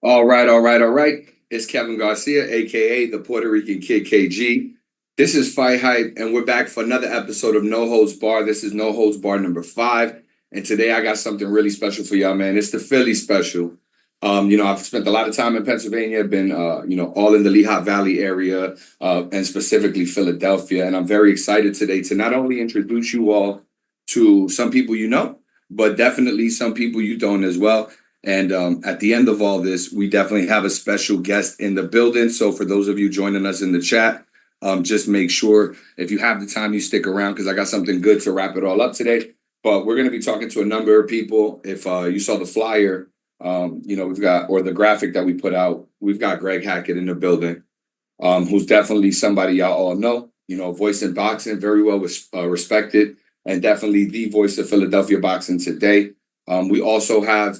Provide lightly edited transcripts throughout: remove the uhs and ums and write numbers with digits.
All right, all right, all right. It's Kevin Garcia, aka the Puerto Rican Kid KG. This is Fight Hype, and we're back for another episode of No Holds Bar. This is No Holds Bar number 5. And today I got something really special for y'all, man. It's the Philly special. I've spent a lot of time in Pennsylvania, been all in the Lehigh Valley area, and specifically Philadelphia. And I'm very excited today to not only introduce you all to some people you know, but definitely some people you don't as well. And at the end of all this, we definitely have a special guest in the building. So for those of you joining us in the chat, just make sure if you have the time, you stick around because I got something good to wrap it all up today. But we're going to be talking to a number of people. If you saw the flyer, we've got, or the graphic that we put out, we've got Greg Hackett in the building, who's definitely somebody y'all all know, voice in boxing, very well respected, and definitely the voice of Philadelphia boxing today. We also have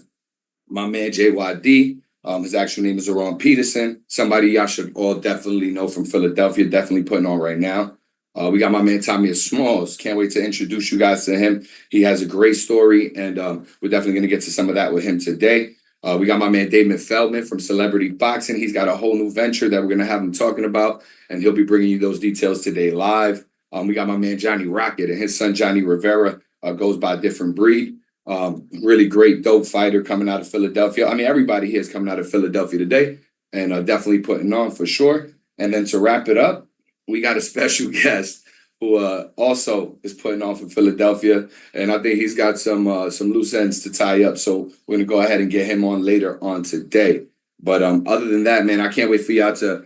my man JYD, his actual name is Erron Peterson, somebody y'all should all definitely know from Philadelphia, definitely putting on right now. We got my man Tah Smalls. Can't wait to introduce you guys to him. He has a great story, and we're definitely going to get to some of that with him today. We got my man Damon Feldman from Celebrity Boxing. He's got a whole new venture that we're going to have him talking about, and he'll be bringing you those details today live. We got my man Johnny Rocket, and his son Johny Rivera goes by a different breed. Really great, dope fighter coming out of Philadelphia. I mean, everybody here is coming out of Philadelphia today, and definitely putting on for sure. And then to wrap it up, we got a special guest who also is putting on for Philadelphia, and I think he's got some loose ends to tie up. So we're gonna go ahead and get him on later on today. But other than that, man, I can't wait for y'all to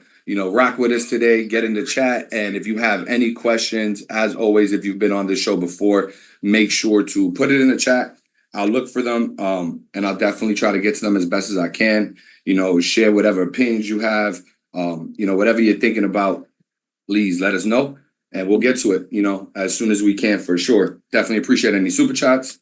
rock with us today. Get in the chat, and if you have any questions, as always, if you've been on this show before, make sure to put it in the chat. I'll look for them, and I'll definitely try to get to them as best as I can. Share whatever opinions you have. Whatever you're thinking about, please let us know, and we'll get to it, as soon as we can for sure. Definitely appreciate any super chats.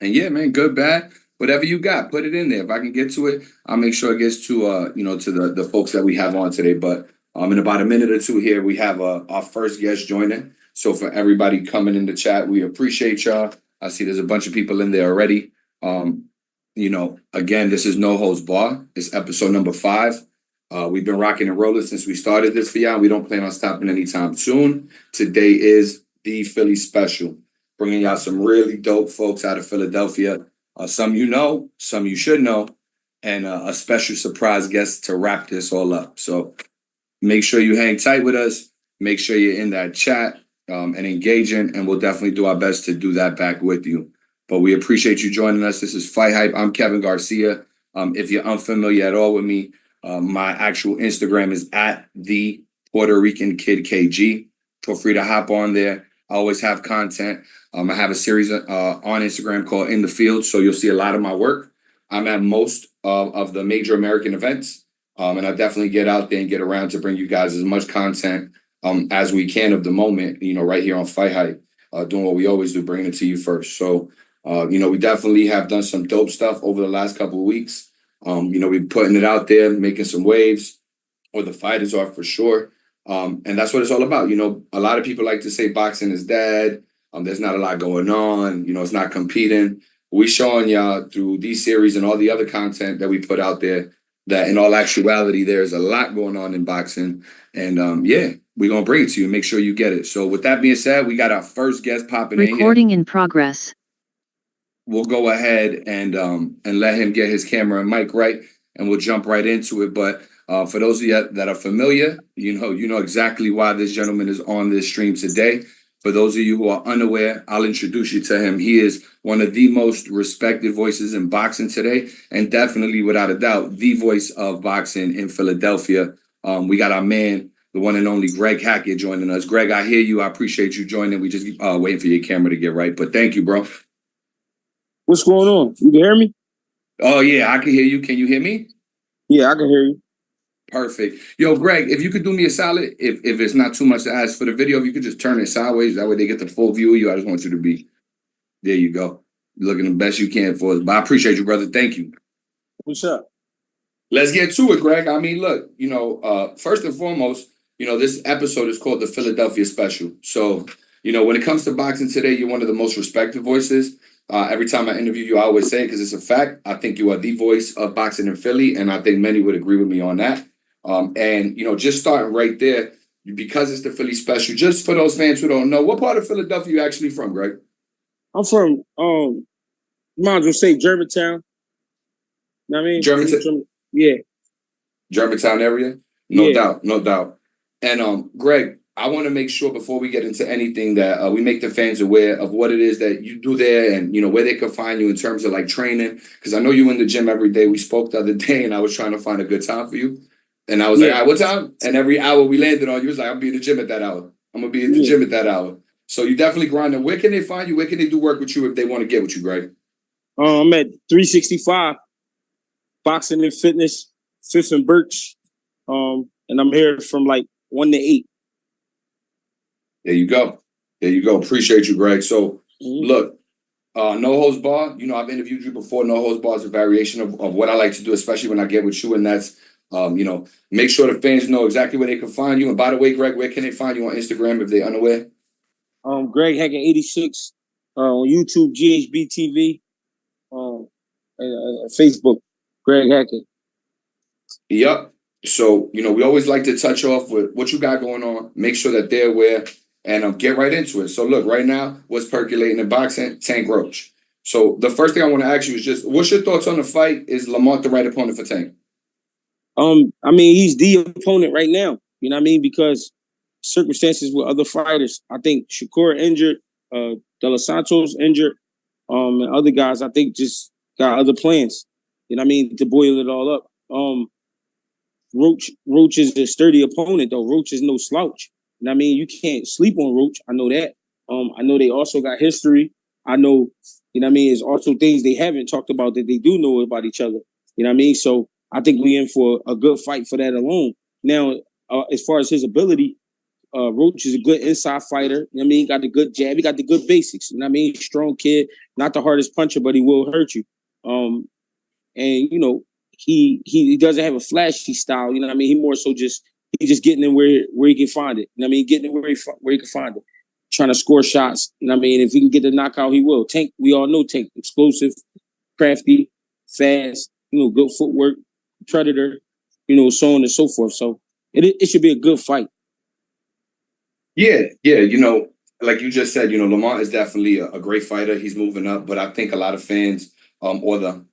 And yeah, man, good, bad, whatever you got, put it in there. If I can get to it, I'll make sure it gets to, to the folks that we have on today. But in about a minute or two here, we have our first guest joining. So for everybody coming in the chat, we appreciate y'all. I see there's a bunch of people in there already. Again, this is No Holds Bar. It's episode number 5. We've been rocking and rolling since we started this for y'all. We don't plan on stopping anytime soon. Today is the Philly special, bringing y'all some really dope folks out of Philadelphia. Some you know, some you should know, and a special surprise guest to wrap this all up. So make sure you hang tight with us. Make sure you're in that chat and engaging, and we'll definitely do our best to do that back with you. But we appreciate you joining us. This is Fight Hype. I'm Kevin Garcia. If you're unfamiliar at all with me, my actual Instagram is at the Puerto Rican Kid KG. Feel free to hop on there. I always have content. I have a series on Instagram called In the Field, so you'll see a lot of my work. I'm at most of the major American events, and I definitely get out there and get around to bring you guys as much content as we can of the moment, right here on Fight Hype, doing what we always do, bringing it to you first. So, we definitely have done some dope stuff over the last couple of weeks. We're putting it out there, making some waves, or the fighters are for sure. And that's what it's all about. A lot of people like to say boxing is dead. There's not a lot going on. It's not competing. We showing y'all through these series and all the other content that we put out there that in all actuality, there's a lot going on in boxing. And we're going to bring it to you. Make sure you get it. So with that being said, we got our first guest popping in here. Recording in progress. We'll go ahead and let him get his camera and mic right, and we'll jump right into it. But for those of you that are familiar, you know exactly why this gentleman is on this stream today. For those of you who are unaware, I'll introduce you to him. He is one of the most respected voices in boxing today, and definitely, without a doubt, the voice of boxing in Philadelphia. We got our man, the one and only Greg Hackett, joining us. Greg, I hear you. I appreciate you joining. We just waiting for your camera to get right, but thank you, bro. What's going on? You can hear me? Oh, yeah, I can hear you. Can you hear me? Yeah, I can hear you. Perfect. Yo, Greg, if you could do me a solid, if it's not too much to ask for the video, if you could just turn it sideways, that way they get the full view of you. I just want you to be, there you go. You're looking the best you can for us. But I appreciate you, brother. Thank you. What's up? Let's get to it, Greg. I mean, look, first and foremost, this episode is called the Philadelphia Special. So, when it comes to boxing today, you're one of the most respected voices. Every time I interview you, I always say it because it's a fact. I think you are the voice of boxing in Philly, and I think many would agree with me on that. And just starting right there, because it's the Philly special, just for those fans who don't know, what part of Philadelphia you actually from, Greg? I'm from might as well say Germantown. You know what I mean? Germantown? Yeah. Germantown area? No doubt, no doubt. And Greg, I want to make sure before we get into anything that we make the fans aware of what it is that you do there and, where they can find you in terms of like training. Because I know you in the gym every day. We spoke the other day and I was trying to find a good time for you. And I was like, all right, what time? And every hour we landed on, you was like, I'll be in the gym at that hour. I'm going to be in the gym at that hour. So you definitely grinding. Where can they find you? Where can they do work with you if they want to get with you, Greg? I'm at 365 Boxing and Fitness, 5th and Birch. And I'm here from like 1 to 8. There you go. There you go. Appreciate you, Greg. So look, No Holds Bar, I've interviewed you before. No Holds Bar is a variation of what I like to do, especially when I get with you. And that's, make sure the fans know exactly where they can find you. And by the way, Greg, where can they find you on Instagram if they're unaware? Greg Hackett 86 on YouTube, GHB TV, Facebook, Greg Hackett. Yep. So, we always like to touch off with what you got going on, make sure that they're aware, and get right into it. So, look, right now, what's percolating in boxing? Tank Roach. So, the first thing I want to ask you is just, what's your thoughts on the fight? Is Lamont the right opponent for Tank? He's the opponent right now. You know what I mean? Because circumstances with other fighters. I think Shakur injured, De Los Santos injured, and other guys I think just got other plans. You know what I mean? To boil it all up. Roach is a sturdy opponent though. Roach is no slouch. You know what I mean? You can't sleep on Roach. I know that. I know they also got history. I know, there's also things they haven't talked about that they do know about each other. You know what I mean? So I think we in for a good fight for that alone. Now, as far as his ability, Roach is a good inside fighter. You know what I mean? He got the good jab. He got the good basics. You know what I mean? Strong kid, not the hardest puncher, but he will hurt you. He doesn't have a flashy style. You know what I mean? He more so he's just getting in where he can find it. You know what I mean? Getting in where he can find it. Trying to score shots. You know what I mean? If he can get the knockout, he will. Tank, we all know Tank. Explosive, crafty, fast, good footwork, predator, so on and so forth. So it should be a good fight. Yeah. Like you just said, Lamont is definitely a great fighter. He's moving up, but I think a lot of fans, or the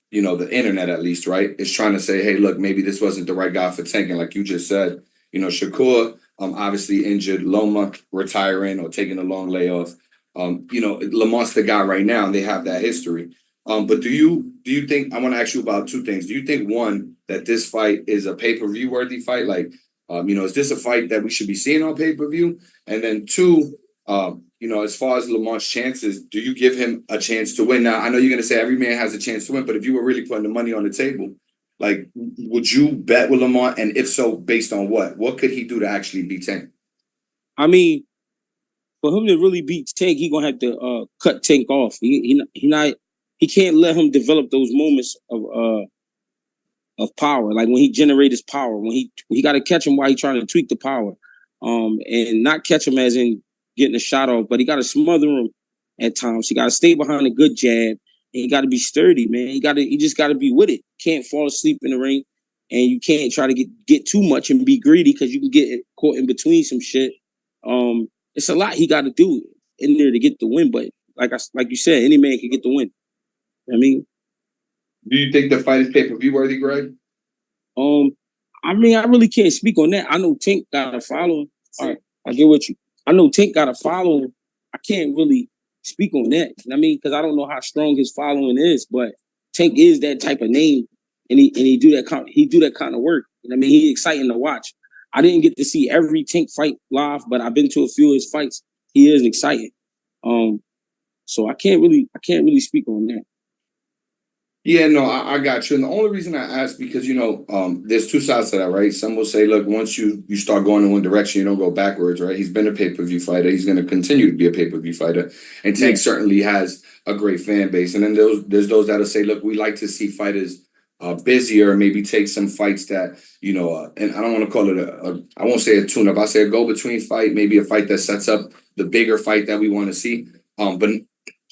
internet at least, right, is trying to say, hey, look, maybe this wasn't the right guy for Tank. And like you just said, Shakur, obviously injured, Loma retiring or taking a long layoff. Lamont's the guy right now, and they have that history. But do you think, I want to ask you about two things. Do you think, one, that this fight is a pay-per-view worthy fight? Like, is this a fight that we should be seeing on pay-per-view? And then two, as far as Lamont's chances, do you give him a chance to win? Now, I know you're going to say every man has a chance to win, but if you were really putting the money on the table, like, would you bet with Lamont? And if so, based on what? What could he do to actually beat Tank? I mean, for him to really beat Tank, he's going to have to cut Tank off. He can't let him develop those moments of power. Like when he generates his power, when he got to catch him while he's trying to tweak the power. And not catch him as in getting a shot off, but he got to smother him at times. He got to stay behind a good jab, and he got to be sturdy, man. He just got to be with it. Can't fall asleep in the ring, and you can't try to get too much and be greedy because you can get caught in between some shit. It's a lot he got to do in there to get the win, but like you said, any man can get the win. I mean, do you think the fight is pay-per-view worthy, Greg? I really can't speak on that. I know Tank got a following. All right, I get with you. I know Tank got a following. I can't really speak on that. You know what I mean? Because I don't know how strong his following is, but Tank is that type of name, and he do that kind of work. You know what I mean? He's exciting to watch. I didn't get to see every Tank fight live, but I've been to a few of his fights. He is exciting. So I can't really speak on that. Yeah, no, I got you. And the only reason I ask, because, there's two sides to that, right? Some will say, look, once you start going in one direction, you don't go backwards, right? He's been a pay-per-view fighter. He's going to continue to be a pay-per-view fighter. And Tank certainly has a great fan base. And then there's those that'll say, look, we like to see fighters busier, maybe take some fights that, and I don't want to call it I won't say a tune-up. I say a go-between fight, maybe a fight that sets up the bigger fight that we want to see. But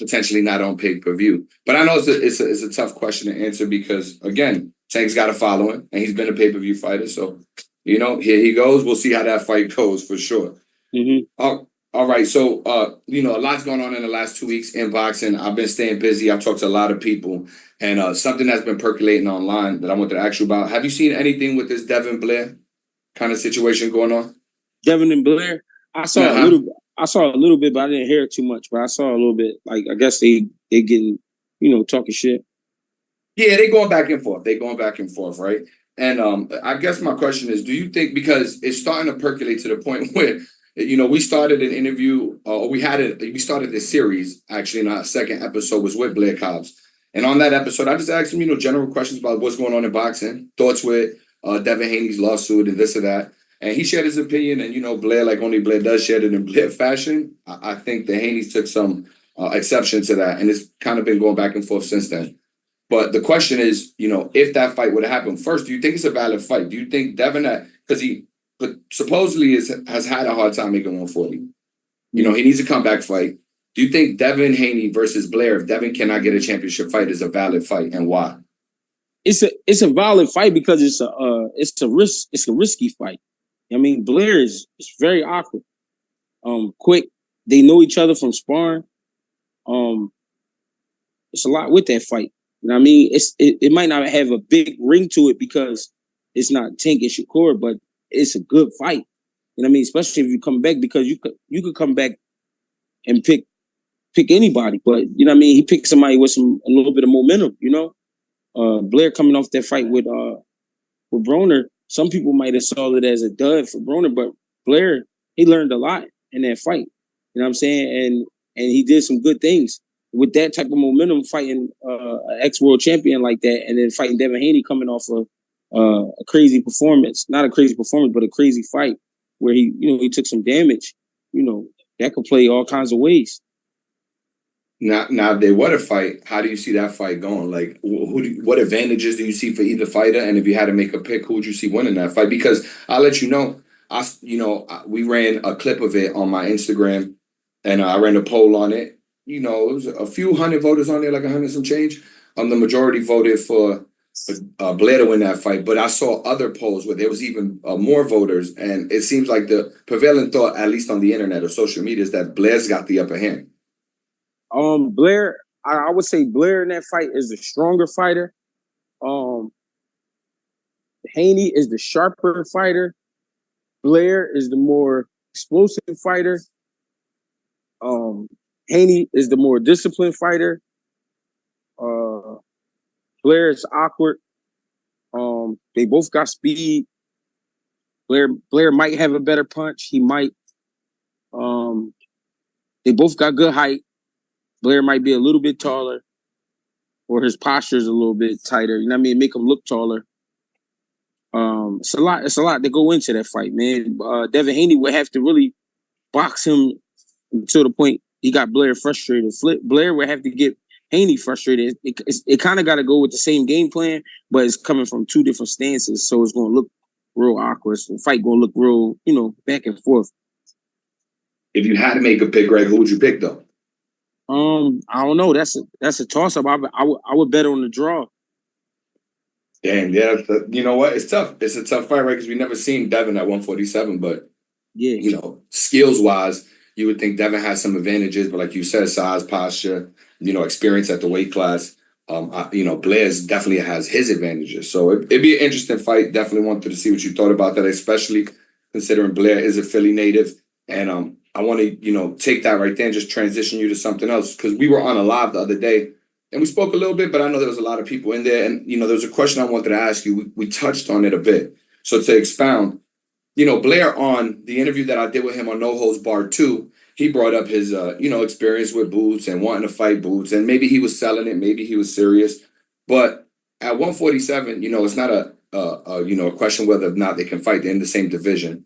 potentially not on pay-per-view. But I know it's a tough question to answer because, again, Tank's got a following, and he's been a pay-per-view fighter. So, here he goes. We'll see how that fight goes for sure. Mm-hmm. All right. So, a lot's going on in the last 2 weeks in boxing. I've been staying busy. I've talked to a lot of people. And something that's been percolating online that I wanted to ask you about. Have you seen anything with this Devin Blair kind of situation going on? Devin and Blair? I saw a little bit. I saw a little bit, but I didn't hear too much. But I saw a little bit. Like, I guess they getting, talking shit. Yeah, they going back and forth. Right? And I guess my question is, do you think, because it's starting to percolate to the point where, we started an interview, we started this series, actually, in our second episode was with Blair Cobbs. And on that episode, I just asked him, general questions about what's going on in boxing, thoughts with Devin Haney's lawsuit and this or that. And he shared his opinion. And, Blair, like only Blair does, shared it in Blair fashion. I think the Haneys took some exception to that. And it's kind of been going back and forth since then. But the question is, if that fight would have happened, first, do you think it's a valid fight? Do you think Devin, because he supposedly has had a hard time making 140? He needs a comeback fight. Do you think Devin Haney versus Blair, if Devin cannot get a championship fight, is a valid fight, and why? It's a valid fight because it's a risky fight. I mean, Blair is very awkward, quick. They know each other from sparring. It's a lot with that fight. I mean, it might not have a big ring to it because it's not Tank and Shakur, but it's a good fight. I mean, especially if you come back, because you could come back and pick anybody, but he picked somebody with a little bit of momentum. Blair coming off that fight with Broner, some people might have saw it as a dud for Broner, but Blair, he learned a lot in that fight. You know what I'm saying? And he did some good things with that type of momentum, fighting an ex-world champion like that, and then fighting Devin Haney coming off of a crazy performance. Not a crazy performance, but a crazy fight where he took some damage. That could play all kinds of ways. Now, if they were to fight, how do you see that fight going? Like, what advantages do you see for either fighter? And if you had to make a pick, who would you see winning that fight? Because I'll let you know, we ran a clip of it on my Instagram, and I ran a poll on it. It was a few hundred voters on there, like 100 some change. The majority voted for Blair to win that fight, but I saw other polls where there was even more voters, and it seems like the prevailing thought, at least on the internet or social media, is that Blair's got the upper hand. Blair, I would say Blair in that fight is the stronger fighter. Haney is the sharper fighter. Blair is the more explosive fighter. Haney is the more disciplined fighter. Blair is awkward. They both got speed. Blair might have a better punch. He might. They both got good height. Blair might be a little bit taller, or his posture is a little bit tighter. You know what I mean? Make him look taller. It's a lot to go into that fight, man. Devin Haney would have to really box him to the point he got Blair frustrated. Blair would have to get Haney frustrated. It kind of got to go with the same game plan, but it's coming from two different stances, so it's going to look real awkward. So the fight going to look real, back and forth. If you had to make a pick, Greg, who would you pick though? I don't know. That's a toss up. I would bet on the draw. Damn, yeah. You know what? It's tough. It's a tough fight, right? Because we never seen Devin at 147, but yeah, skills wise, you would think Devin has some advantages, but like you said, size, posture, experience at the weight class. Blair's definitely has his advantages. So it'd be an interesting fight. Definitely wanted to see what you thought about that, especially considering Blair is a Philly native. And I want to, take that right there and just transition you to something else, because we were on a live the other day and we spoke a little bit, but I know there was a lot of people in there. And, there was a question I wanted to ask you. We touched on it a bit. So to expound, Blair, on the interview that I did with him on No Holds Barred 2, he brought up his, experience with Boots and wanting to fight Boots. And maybe he was selling it. Maybe he was serious. But at 147, it's not a question whether or not they can fight. They're in the same division.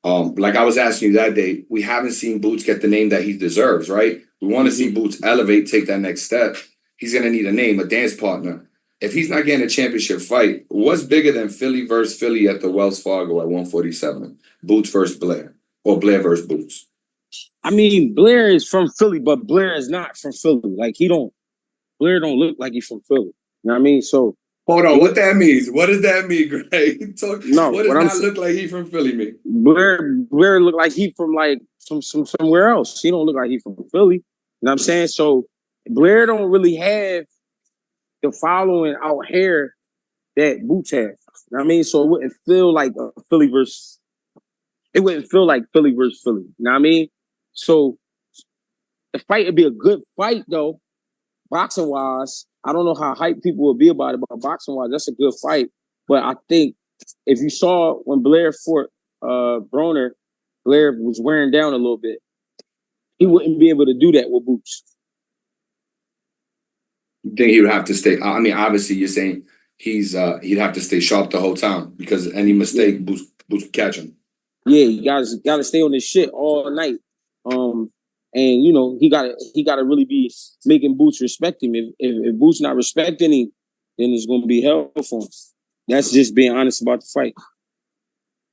Like I was asking you that day, we haven't seen Boots get the name that he deserves, right? We want to see Boots elevate, take that next step. He's going to need a name, a dance partner. If he's not getting a championship fight, what's bigger than Philly versus Philly at the Wells Fargo at 147? Boots versus Blair, or Blair versus Boots? I mean, Blair is from Philly, but Blair is not from Philly. Like Blair don't look like he's from Philly. You know what I mean? So hold on, what that means? What does that mean, Greg? no, what does not look like he from Philly mean? Blair look like he from like from somewhere else. He don't look like he from Philly. You know what I'm saying? So Blair don't really have the following out here that Boots has. You know what I mean? So it wouldn't feel like a Philly versus. It wouldn't feel like Philly versus Philly. You know what I mean? So the fight would be a good fight though, boxing wise. I don't know how hyped people will be about it, but boxing wise, that's a good fight. But I think if you saw when Blair fought Broner, Blair was wearing down a little bit. He wouldn't be able to do that with Boots. You think he would have to stay? I mean, obviously, you're saying he'd have to stay sharp the whole time because any mistake, Boots would catch him. Yeah, you gotta stay on this shit all night. And you know he gotta really be making Boots respect him. If Boots not respecting him, then it's gonna be hell for him. That's just being honest about the fight.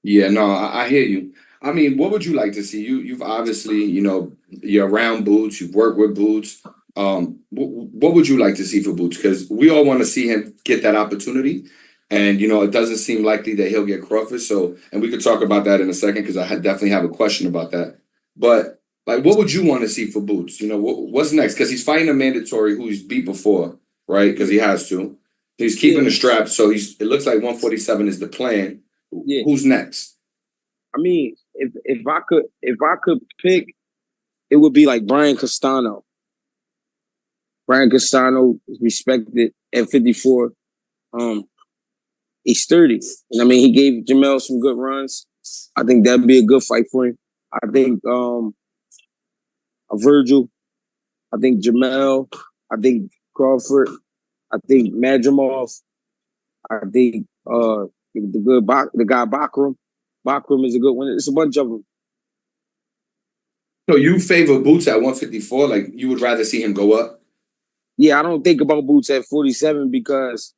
Yeah, no, I hear you. I mean, what would you like to see? You've obviously, you're around Boots. You've worked with Boots. What would you like to see for Boots? Because we all want to see him get that opportunity, and it doesn't seem likely that he'll get Crawford. So, and we could talk about that in a second because I definitely have a question about that. But like, what would you want to see for Boots? What's next? Because he's fighting a mandatory who he's beat before, right? Because he has to. He's keeping the strap, so it looks like 147 is the plan. Yeah. Who's next? I mean, if I could pick, it would be like Brian Castano. Brian Castano is respected at 54. He's sturdy. And I mean, he gave Jamel some good runs. I think that'd be a good fight for him. I think Virgil. I think Jamel. I think Crawford. I think Madrimov. I think the guy Bakram. Bakram is a good one. It's a bunch of them. So you favor Boots at 154? Like you would rather see him go up? Yeah, I don't think about Boots at 47 because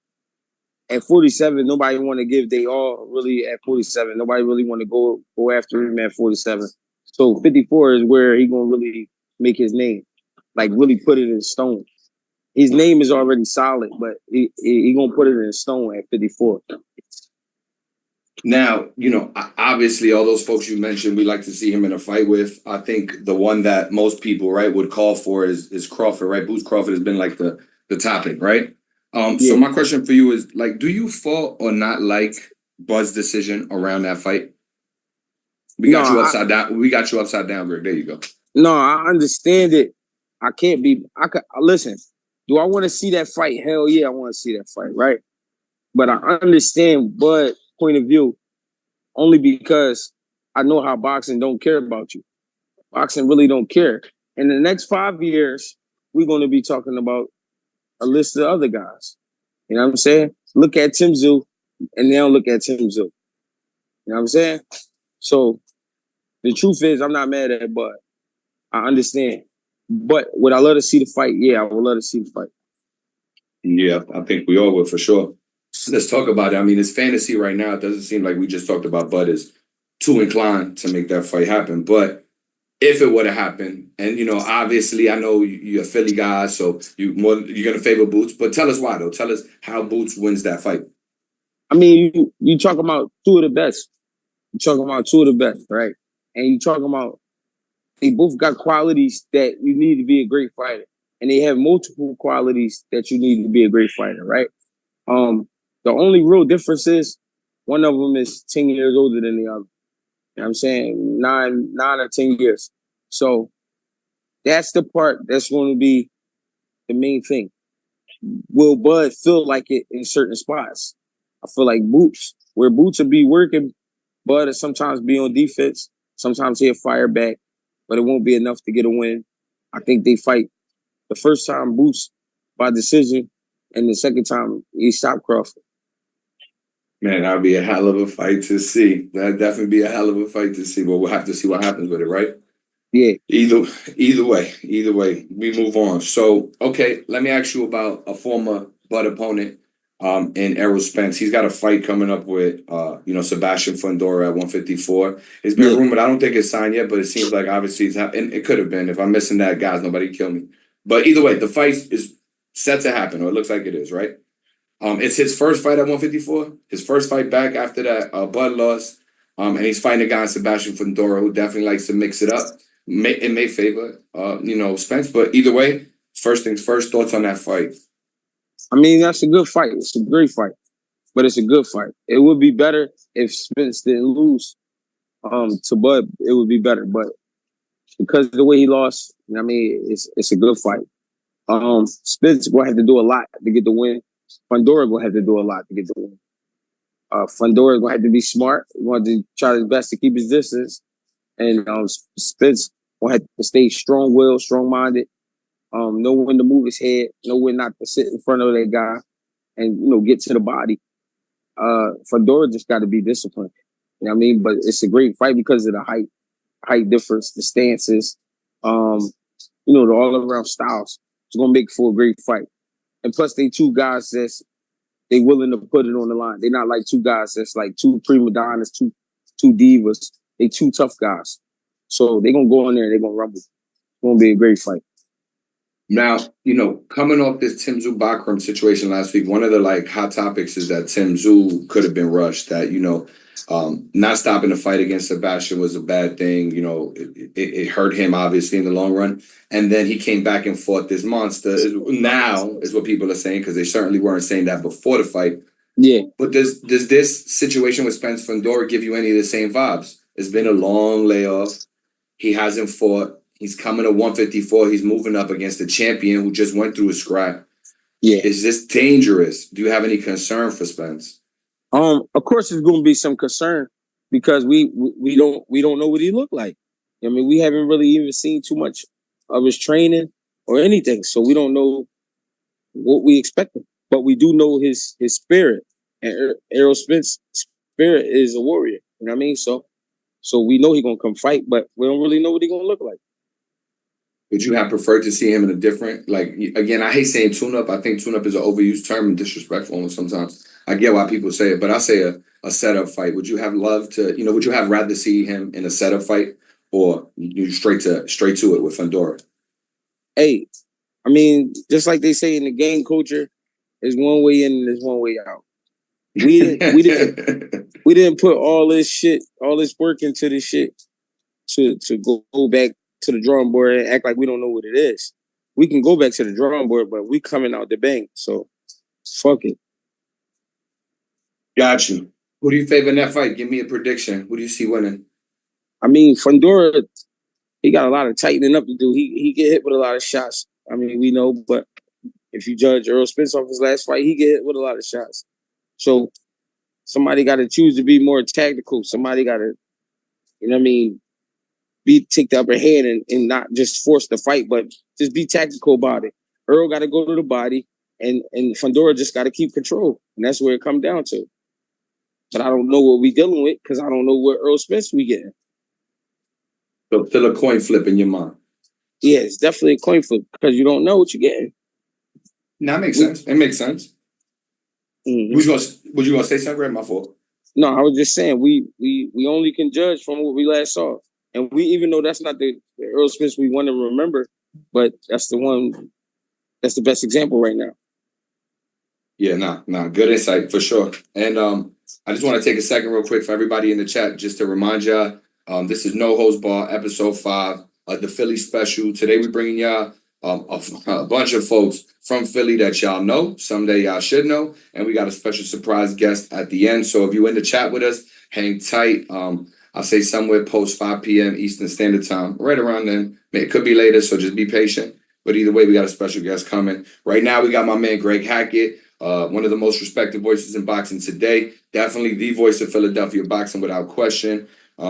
at 47, nobody want to give they all really at 47. Nobody really want to go after him at 47. So 54 is where he gonna really make his name, like really put it in stone. His name is already solid, but he gonna put it in stone at 54. Now, obviously, all those folks you mentioned, we like to see him in a fight with. I think the one that most people, right, would call for is Crawford, right? Boots Crawford has been like the topic, right? So my question for you is, like, do you fault or not like Bud's decision around that fight? We got you upside down. We got you upside down, Greg. There you go. No, I understand it. I could listen. Do I want to see that fight? Hell yeah, I want to see that fight, right? But I understand Bud's point of view only because I know how boxing don't care about you. Boxing really don't care. In the next 5 years, we're going to be talking about a list of other guys. You know what I'm saying? Look at Tim Tszyu, and they don't look at Tim Tszyu. You know what I'm saying? So the truth is, I'm not mad at Bud. I understand. But would I love to see the fight? Yeah, I would love to see the fight. Yeah, I think we all would for sure. Let's talk about it. I mean, it's fantasy right now. It doesn't seem like we just talked about Bud is too inclined to make that fight happen. But if it were to happen, and obviously I know you're a Philly guy, so you're gonna favor Boots. But tell us why though. Tell us how Boots wins that fight. I mean, you talking about two of the best. You talking about two of the best, right? And you talking about they both got qualities that you need to be a great fighter, and they have multiple qualities that you need to be a great fighter, right? The only real difference is one of them is 10 years older than the other. You know what I'm saying? 9 or 10 years. So that's the part that's going to be the main thing. Will Bud feel like it in certain spots? I feel like Boots, where Boots will be working, Bud will sometimes be on defense. Sometimes he'll fire back, but it won't be enough to get a win. I think they fight the first time Boots by decision, and the second time he stopped Crawford. Man, that'd be a hell of a fight to see. That'd definitely be a hell of a fight to see. But we'll have to see what happens with it, right? Yeah. Either way, we move on. So, okay, let me ask you about a former Bud opponent. in Errol Spence. He's got a fight coming up with Sebastian Fundora at 154. It's been rumored. I don't think it's signed yet, but it seems like obviously it's happened. It could have been. If I'm missing that, guys, nobody kill me. But either way, the fight is set to happen, or it looks like it is, right? It's his first fight at 154. His first fight back after that Bud loss. And he's fighting a guy, Sebastian Fundora, who definitely likes to mix it up. It may favor, Spence. But either way, first things first, thoughts on that fight? I mean, that's a good fight. It's a great fight, but it's a good fight. It would be better if Spence didn't lose to Bud. It would be better, but because of the way he lost, I mean, it's a good fight. Spence will have to do a lot to get the win. Fundora will have to do a lot to get the win. Fundora will have to be smart. He want to try his best to keep his distance, and Spence will have to stay strong-willed, strong-minded. Know when to move his head, know when not to sit in front of that guy, and get to the body. Fundora just got to be disciplined. You know what I mean? But it's a great fight because of the height difference, the stances, the all-around styles. It's gonna make for a great fight. And plus, they two guys that's they willing to put it on the line. They're not like two guys that's like two prima donnas, two divas. They two tough guys. So they're gonna go in there and they're gonna rumble. It's gonna be a great fight. Now, coming off this Tim Tszyu Bakram situation last week, one of the hot topics is that Tim Tszyu could have been rushed. That not stopping the fight against Sebastian was a bad thing. It hurt him obviously in the long run. And then he came back and fought this monster. Now is what people are saying, because they certainly weren't saying that before the fight. Yeah. But does this situation with Spence Fundora give you any of the same vibes? It's been a long layoff. He hasn't fought. He's coming to 154. He's moving up against a champion who just went through a scrap. Yeah. Is this dangerous? Do you have any concern for Spence? Of course, there's going to be some concern because we don't know what he looked like. I mean, we haven't really even seen too much of his training or anything, so we don't know what we expect. But we do know his spirit, and Errol Spence's spirit is a warrior. You know what I mean? So we know he's gonna come fight, but we don't really know what he's gonna look like. Would you have preferred to see him in a different, again, I hate saying tune-up. I think tune-up is an overused term and disrespectful sometimes. I get why people say it, but I say a setup fight. Would you have loved to, would you have rather see him in a setup fight, or you straight to it with Fundora? Hey, I mean, just like they say in the game culture, there's one way in and there's one way out. We didn't put all this work into this shit to go back to the drawing board and act like we don't know what it is. We can go back to the drawing board, but we coming out the bank. So fuck it. Got you. Who do you favor in that fight? Give me a prediction. Who do you see winning? I mean, Fundora, he got a lot of tightening up to do. He get hit with a lot of shots. I mean, we know, but if you judge Errol Spence off his last fight, he get hit with a lot of shots. So somebody got to choose to be more tactical. Somebody got to, take the upper hand and not just force the fight, but just be tactical about it. Earl got to go to the body, and Fundora just got to keep control. And that's where it comes down to. But I don't know what we dealing with because I don't know what Errol Spence we getting. So still a coin flip in your mind. Yeah, it's definitely a coin flip because you don't know what you're getting. No, that makes sense. It makes sense. Mm-hmm. Was you gonna say something? Greg? My fault. No, I was just saying we only can judge from what we last saw. And we, even though that's not the Errol Spence we want to remember, but that's the best example right now. Yeah, nah, good insight for sure. And I just want to take a second real quick for everybody in the chat just to remind y'all, this is No Holds Barred, episode 5, the Philly special. Today we're bringing y'all a bunch of folks from Philly that y'all know, someday y'all should know, and we got a special surprise guest at the end. So if you're in the chat with us, hang tight. I'll say somewhere post 5 p.m. Eastern Standard Time, right around then. It could be later, so just be patient. But either way, we got a special guest coming. Right now, we got my man Greg Hackett, one of the most respected voices in boxing today. Definitely the voice of Philadelphia boxing without question.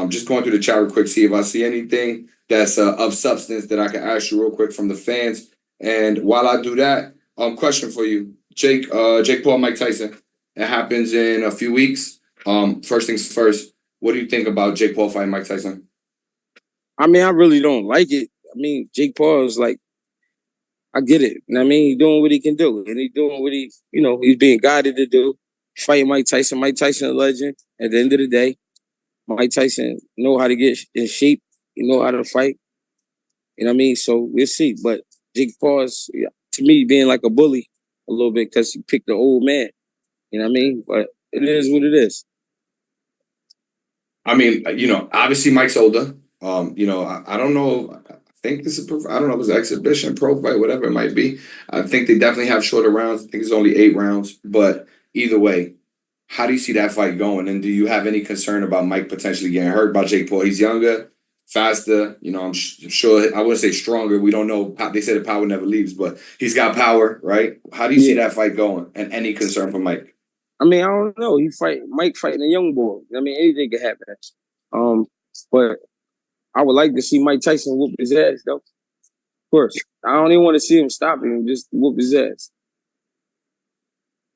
Just going through the chat real quick, see if I see anything that's of substance that I can ask you real quick from the fans. And while I do that, question for you. Jake Paul, Mike Tyson. It happens in a few weeks. First things first, what do you think about Jake Paul fighting Mike Tyson? I mean, I really don't like it. I mean, Jake Paul is like I get it. You know what I mean? He's doing what he can do. And he's doing what he's being guided to do. Fighting Mike Tyson. Mike Tyson, a legend. At the end of the day, Mike Tyson know how to get in shape. He know how to fight. You know what I mean? So we'll see. But Jake Paul is, to me, being like a bully a little bit because he picked the old man. You know what I mean? But it is what it is. I mean, obviously Mike's older. I don't know. I think this is, I don't know if it's an exhibition, pro fight, whatever it might be. I think they definitely have shorter rounds. I think it's only 8 rounds. But either way, how do you see that fight going? And do you have any concern about Mike potentially getting hurt by Jake Paul? He's younger, faster. I'm sure, I wouldn't say stronger. We don't know. They say the power never leaves, but he's got power, right? How do you see that fight going? And any concern for Mike? I mean, I don't know. Mike fighting a young boy. I mean, anything could happen. But I would like to see Mike Tyson whoop his ass, though. Of course. I don't even want to see him stop him, just whoop his ass.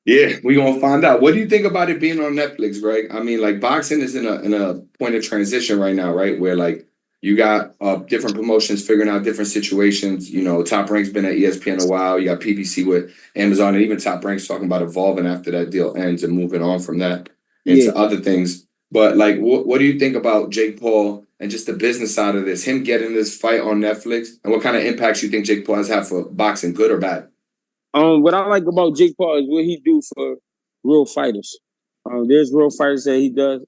Yeah, we're going to find out. What do you think about it being on Netflix, Greg? I mean, like, boxing is in a point of transition right now, right? Where, like, you got different promotions figuring out different situations. Top Rank's been at ESPN a while. You got PBC with Amazon, and even Top Rank's talking about evolving after that deal ends and moving on from that into other things. But, like, what do you think about Jake Paul and just the business side of this, him getting this fight on Netflix, and what kind of impacts you think Jake Paul has had for boxing, good or bad? What I like about Jake Paul is what he do for real fighters. There's real fighters that he does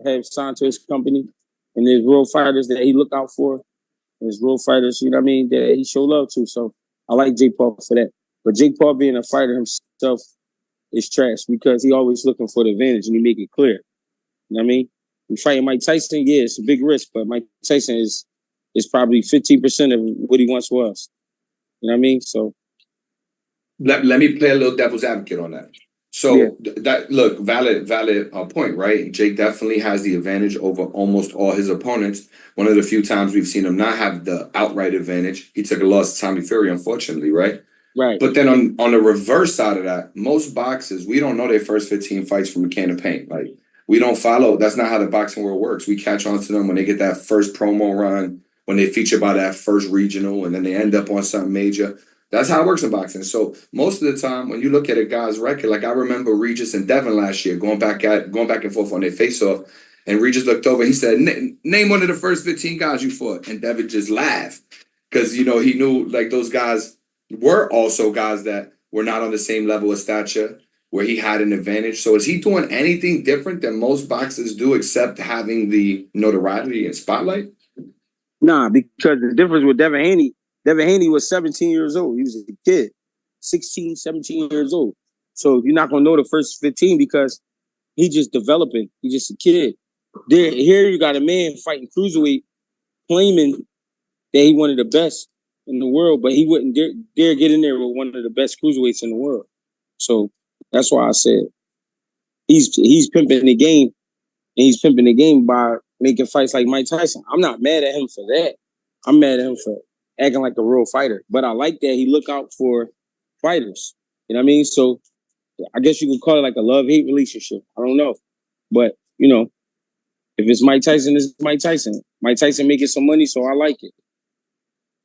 have signed to his company, and there's real fighters that he look out for. There's real fighters, you know what I mean, that he show love to. So I like Jake Paul for that. But Jake Paul being a fighter himself is trash because he always looking for the advantage and he make it clear. You know what I mean? We fighting Mike Tyson, yeah, it's a big risk, but Mike Tyson is probably 15% of what he once was. You know what I mean? So let me play a little devil's advocate on that. So that look, valid point, right? Jake definitely has the advantage over almost all his opponents. One of the few times we've seen him not have the outright advantage. He took a loss to Tommy Fury, unfortunately, right? Right. But then on the reverse side of that, most boxers, we don't know their first 15 fights from a can of paint. Like, we don't follow. That's not how the boxing world works. We catch on to them when they get that first promo run, when they feature by that first regional, and then they end up on something major. That's how it works in boxing. So most of the time, when you look at a guy's record, like I remember Regis and Devin last year going back and forth on their face-off, and Regis looked over. He said, "Name one of the first 15 guys you fought," and Devin just laughed because he knew like those guys were also guys that were not on the same level of stature where he had an advantage. So is he doing anything different than most boxers do except having the notoriety and spotlight? Nah, because the difference with Devin Haney was 17 years old. He was a kid, 16, 17 years old. So you're not going to know the first 15 because he's just developing. He's just a kid. Here you got a man fighting cruiserweight, claiming that he one of the best in the world, but he wouldn't dare get in there with one of the best cruiserweights in the world. So that's why I said he's pimping the game, and he's pimping the game by making fights like Mike Tyson. I'm not mad at him for that. I'm mad at him for acting like a real fighter. But I like that he look out for fighters. You know what I mean? So I guess you could call it like a love-hate relationship. I don't know. But, if it's Mike Tyson, it's Mike Tyson. Mike Tyson making some money, so I like it.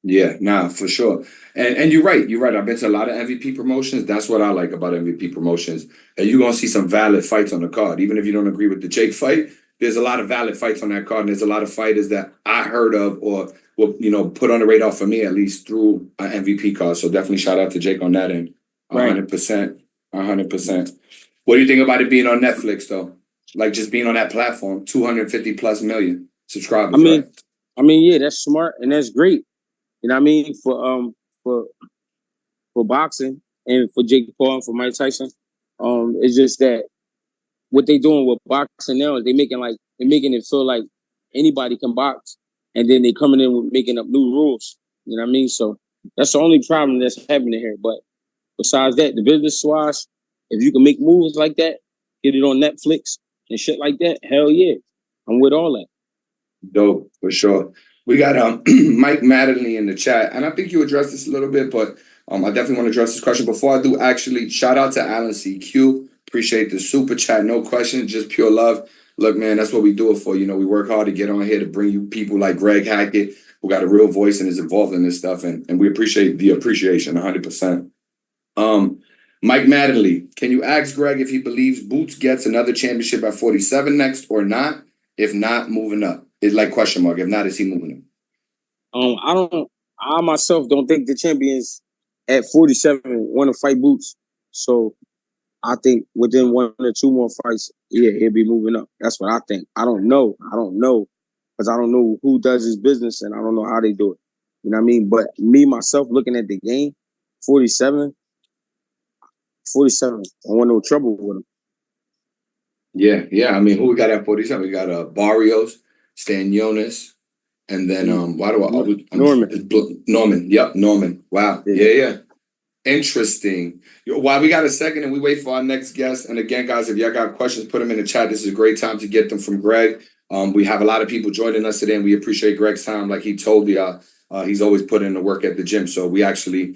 Yeah, nah, for sure. And you're right. You're right. I've been to a lot of MVP promotions. That's what I like about MVP promotions. And you're going to see some valid fights on the card. Even if you don't agree with the Jake fight, there's a lot of valid fights on that card. And there's a lot of fighters that I heard of or were, put on the radar for me, at least through an MVP card. So definitely shout out to Jake on that end. 100%. 100%. What do you think about it being on Netflix, though? Like just being on that platform, 250 plus million subscribers, right? I mean, yeah, that's smart and that's great. You know what I mean? For boxing and for Jake Paul and for Mike Tyson. It's just that what they doing with boxing now is they're making it feel like anybody can box, and then they coming in with making up new rules. You know what I mean? So that's the only problem that's happening here. But besides that, the business wise, if you can make moves like that, get it on Netflix and shit like that, hell yeah. I'm with all that. Dope, for sure. We got Mike Mattingly in the chat, and I think you addressed this a little bit, but I definitely want to address this question. Before I do, actually, shout out to Alan CQ. Appreciate the super chat. No question, just pure love. Look, man, that's what we do it for. You know, we work hard to get on here to bring you people like Greg Hackett, who got a real voice and is involved in this stuff, and we appreciate the appreciation 100%. Mike Mattingly, can you ask Greg if he believes Boots gets another championship at 47 next or not? If not, moving up. It's like question mark. If not, is he moving up? I myself don't think the champions at 47 want to fight Boots. So I think within 1 or 2 more fights, yeah, he'll be moving up. That's what I think. I don't know. Because I don't know who does his business and I don't know how they do it. You know what I mean? But me, myself, looking at the game, 47, I want no trouble with him. Yeah. I mean, who we got at 47? We got Barrios, Stan Jonas, and then Norman. Yep, Norman. Wow. Yeah. Interesting. While we got a second and we wait for our next guest, and again, guys, if y'all got questions, put them in the chat. This is a great time to get them from Greg. We have a lot of people joining us today, and we appreciate Greg's time. Like he told y'all, he's always put in the work at the gym. So we actually,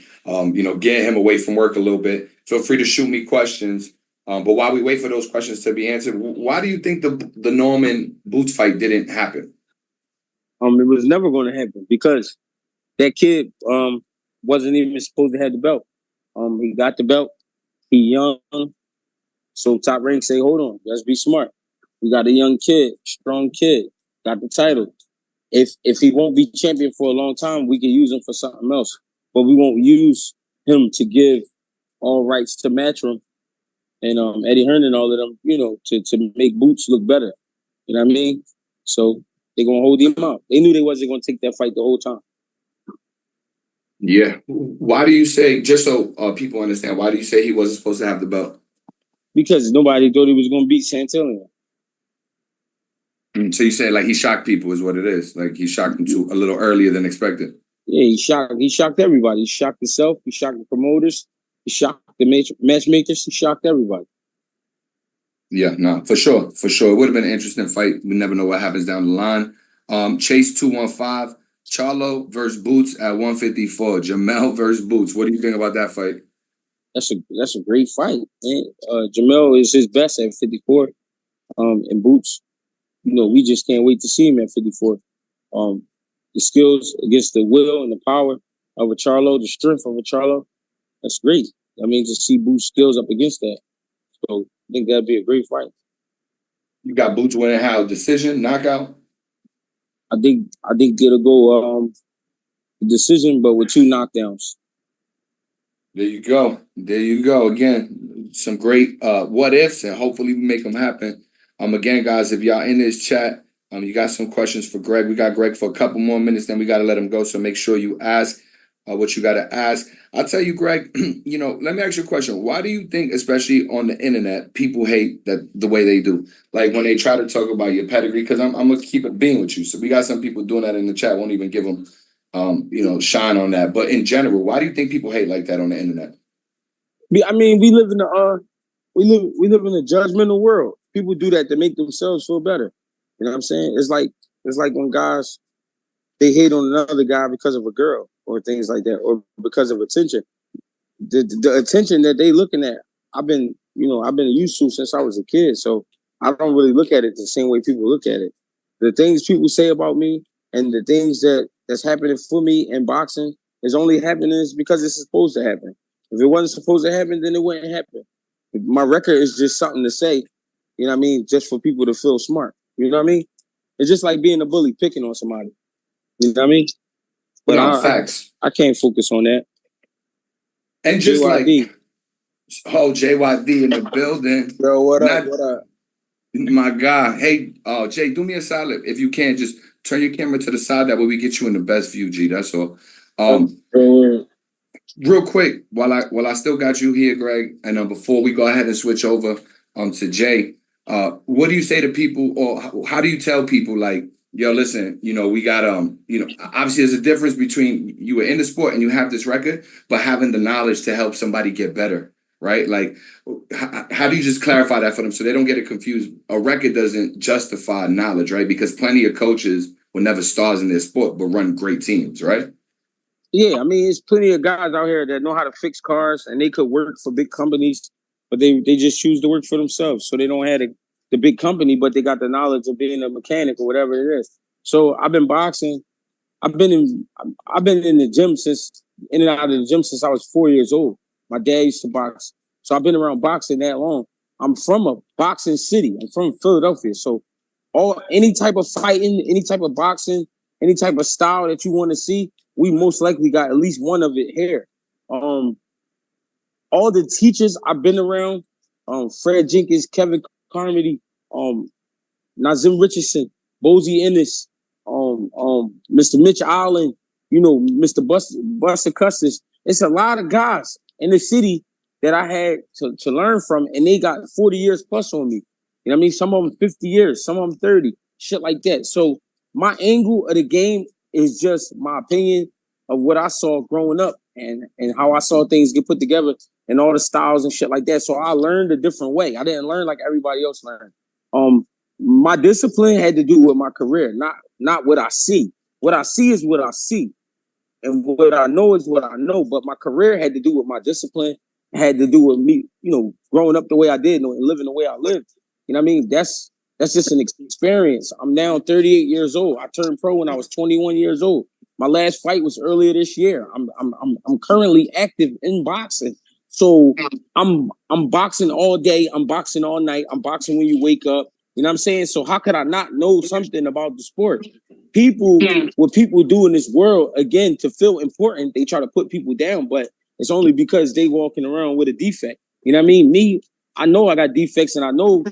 get him away from work a little bit. Feel free to shoot me questions. But while we wait for those questions to be answered, why do you think the Norman Boots fight didn't happen? It was never going to happen because that kid wasn't even supposed to have the belt. He got the belt. He young. So Top Rank say, hold on, let's be smart. We got a young kid, strong kid, got the title. If he won't be champion for a long time, we can use him for something else. But we won't use him to give all rights to Matchroom and Eddie Hearn and all of them, to make Boots look better. You know what I mean? So they're going to hold him up. They knew they wasn't going to take that fight the whole time. Yeah. Why do you say, just so people understand, why do you say he wasn't supposed to have the belt? Because nobody thought he was going to beat Santillan. So you say like he shocked people is what it is. Like he shocked them a little earlier than expected. Yeah, he shocked everybody. He shocked himself. He shocked the promoters. He shocked the matchmakers. He shocked everybody. Yeah, no, for sure. It would have been an interesting fight. We never know what happens down the line. Chase 215, Charlo versus Boots at 154. Jamel versus Boots. What do you think about that fight? That's a great fight, man. Jamel is his best at 54. And Boots, we just can't wait to see him at 54. The skills against the will and the power of a Charlo, the strength of a Charlo, that's great. I mean, to see Boots' skills up against that. So I think that'd be a great fight. You got Boots winning how? Decision, knockout? I think it'll go decision, but with 2 knockdowns. There you go. Again, some great what ifs, and hopefully we make them happen. Again, guys, if y'all in this chat, you got some questions for Greg. We got Greg for a couple more minutes, then we got to let him go. So make sure you ask what you got to ask. I'll tell you, Greg, let me ask you a question. Why do you think, especially on the internet, people hate that the way they do? Like when they try to talk about your pedigree, because I'm going to keep it being with you. So we got some people doing that in the chat. Won't even give them, shine on that. But in general, why do you think people hate like that on the internet? I mean, we live in a judgmental world. People do that to make themselves feel better. You know what I'm saying? It's like when guys, they hate on another guy because of a girl or things like that, or because of attention. The attention that they looking at, I've been used to since I was a kid. So I don't really look at it the same way people look at it. The things people say about me and the things that's happening for me in boxing is only happening because it's supposed to happen. If it wasn't supposed to happen, then it wouldn't happen. My record is just something to say, you know what I mean, just for people to feel smart. You know what I mean? It's just like being a bully, picking on somebody. You know what I mean? But facts. I can't focus on that. And just JYD. JYD in the building. Yo, what up? My guy. Hey, Jay, do me a solid. If you can, just turn your camera to the side. That way we get you in the best view, G. That's all. Real quick, while I still got you here, Greg, and before we go ahead and switch over to Jay, what do you say to people, or how do you tell people, like, yo, listen, we got obviously there's a difference between you were in the sport and you have this record, but having the knowledge to help somebody get better, right? Like, how do you just clarify that for them so they don't get it confused? A record doesn't justify knowledge, right? Because plenty of coaches were never stars in their sport, but run great teams, right? Yeah, I mean, there's plenty of guys out here that know how to fix cars and they could work for big companies, but they just choose to work for themselves. So they don't have to the big company, but they got the knowledge of being a mechanic or whatever it is. So I've been boxing. I've been in the gym in and out of the gym since I was 4 years old. My dad used to box. So I've been around boxing that long. I'm from a boxing city. I'm from Philadelphia. So any type of fighting, any type of boxing, any type of style that you want to see, we most likely got at least one of it here. All the teachers I've been around, Fred Jenkins, Kevin Carmody, Nazim Richardson, Bozy Ennis, Mr. Mitch Allen, Mr. Buster Custis. It's a lot of guys in the city that I had to learn from, and they got 40 years plus on me. You know what I mean? Some of them 50 years, some of them 30, shit like that. So my angle of the game is just my opinion of what I saw growing up and how I saw things get put together and all the styles and shit like that. So I learned a different way. I didn't learn like everybody else learned. My discipline had to do with my career, not what I see. What I see is what I see. And what I know is what I know. But my career had to do with my discipline. It had to do with me, growing up the way I did and living the way I lived. You know what I mean? That's just an experience. I'm now 38 years old. I turned pro when I was 21 years old. My last fight was earlier this year. I'm currently active in boxing. So I'm boxing all day. I'm boxing all night. I'm boxing when you wake up. You know what I'm saying? So how could I not know something about the sport? What people do in this world, again, to feel important, they try to put people down, but it's only because they walking around with a defect. You know what I mean? Me, I know I got defects, and I know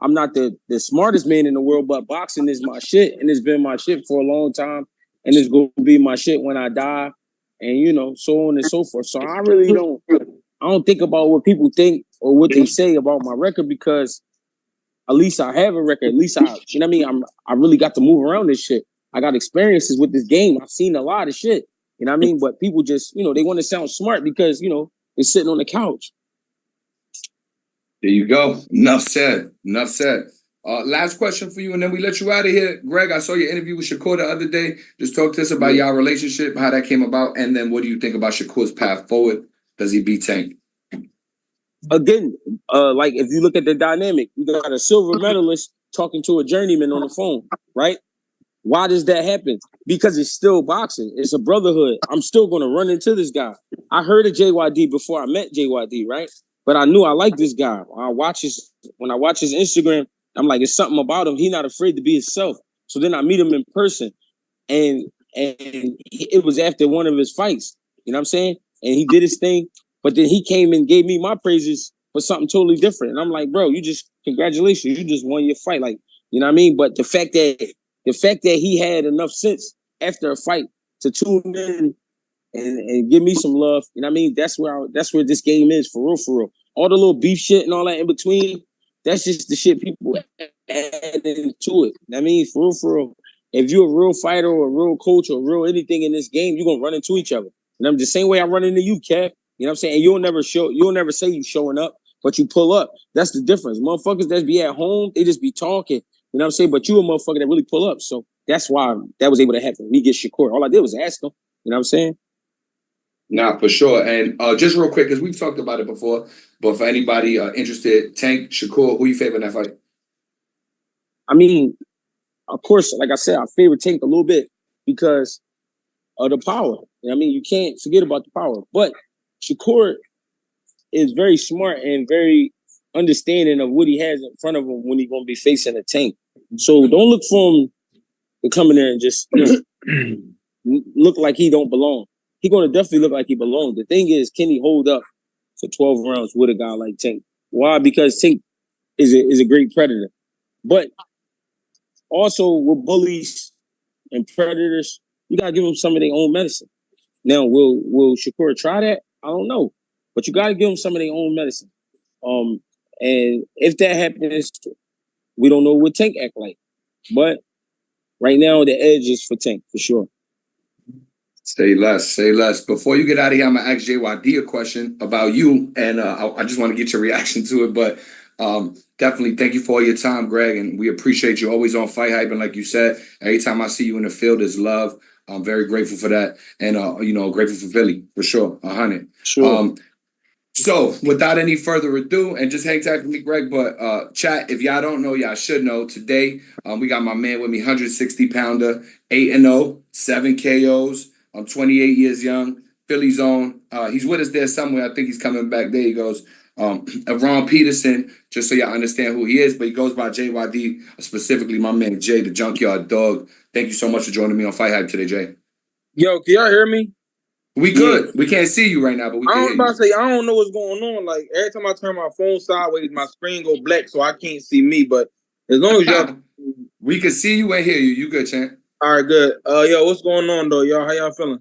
I'm not the smartest man in the world, but boxing is my shit, and it's been my shit for a long time, and it's going to be my shit when I die, and so on and so forth. So I really don't think about what people think or what they say about my record, because at least I have a record. At least you know what I mean? I really got to move around this shit. I got experiences with this game. I've seen a lot of shit. You know what I mean? But people just, they want to sound smart because, they're sitting on the couch. There you go. Enough said. Enough said. Last question for you, and then we let you out of here. Greg, I saw your interview with Shakur the other day. Just talk to us about y'all relationship, how that came about, and then what do you think about Shakur's path forward? Does he beat Tank? Again, like if you look at the dynamic, you got a silver medalist talking to a journeyman on the phone, right? Why does that happen? Because it's still boxing. It's a brotherhood. I'm still going to run into this guy. I heard of JYD before I met JYD, right? But I knew I liked this guy. When I watch his Instagram, I'm like, it's something about him. He's not afraid to be himself. So then I meet him in person, and it was after one of his fights. You know what I'm saying? And he did his thing, but then he came and gave me my praises for something totally different. And I'm like, bro, congratulations. You just won your fight. Like, you know what I mean? But the fact that he had enough sense after a fight to tune in and give me some love, you know what I mean? That's where this game is, for real. All the little beef shit and all that in between, that's just the shit people add into it. I mean, for real. If you're a real fighter or a real coach or real anything in this game, you're gonna run into each other. And I'm the same way I run into you, Kev. You know what I'm saying? And you'll never say you showing up, but you pull up. That's the difference. Motherfuckers that be at home, they just be talking. You know what I'm saying? But you a motherfucker that really pull up. So that's why that was able to happen. We get Shakur. All I did was ask him. You know what I'm saying? Nah, for sure. And just real quick, because we've talked about it before, but for anybody interested, Tank, Shakur, who you favor in that fight? I mean, of course, like I said, I favor Tank a little bit because of the power. You know what I mean? You can't forget about the power. But Shakur is very smart and very understanding of what he has in front of him when he's going to be facing a Tank. So don't look for him to come in there and just look like he don't belong. He's going to definitely look like he belongs. The thing is, can he hold up for 12 rounds with a guy like Tank? Why? Because Tank is a great predator. But also with bullies and predators, you got to give them some of their own medicine. Now, will Shakur try that? I don't know. But you got to give them some of their own medicine. And if that happens, we don't know what Tank act like. But right now, the edge is for Tank, for sure. Say less. Before you get out of here, I'm going to ask JYD a question about you, and I just want to get your reaction to it. But definitely thank you for all your time, Greg, and we appreciate you always on FightHype. And like you said, every time I see you in the field is love. I'm very grateful for that, and grateful for Philly, for sure, 100. Sure. So, without any further ado, and just hang tight for me, Greg, but chat, if y'all don't know, y'all should know. Today, we got my man with me, 160-pounder, 8-0, 7 KOs. I'm 28 years young, Philly's own. He's with us there somewhere. I think he's coming back. There he goes. Erron Peterson, just so y'all understand who he is, but he goes by JYD, specifically my man Jay, the Junkyard Dog. Thank you so much for joining me on Fight Hype today, Jay. Yo, can y'all hear me? We good. We can't see you right now, but we can hear you. I was about to say, I don't know what's going on. Like, every time I turn my phone sideways, my screen go black, so I can't see me. But as long as y'all... We can see you and hear you. You good, champ? All right, good. Yo, what's going on, though, y'all? How y'all feeling?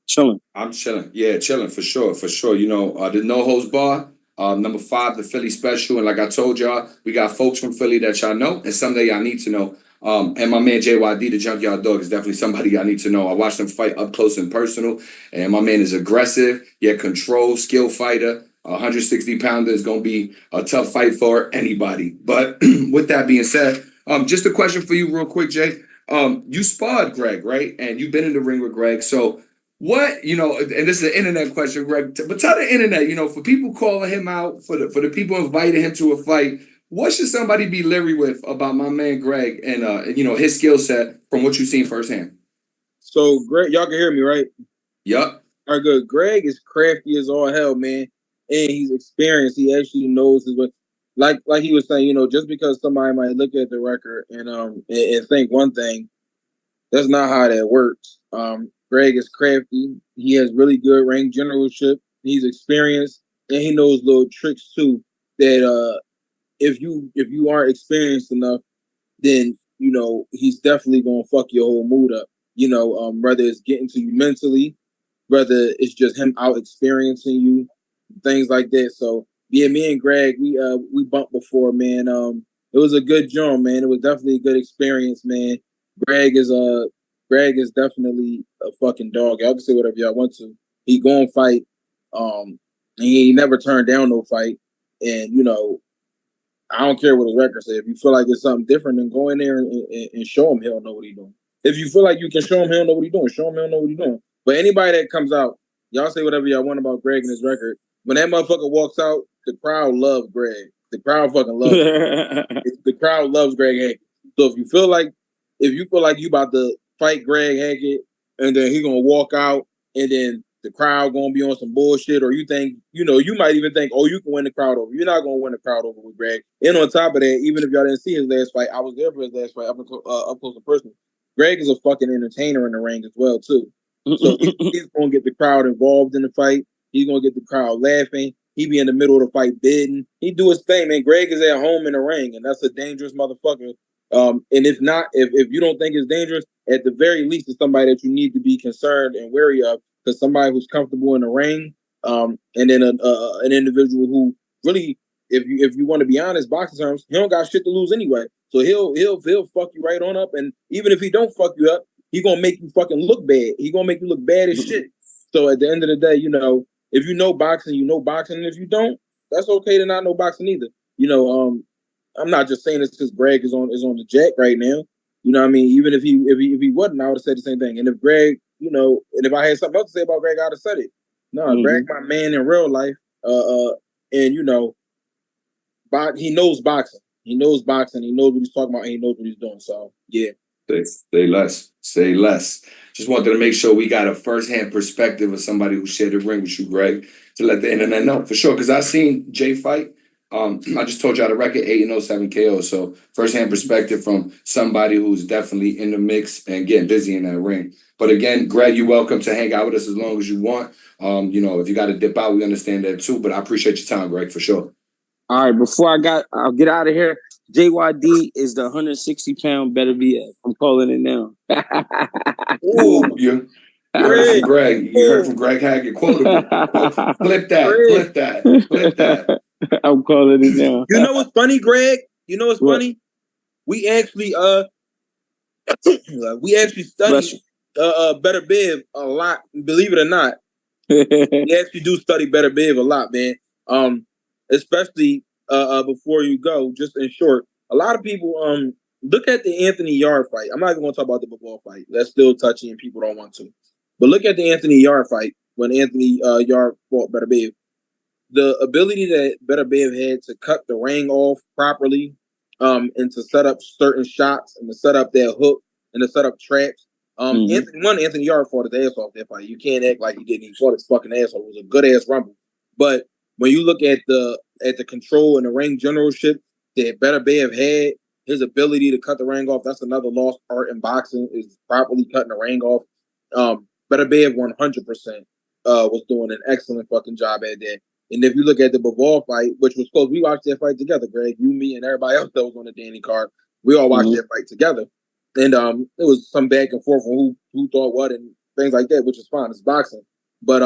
Chilling. I'm chilling. Yeah, chilling for sure, for sure. You know, the No Holds Bar, number 5, the Philly Special. And like I told y'all, we got folks from Philly that y'all know, and some that y'all need to know. And my man JYD, the Junkyard Dog, is definitely somebody I need to know. I watched him fight up close and personal, and my man is aggressive, yet controlled, skill fighter. 160-pounder is going to be a tough fight for anybody. But with that being said, just a question for you real quick, Jay. You sparred Greg, right? And you've been in the ring with Greg. So what, you know, and this is an internet question, Greg, but tell the internet, you know, for people calling him out, for the people inviting him to a fight, what should somebody be leery with about my man Greg and you know, his skill set from what you've seen firsthand? So, Greg, y'all can hear me, right? Yup. All right, good. Greg is crafty as all hell, man. And he's experienced. He actually knows his way. Like he was saying, you know, just because somebody might look at the record and think one thing, that's not how that works. Greg is crafty. He has really good ring generalship. He's experienced, and he knows little tricks too. That if you aren't experienced enough, then you know he's definitely gonna fuck your whole mood up. You know, whether it's getting to you mentally, whether it's just him out experiencing you, things like that. So yeah, me and Greg, we bumped before, man. It was a good jump, man. It was definitely a good experience, man. Greg is definitely a fucking dog. Y'all can say whatever y'all want to. He go and fight. He never turned down no fight. And you know, I don't care what his record says. If you feel like it's something different, then go in there and show him he'll know what he's doing. If you feel like you can show him he'll know what he's doing, show him he'll know what he's doing. But anybody that comes out, y'all say whatever y'all want about Greg and his record. When that motherfucker walks out, the crowd loves Greg. The crowd fucking loves him. The crowd loves Greg Hackett. So if you feel like you about to fight Greg Hackett and then he gonna walk out and then the crowd gonna be on some bullshit, or you think, you know, you might even think, oh, you can win the crowd over. You're not gonna win the crowd over with Greg. And on top of that, even if y'all didn't see his last fight, I was there for his last fight up close and personal. Greg is a fucking entertainer in the ring as well too. So he's gonna get the crowd involved in the fight. He's gonna get the crowd laughing. He be in the middle of the fight bidding. He do his thing, man. Greg is at home in the ring, and that's a dangerous motherfucker. And if not, if you don't think it's dangerous, at the very least, it's somebody that you need to be concerned and wary of. Because somebody who's comfortable in the ring, and then an individual who really, if you want to be honest, boxing terms, he don't got shit to lose anyway. So he'll fuck you right on up, and even if he don't fuck you up, he gonna make you fucking look bad. He gonna make you look bad as shit. So at the end of the day, you know, if you know boxing, you know boxing, and if you don't, that's okay to not know boxing either. You know, I'm not just saying this because Greg is on the jack right now. You know what I mean? Even if he wasn't, I would have said the same thing. And if Greg, you know, and if I had something else to say about Greg, I would have said it. No, Greg, my man in real life. And you know, he knows boxing. He knows boxing. He knows what he's talking about, and he knows what he's doing. So yeah. Say less. Say less. Just wanted to make sure we got a first-hand perspective of somebody who shared the ring with you, Greg, to let the internet know for sure. Because I seen Jay fight. I just told y'all the record 8-0, 7 KO. So first-hand perspective from somebody who's definitely in the mix and getting busy in that ring. But again, Greg, you're welcome to hang out with us as long as you want. You know, if you got to dip out, we understand that too. But I appreciate your time, Greg, for sure. All right, before I'll get out of here. JYD is the 160-pound better BF. I'm calling it now. Ooh, you heard from Greg. You heard from Greg Hackett. Quotable. Flip that. I'm calling it now. You know what's funny, Greg? You know what's funny? We actually study Better Biv a lot. Believe it or not, we actually do study Better Biv a lot, man. Especially before you go, just in short, a lot of people look at the Anthony Yarde fight. I'm not even going to talk about the football fight. That's still touchy and people don't want to. But look at the Anthony Yarde fight when Anthony Yarde fought Better Biv. the ability that Better Bev had to cut the ring off properly, and to set up certain shots and to set up their hook and to set up traps. Anthony Yarde fought his ass off that fight. You can't act like he didn't. He fought his fucking ass off. It was a good ass rumble. But when you look at the control and the ring generalship that Better Bev had, his ability to cut the ring off, that's another lost art in boxing, is properly cutting the ring off. Better Bev 100% was doing an excellent fucking job at that. And if you look at the Bivol fight, which was close, we watched that fight together, Greg. You, me, and everybody else that was on the Danny card. We all watched that fight together. And it was some back and forth on who thought what and things like that, which is fine. It's boxing. But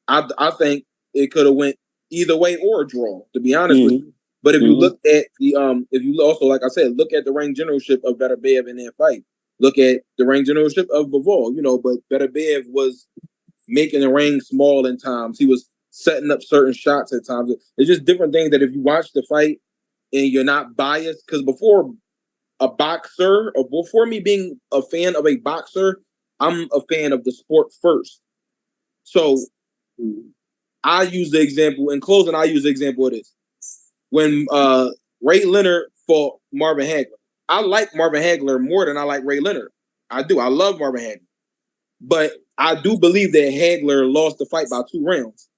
I think it could have went either way or a draw, to be honest with you. But if you look at the if you also, like I said, look at the ring generalship of Better Bev in that fight. Look at the ring generalship of Bivol, but Better Bev was making the ring small in times. He was setting up certain shots at times. It's just different things that if you watch the fight and you're not biased, because before a boxer, or before me being a fan of a boxer, I'm a fan of the sport first. So I use the example, in closing, I use the example of this. When Ray Leonard fought Marvin Hagler, I like Marvin Hagler more than I like Ray Leonard. I do. I love Marvin Hagler. But I do believe that Hagler lost the fight by 2 rounds.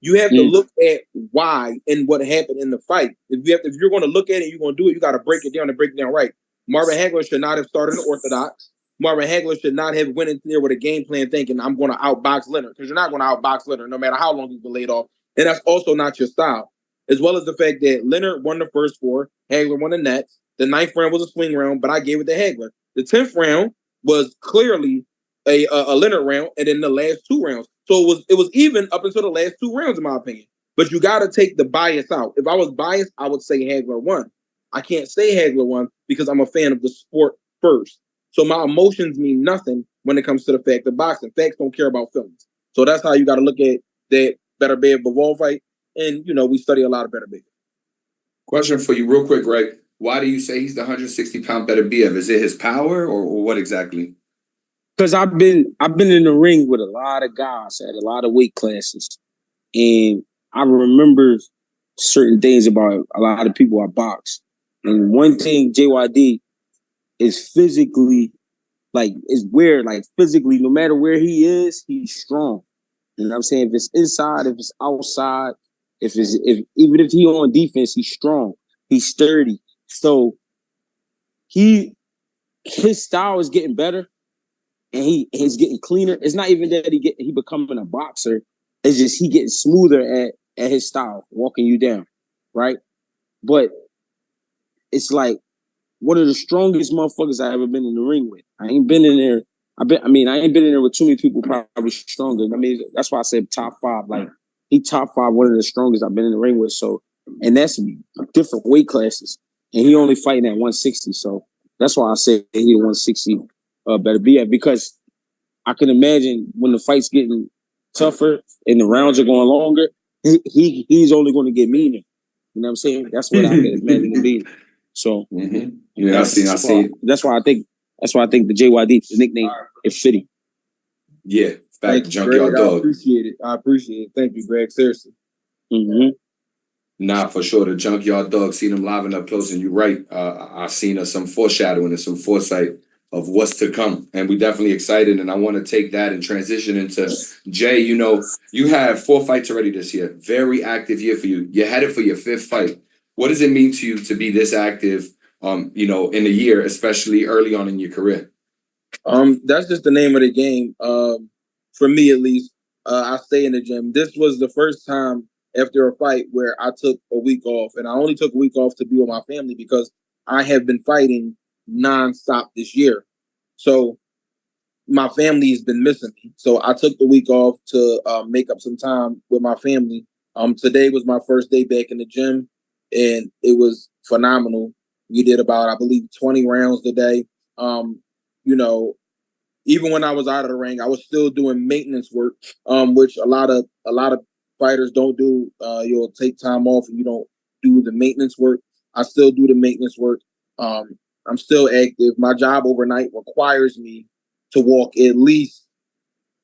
You have to look at why and what happened in the fight. If you're going to look at it, you're going to do it, you got to break it down and break it down right. Marvin Hagler should not have started an orthodox. Marvin Hagler should not have went in there with a game plan thinking, I'm going to outbox Leonard, because you're not going to outbox Leonard no matter how long he's been laid off. And that's also not your style. As well as the fact that Leonard won the first 4, Hagler won the next. The 9th round was a swing round, but I gave it to Hagler. The 10th round was clearly a Leonard round, and then the last 2 rounds. So it was even up until the last 2 rounds, in my opinion. But you got to take the bias out. If I was biased, I would say Hagler won. I can't say Hagler won because I'm a fan of the sport first. So my emotions mean nothing when it comes to the fact of boxing. Facts don't care about feelings. So that's how you got to look at that Better Bev Bivol fight. And, we study a lot of Better Bev. Question for you real quick, Greg. Why do you say he's the 160-pound Better Bev? Is it his power or what exactly? Because I've been in the ring with a lot of guys at a lot of weight classes. And I remember certain things about a lot of people I box. And one thing, JYD, is physically, physically, no matter where he is, he's strong. You know what I'm saying? If it's inside, if it's outside, even if he on defense, he's strong. He's sturdy. So his style is getting better and he's getting cleaner. It's not even that he becoming a boxer. It's just he getting smoother at his style, walking you down, right? But it's like one of the strongest motherfuckers I ever been in the ring with. I ain't been in there. I ain't been in there with too many people probably stronger. I mean, that's why I said top 5. Like, he top 5, one of the strongest I've been in the ring with. So, and that's different weight classes. And he only fighting at 160. So that's why I said he 160 Better Bev, because I can imagine when the fight's getting tougher and the rounds are going longer, he's only going to get meaner. You know what I'm saying? That's what I can imagine him being. So yeah, I see. That's why I think the JYD, the nickname, is fitting. Yeah, fact, Junkyard Greg, Dog. I appreciate it. Thank you, Greg. Seriously. Nah, for sure. The Junkyard Dog, seen him live and up close, and you're right. I seen some foreshadowing and some foresight of what's to come, and we definitely excited. And I want to take that and transition into Jay. You have 4 fights already this year. Very active year for you. You're headed for your 5th fight. What does it mean to you to be this active? In a year, especially early on in your career? That's just the name of the game. For me, at least, I stay in the gym. This was the first time after a fight where I took a week off, and I only took a week off to be with my family because I have been fighting nonstop this year. So my family has been missing me. So I took the week off to make up some time with my family. Today was my first day back in the gym, and it was phenomenal. We did about, I believe, 20 rounds today. Even when I was out of the ring, I was still doing maintenance work, which a lot of fighters don't do. You'll take time off and you don't do the maintenance work. I still do the maintenance work. I'm still active. My job overnight requires me to walk at least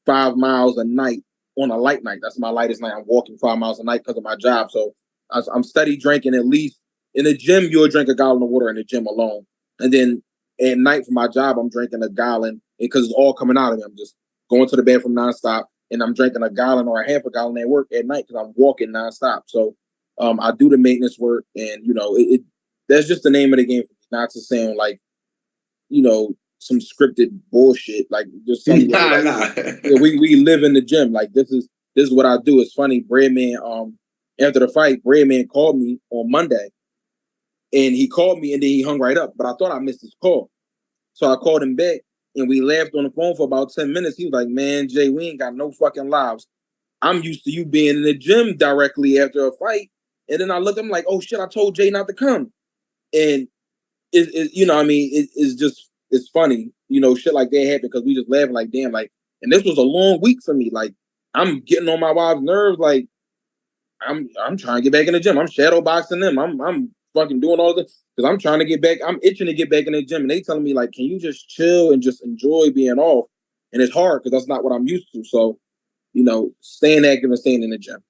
5 miles a night on a light night. That's my lightest night. I'm walking 5 miles a night because of my job. So I'm steady drinking at least. In the gym, you'll drink a gallon of water in the gym alone. And then at night for my job, I'm drinking a gallon because it's all coming out of me. I'm just going to the bathroom nonstop, and I'm drinking a gallon or a half a gallon at work at night because I'm walking nonstop. So I do the maintenance work, and that's just the name of the game for me. Not to sound like some scripted bullshit, like just something. We live in the gym. Like this is what I do. It's funny. Breadman, after the fight, Breadman called me on Monday. And he called me and then he hung right up. But I thought I missed his call. So I called him back and we laughed on the phone for about 10 minutes. He was like, man, Jay, we ain't got no fucking lives. I'm used to you being in the gym directly after a fight. And then I looked, I'm like, oh shit, I told Jay not to come. And it's funny, shit like that happened because we just laughing like, damn, like, and this was a long week for me. Like, I'm getting on my wife's nerves. Like, I'm trying to get back in the gym. I'm shadow boxing them. I'm fucking doing all this because I'm trying to get back. I'm itching to get back in the gym, and they telling me like, can you just chill and just enjoy being off? And it's hard because that's not what I'm used to. So, staying active and staying in the gym.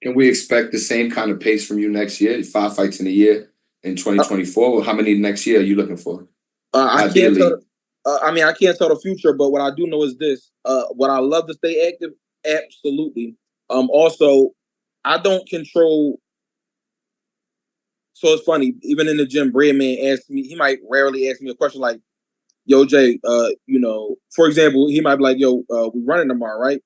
Can we expect the same kind of pace from you next year? 5 fights in a year in 2024. Well, how many next year are you looking for? I can't tell. I can't tell the future, but what I do know is this: what I love to stay active, absolutely. Also, I don't control. So it's funny, even in the gym, Breadman asked me, he might rarely ask me a question like, yo, Jay, for example, he might be like, yo, we running tomorrow, right?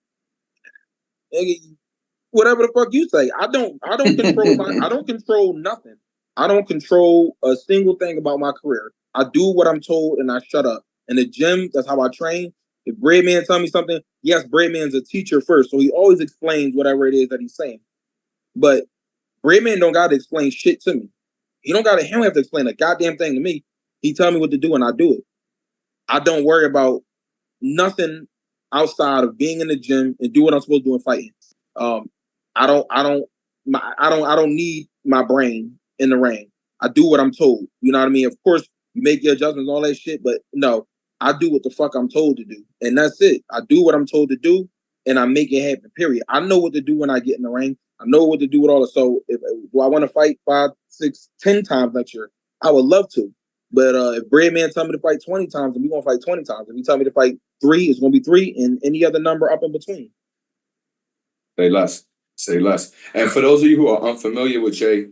Whatever the fuck you say. I don't control I don't control nothing. I don't control a single thing about my career. I do what I'm told and I shut up. In the gym, that's how I train. If Breadman tell me something, yes, Breadman's a teacher first, so he always explains whatever it is that he's saying. But Breadman don't got to explain shit to me. He don't have to explain a goddamn thing to me. He tell me what to do and I do it. I don't worry about nothing outside of being in the gym and do what I'm supposed to do in fighting. I don't need my brain in the ring. I do what I'm told. You know what I mean? Of course, you make your adjustments and all that shit, but no, I do what the fuck I'm told to do. And that's it. I do what I'm told to do and I make it happen, period. I know what to do when I get in the ring. I know what to do with all the. So do I want to fight 5, 6, 10 times next year? I would love to. But if Breadman tell me to fight 20 times, then we're going to fight 20 times. If he tell me to fight 3, it's going to be 3 and any other number up in between. Say less. And for those of you who are unfamiliar with Jay,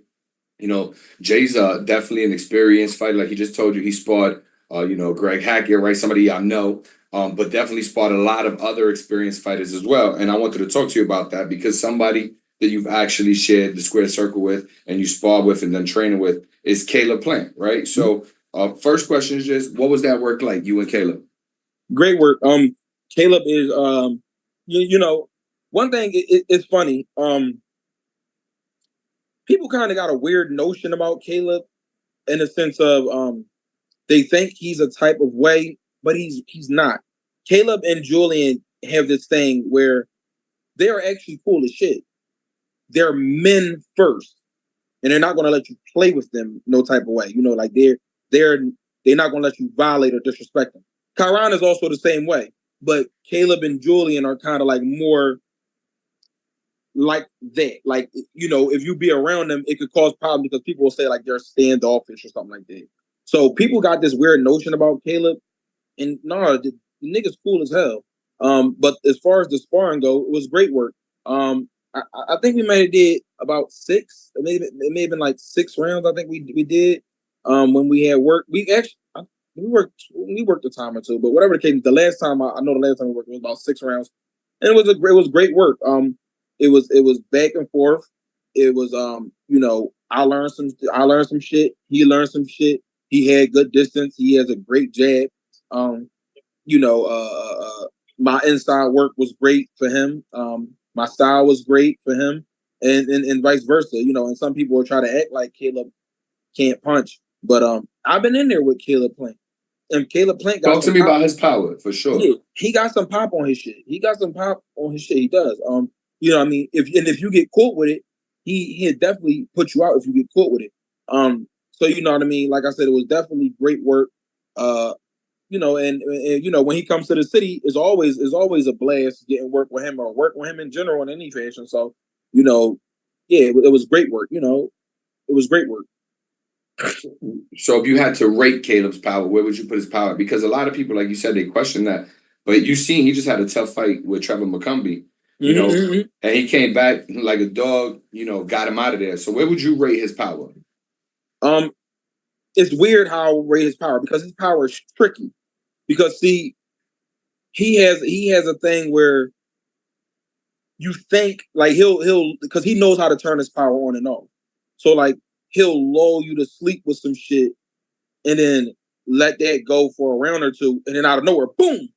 Jay's definitely an experienced fighter. Like he just told you, he sparred, Greg Hackett, right? Somebody y'all know, but definitely sparred a lot of other experienced fighters as well. And I wanted to talk to you about that because somebody that you've actually shared the square circle with and you spar with and then training with is Caleb Plant, right? So first question is just, what was that work like, you and Caleb? Great work. Caleb is, one thing, it's funny. People kind of got a weird notion about Caleb in the sense of they think he's a type of way, but he's not. Caleb and Julian have this thing where they're actually cool as shit. They're men first, and they're not going to let you play with them no type of way. Like they're not going to let you violate or disrespect them. Chiron is also the same way, but Caleb and Julian are kind of like more like that. Like, if you be around them, it could cause problems because people will say like they're standoffish or something like that. So people got this weird notion about Caleb, and no, the nigga's cool as hell. But as far as the sparring go, it was great work. I think we may have did about 6. It may have been like 6 rounds. I think we did. When we had work, we worked a time or two, but whatever the case, the last time we worked was about 6 rounds, and it was great work. It was back and forth. It was I learned some shit. He learned some shit. He had good distance. He has a great jab. My inside work was great for him. My style was great for him, and vice versa. And some people will try to act like Caleb can't punch, but I've been in there with Caleb Plant, and Caleb Plant got talk to me about his power for sure. Yeah, he got some pop on his shit. He does. If you get caught with it, he'll definitely put you out if you get caught with it. So you know what I mean. Like I said, it was definitely great work. and when he comes to the city, is always a blast getting work with him or work with him in general in any fashion. So, it was great work. It was great work. So if you had to rate Caleb's power, where would you put his power? Because a lot of people, like you said, they question that. But you seen he just had a tough fight with Trevor McCumbee, and he came back like a dog, got him out of there. So where would you rate his power? It's weird how I rate his power because his power is tricky. Because see, he has a thing where you think like he'll because he knows how to turn his power on and off. So like he'll lull you to sleep with some shit and then let that go for a round or two, and then out of nowhere, boom.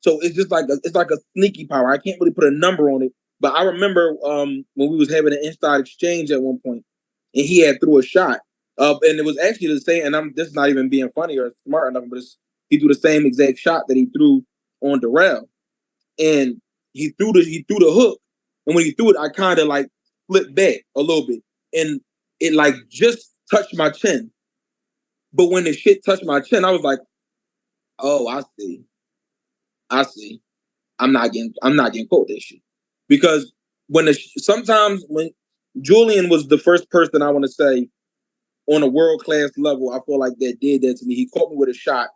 So it's just like a sneaky power. I can't really put a number on it, but I remember when we was having an inside exchange at one point, and he had threw a shot, and it was actually the same. And this is not even being funny or smart enough, but he threw the same exact shot that he threw on Darrell, and he threw the hook, and when he threw it, I kind of like flipped back a little bit, and it like just touched my chin. But when the shit touched my chin, I was like, "Oh, I see. I'm not getting caught this shit." Because sometimes when Julian was the first person I want to say on a world class level, I feel like that did that to me. He caught me with a shot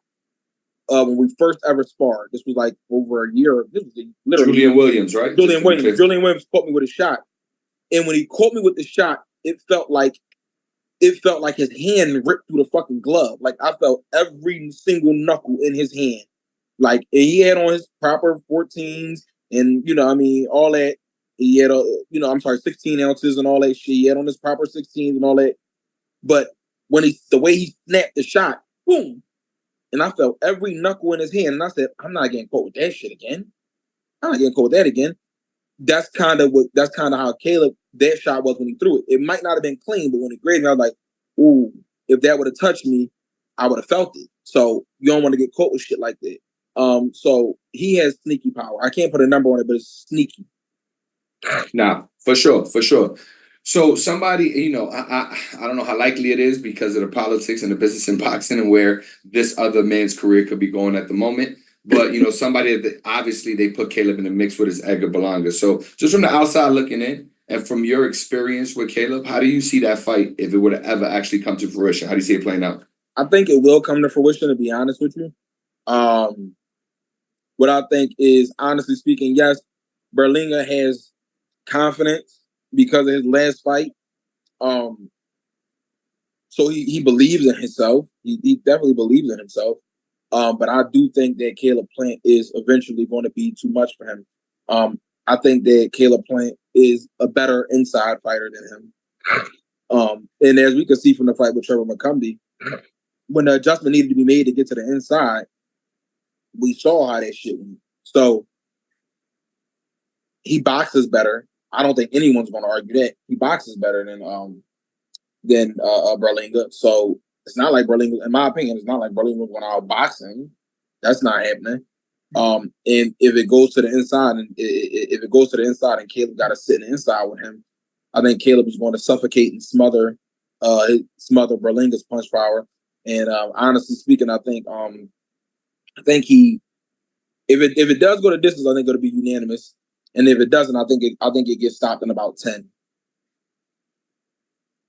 when we first ever sparred. This was like over a year. This was literally Julian Williams, right? Julian Williams caught me with a shot, and when he caught me with the shot, it felt like his hand ripped through the fucking glove. Like I felt every single knuckle in his hand. Like he had on his proper 14s and all that. He had 16 ounces and all that shit. He had on his proper 16s and all that. But the way he snapped the shot, boom. And I felt every knuckle in his hand. And I said, I'm not getting caught with that shit again. I'm not getting caught with that again. That's kind of how Caleb, that shot was when he threw it. It might not have been clean, but when he graded me, I was like, ooh, if that would have touched me, I would have felt it. So you don't want to get caught with shit like that. So he has sneaky power. I can't put a number on it, but it's sneaky. Nah, for sure. So somebody, I don't know how likely it is because of the politics and the business in boxing and where this other man's career could be going at the moment. But, somebody that obviously they put Caleb in the mix with is Edgar Berlanga. So just from the outside looking in and from your experience with Caleb, how do you see that fight if it would have ever actually come to fruition? How do you see it playing out? I think it will come to fruition, to be honest with you. What I think is, honestly speaking, yes, Berlanga has confidence because of his last fight. So he believes in himself. He definitely believes in himself. But I do think that Caleb Plant is eventually going to be too much for him. I think that Caleb Plant is a better inside fighter than him. And as we can see from the fight with Trevor McCumbee, when the adjustment needed to be made to get to the inside, we saw how that shit went. So he boxes better. I don't think anyone's going to argue that. He boxes better than Berlanga. So it's not like Berlanga, in my opinion, it's not like Berlanga going out boxing. That's not happening. And if it goes to the inside, and Caleb got to sit in the inside with him, I think Caleb is going to suffocate and smother Berlanga's punch power. And honestly speaking, I think he, if it does go to distance, I think it'll be unanimous. And if it doesn't, I think it gets stopped in about 10.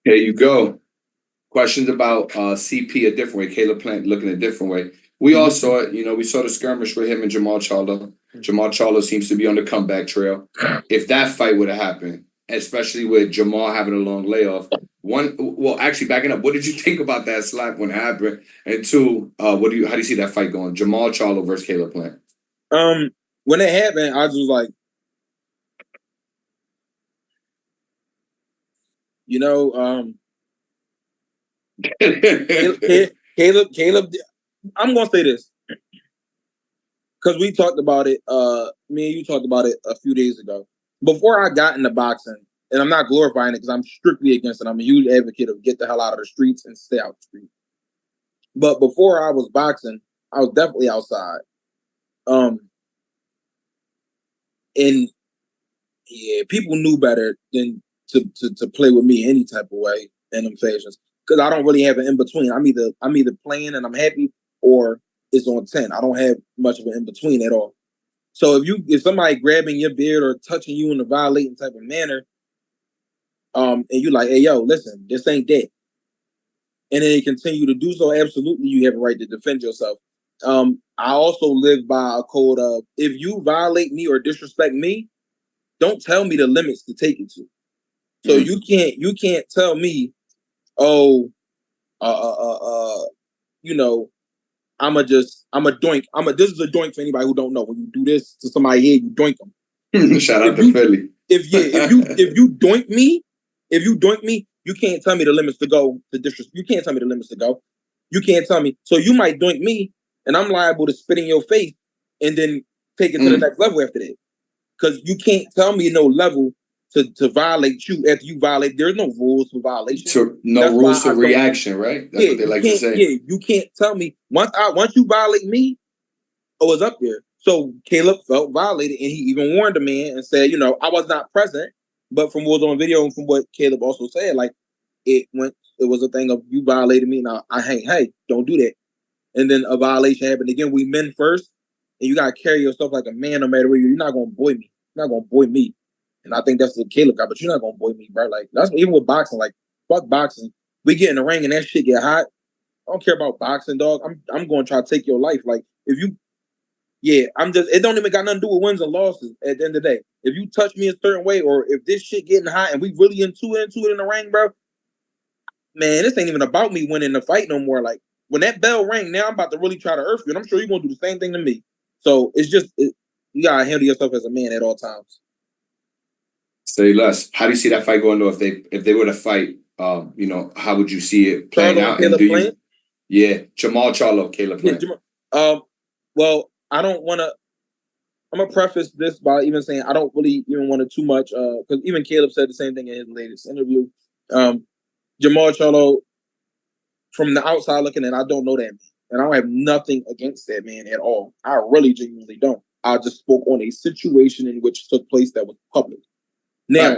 There you go. Questions about CP a different way, Caleb Plant looking a different way. We all saw it. We saw the skirmish with him and Jamal Charlo. Jamal Charlo seems to be on the comeback trail. If that fight would have happened, especially with Jamal having a long layoff, actually backing up, what did you think about that slap when it happened? And two, how do you see that fight going? Jamal Charlo versus Caleb Plant. When it happened, I was like, Caleb, I'm gonna say this because we talked about it. Me and you talked about it a few days ago. Before I got into boxing, and I'm not glorifying it because I'm strictly against it. I'm a huge advocate of get the hell out of the streets and stay out the street. But before I was boxing, I was definitely outside. And yeah, people knew better than to play with me any type of way in them fashions because I don't really have an in between. I'm either playing and I'm happy, or it's on 10. I don't have much of an in between at all. So if somebody grabbing your beard or touching you in a violating type of manner, and you like, hey yo, listen, this ain't that, and then they continue to do so, absolutely, you have a right to defend yourself. I also live by a code of, if you violate me or disrespect me, don't tell me the limits to take it to. So you can't tell me, oh, you know, I'm a doink. This is a doink for anybody who don't know. When you do this to somebody here, you doink them. Shout out to Philly. If you doink me, you can't tell me the limits to go to disrespect. You can't tell me the limits to go. You can't tell me. So you might doink me, and I'm liable to spit in your face, and then take it to the next level after that. Because you can't tell me no level to violate you after you violate. There's no rules for violation. So no rules for reaction, right? That's what they like to say. Yeah, you can't tell me once you violate me, oh, it's up there. So Caleb felt violated, and he even warned the man and said, I was not present, but from what was on video and from what Caleb also said, like it was a thing of, you violated me. Now hey, don't do that. And then a violation happened again. We men first, and you gotta carry yourself like a man no matter where you're not gonna boy me. You're not gonna boy me. And I think that's what Caleb got, but you're not gonna boy me, bro. Like that's even with boxing, like fuck boxing. We get in the ring and that shit get hot. I don't care about boxing, dog. I'm gonna try to take your life. Like if you it don't even got nothing to do with wins and losses at the end of the day. If you touch me a certain way, or if this shit getting hot and we really into it in the ring, bro, man, this ain't even about me winning the fight no more. Like when that bell rang, now I'm about to really try to earth you, and I'm sure you're gonna do the same thing to me. So it's just you gotta handle yourself as a man at all times. Say less. How do you see that fight going though? If they were to fight, how would you see it playing out? And do you? Yeah, Jamal Charlo, Caleb Plant. Yeah, well, I don't want to. I'm gonna preface this by even saying I don't really even want to too much, because even Caleb said the same thing in his latest interview. Jamal Charlo, from the outside looking in, I don't know that man, and I don't have nothing against that man at all. I really genuinely don't. I just spoke on a situation in which took place that was public. Now,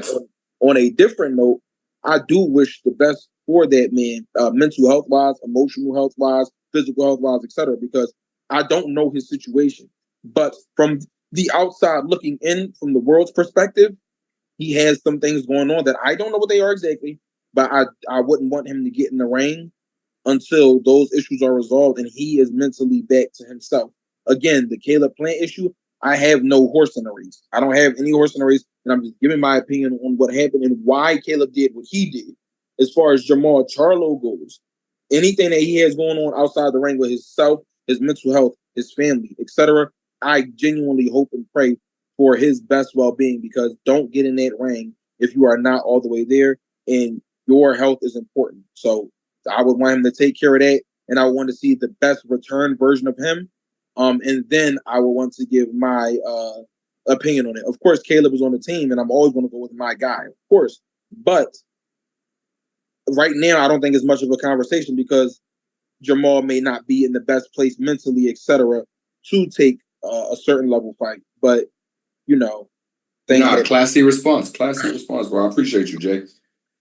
on a different note, I do wish the best for that man, mental health wise, emotional health wise, physical health wise, etc. Because I don't know his situation, but from the outside looking in, from the world's perspective, he has some things going on that I don't know what they are exactly, but I wouldn't want him to get in the ring until those issues are resolved and he is mentally back to himself. Again, the Caleb Plant issue, I have no horse in the race. I don't have any horse in the race, and I'm just giving my opinion on what happened and why Caleb did what he did. As far as Jamal Charlo goes, anything that he has going on outside the ring with himself, his mental health, his family, etc., I genuinely hope and pray for his best well-being, because don't get in that ring if you are not all the way there, and your health is important. So I would want him to take care of that, and I want to see the best return version of him. And then I will want to give my opinion on it. Of course, Caleb is on the team, and I'm always going to go with my guy, of course. But right now, I don't think it's much of a conversation because Jamal may not be in the best place mentally, etc., to take a certain level fight. But classy response, bro. I appreciate you, Jay.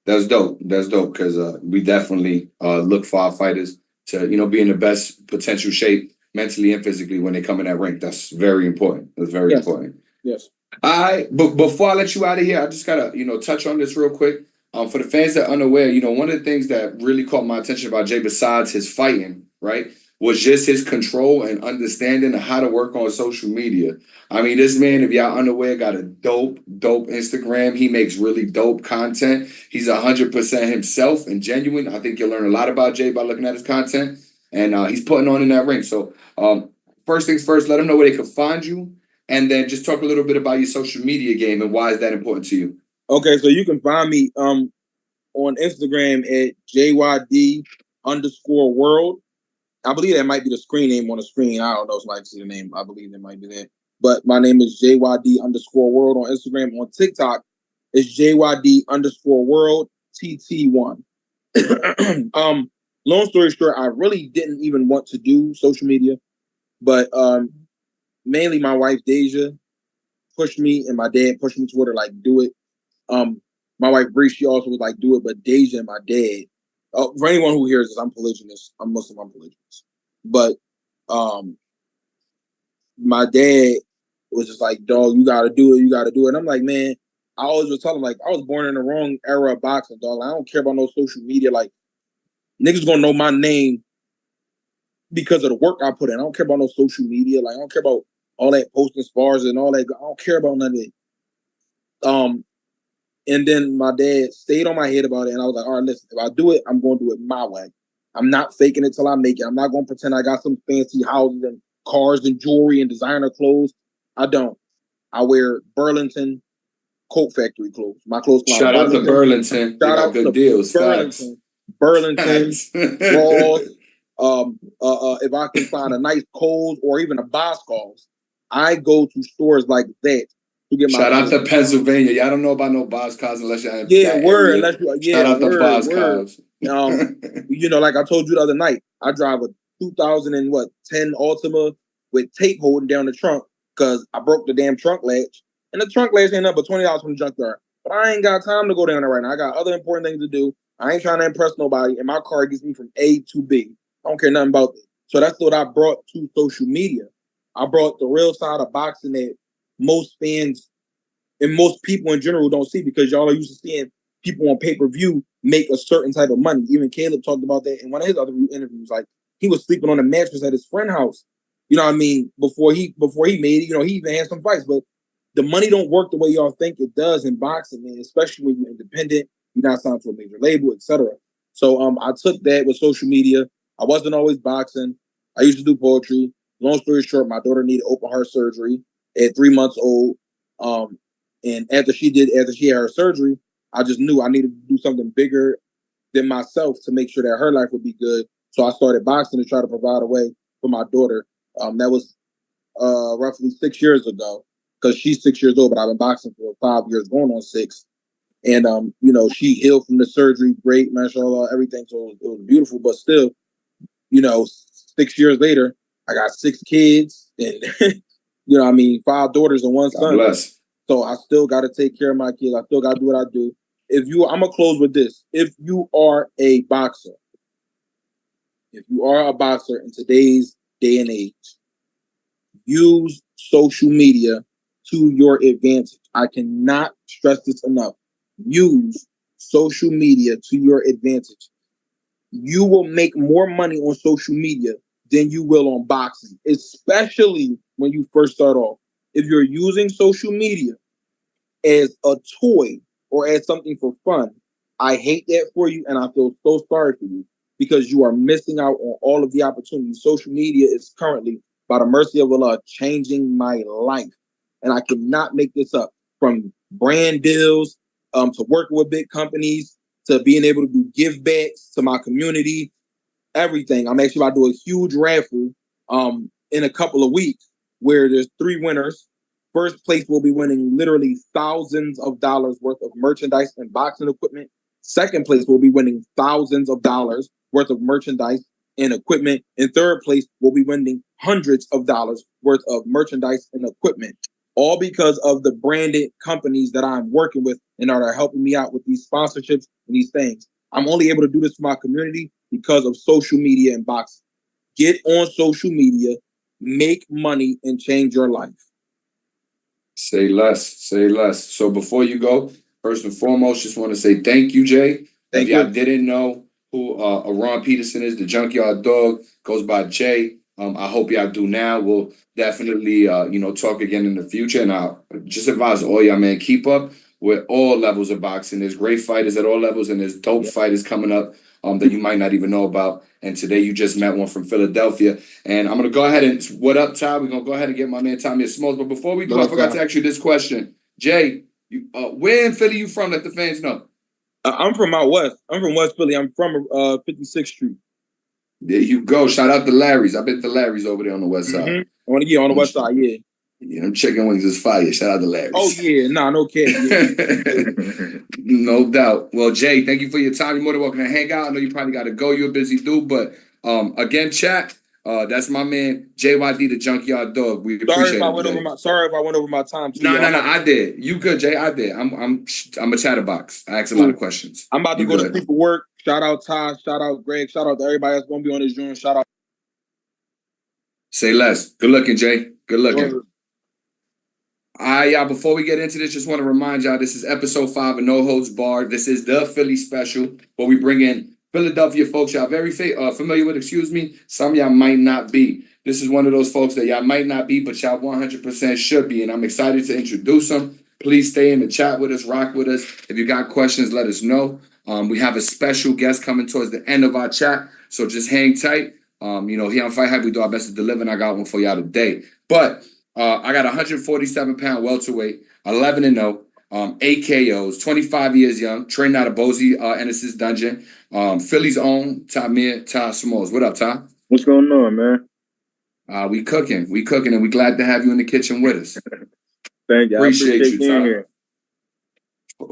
That's dope. Because we definitely look for our fighters to be in the best potential shape mentally and physically when they come in that ring. That's very important. That's very important. Yes. All right, but before I let you out of here, I just gotta touch on this real quick. For the fans that are unaware, one of the things that really caught my attention about Jay, besides his fighting, right, was just his control and understanding of how to work on social media. I mean, this man, if y'all unaware, got a dope Instagram. He makes really dope content. He's 100% himself and genuine. I think you'll learn a lot about Jay by looking at his content. And he's putting on in that ring. So first things first, let them know where they can find you. And then just talk a little bit about your social media game and why is that important to you. Okay, so you can find me on Instagram at JYD_world. I believe that might be the screen name on the screen. I don't know if I can see the name. I believe that might be that. But my name is JYD_world on Instagram. On TikTok, it's JYD_world TT1. Long story short, I really didn't even want to do social media, but mainly my wife Deja pushed me, and my dad pushed me toward her, like, do it. My wife Bree, she also was like, do it, but Deja and my dad. For anyone who hears this, I'm polygynous. I'm Muslim. I'm polygynous. But my dad was just like, dog, you gotta do it, you gotta do it. And I'm like, man, I always was telling him, like, I was born in the wrong era of boxing, dog. I don't care about no social media. Like, niggas gonna know my name because of the work I put in. I don't care about no social media. Like, I don't care about all that posting spars and all that. I don't care about none of it. And then my dad stayed on my head about it, and I was like, all right, listen, if I do it, I'm going to do it my way. I'm not faking it till I make it. I'm not going to pretend I got some fancy houses and cars and jewelry and designer clothes. I don't. I wear Burlington coat factory clothes. My clothes come Shout out to Burlington. They got good deals. Burlington, Ross. If I can find a nice Kohl's or even a Boscov's, I go to stores like that to get my. Shout out to Pennsylvania. Y'all don't know about no Boscov's unless you're in that word. Unless you, shout out to Boscov's. You know, like I told you the other night, I drive a 2010 Altima with tape holding down the trunk because I broke the damn trunk latch. And the trunk latch ain't up but $20 from the junkyard. But I ain't got time to go down there right now. I got other important things to do. I ain't trying to impress nobody. And my car gets me from A to B. I don't care nothing about it. So that's what I brought to social media. I brought the real side of boxing that most fans and most people in general don't see, because y'all are used to seeing people on pay-per-view make a certain type of money. Even Caleb talked about that in one of his other interviews. Like, he was sleeping on a mattress at his friend's house. You know what I mean? Before he made it, you know, he even had some fights. But the money don't work the way y'all think it does in boxing, man, especially when you're independent, you're not signed to a major label, etc. So I took that with social media. I wasn't always boxing. I used to do poetry. Long story short, my daughter needed open heart surgery at 3 months old. And after she had her surgery, I just knew I needed to do something bigger than myself to make sure that her life would be good. So I started boxing to try to provide a way for my daughter. That was roughly 6 years ago, because she's 6 years old, but I've been boxing for 5 years, going on 6. And, you know, she healed from the surgery. Great, mashallah, everything. So it was beautiful. But still, you know, 6 years later, I got 6 kids and, you know, I mean, 5 daughters and 1 son. Bless. So I still got to take care of my kids. I still got to do what I do. I'm going to close with this. If you are a boxer in today's day and age, use social media to your advantage. I cannot stress this enough. Use social media to your advantage. You will make more money on social media than you will on boxing, especially when you first start off. If you're using social media as a toy or as something for fun, I hate that for you, and I feel so sorry for you, because you are missing out on all of the opportunities. Social media is currently, by the mercy of Allah, changing my life. And I cannot make this up. From brand deals, to working with big companies, to being able to do give backs to my community, everything. I'm actually about to do a huge raffle in a couple of weeks where there's 3 winners. First place will be winning literally thousands of dollars worth of merchandise and boxing equipment. Second place will be winning thousands of dollars worth of merchandise and equipment. And third place will be winning hundreds of dollars worth of merchandise and equipment. All because of the branded companies that I'm working with and are helping me out with these sponsorships and these things. I'm only able to do this for my community because of social media and boxing. Get on social media, make money, and change your life. Say less, say less. So before you go, first and foremost, just want to say thank you, Jay. If y'all didn't know who Erron Peterson is, the Junkyard Dog, goes by Jay. I hope y'all do now. We'll definitely, talk again in the future. And I'll just advise all y'all, man, keep up with all levels of boxing. There's great fighters at all levels, and there's dope fighters coming up that you might not even know about. And today you just met one from Philadelphia. And I'm going to go ahead and, what up, Ty? We're going to go ahead and get my man Tah Smalls. But before we go, I forgot to ask you this question. Jay, where in Philly you from? Let the fans know. I'm from out west. I'm from West Philly. I'm from 56th Street. There you go. Shout out to Larry's. I've been to Larry's over there on the west side. On the west side, yeah. Yeah, them chicken wings is fire. Shout out to Larry's. Oh, yeah. Nah, no kidding. Yeah. No doubt. Well, Jay, thank you for your time. You're more than welcome to hang out. I know you probably got to go. You're a busy dude. But again, chat, that's my man, JYD, the Junkyard Dog. We appreciate it. Sorry if I went over my time. No, I did. You good, Jay? I did. I'm a chatterbox. I ask a lot of questions. I'm about to go to sleep for work. Shout out Tah. Shout out Greg. Shout out to everybody that's going to be on this joint. Shout out. Say less. Good looking, Jay. Good looking. All right, y'all, before we get into this, just want to remind y'all, this is episode 5 of No Holds Barred. This is the Philly special, where we bring in Philadelphia folks y'all very familiar with, Some of y'all might not be. This is one of those folks that y'all might not be, but y'all 100% should be, and I'm excited to introduce them. Please stay in the chat with us, rock with us. If you got questions, let us know. We have a special guest coming towards the end of our chat, so just hang tight. Here on FightHype, we do our best to deliver, and I got one for y'all today. But I got a 147-pound welterweight, 11-0, 8 KOs, 25 years young, trained out of Boise, Ennis' dungeon. Philly's own Tah Smalls. What up, Tah? What's going on, man? We cooking, and we glad to have you in the kitchen with us. Thank you. Appreciate you, being Tah. here.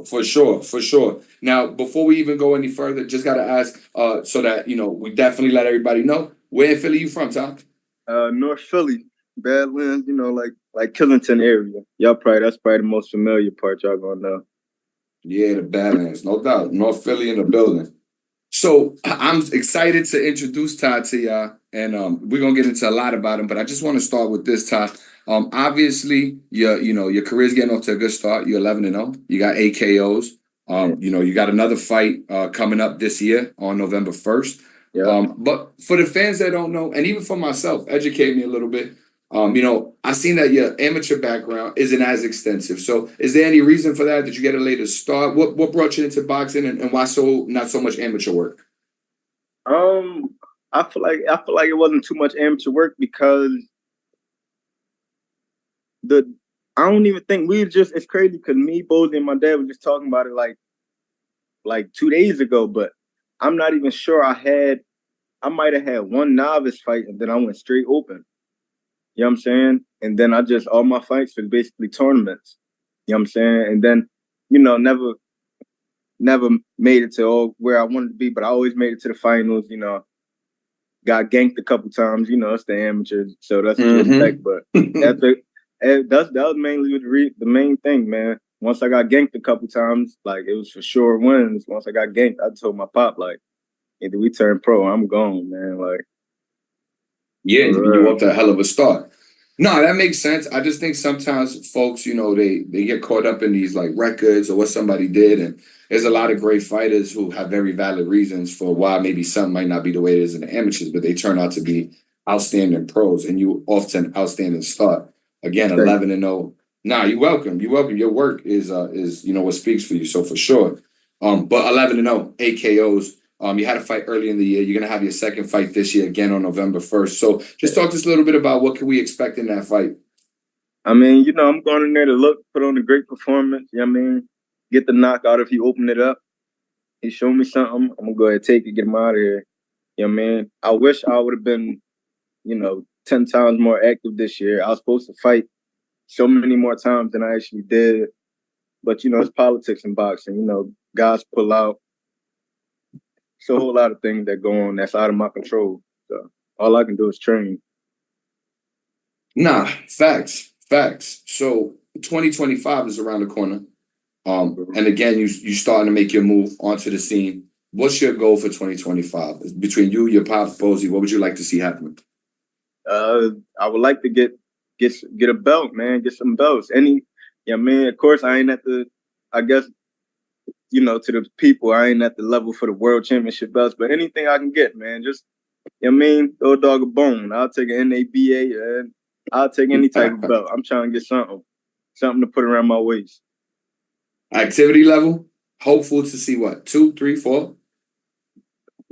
For sure. Now, before we even go any further, just gotta ask, so that we definitely let everybody know, where in Philly you from, Tah? North Philly, Badlands, like Killington area. That's probably the most familiar part y'all gonna know. Yeah, the Badlands, no doubt. North Philly in the building. So I'm excited to introduce Tah to y'all, and we're gonna get into a lot about him. But I just want to start with this, Tah. Obviously, your career's getting off to a good start. You're 11-0. You got 8 KOs. You got another fight coming up this year on November 1st. Yeah. But for the fans that don't know, and even for myself, educate me a little bit. I seen that your amateur background isn't as extensive. So is there any reason for that? Did you get a later start? What brought you into boxing, and why not so much amateur work? I feel like it wasn't too much amateur work because I don't even think it's crazy because me, Bozy, and my dad were just talking about it like 2 days ago, but I'm not even sure I might have had one novice fight and then I went straight open. You know what I'm saying? And then all my fights were basically tournaments. You know what I'm saying? And then, never made it to where I wanted to be, but I always made it to the finals, got ganked a couple times, it's the amateurs, so that's what you expect. But that was mainly the main thing, man. Once I got ganked a couple times, like, it was for sure wins. Once I got ganked, I told my pop, like, either we turn pro, I'm gone, man. Like, yeah, you off to a hell of a start. No, that makes sense. I just think sometimes folks, they get caught up in these like records or what somebody did, and there's a lot of great fighters who have very valid reasons for why maybe something might not be the way it is in the amateurs, but they turn out to be outstanding pros, and you off to an outstanding start. Again, 11-0. Nah, you're welcome. You're welcome. Your work is what speaks for you. So for sure. But 11-0, 8 KOs. You had a fight early in the year. You're gonna have your second fight this year again on November 1st. So just talk to us a little bit about what can we expect in that fight. I mean, I'm going in there to put on a great performance. You know what I mean? Get the knockout if he opened it up. He showed me something. I'm gonna go ahead and take it, get him out of here. You know what I mean? I wish I would have been, 10 times more active this year. I was supposed to fight so many more times than I actually did. But it's politics in boxing. Guys pull out. It's a whole lot of things that go on that's out of my control. So all I can do is train. Nah, facts. So 2025 is around the corner. And again, you starting to make your move onto the scene. What's your goal for 2025? Between you, your pops, Bozy, what would you like to see happen? I would like to get a belt, man. Get some belts. Of course, I ain't at the, I guess, to the people, I ain't at the level for the world championship belts, but anything I can get, man, just, throw a dog a bone. I'll take an NABA, and I'll take any type of belt. I'm trying to get something to put around my waist. Activity level, hopeful to see what, 2, 3, 4?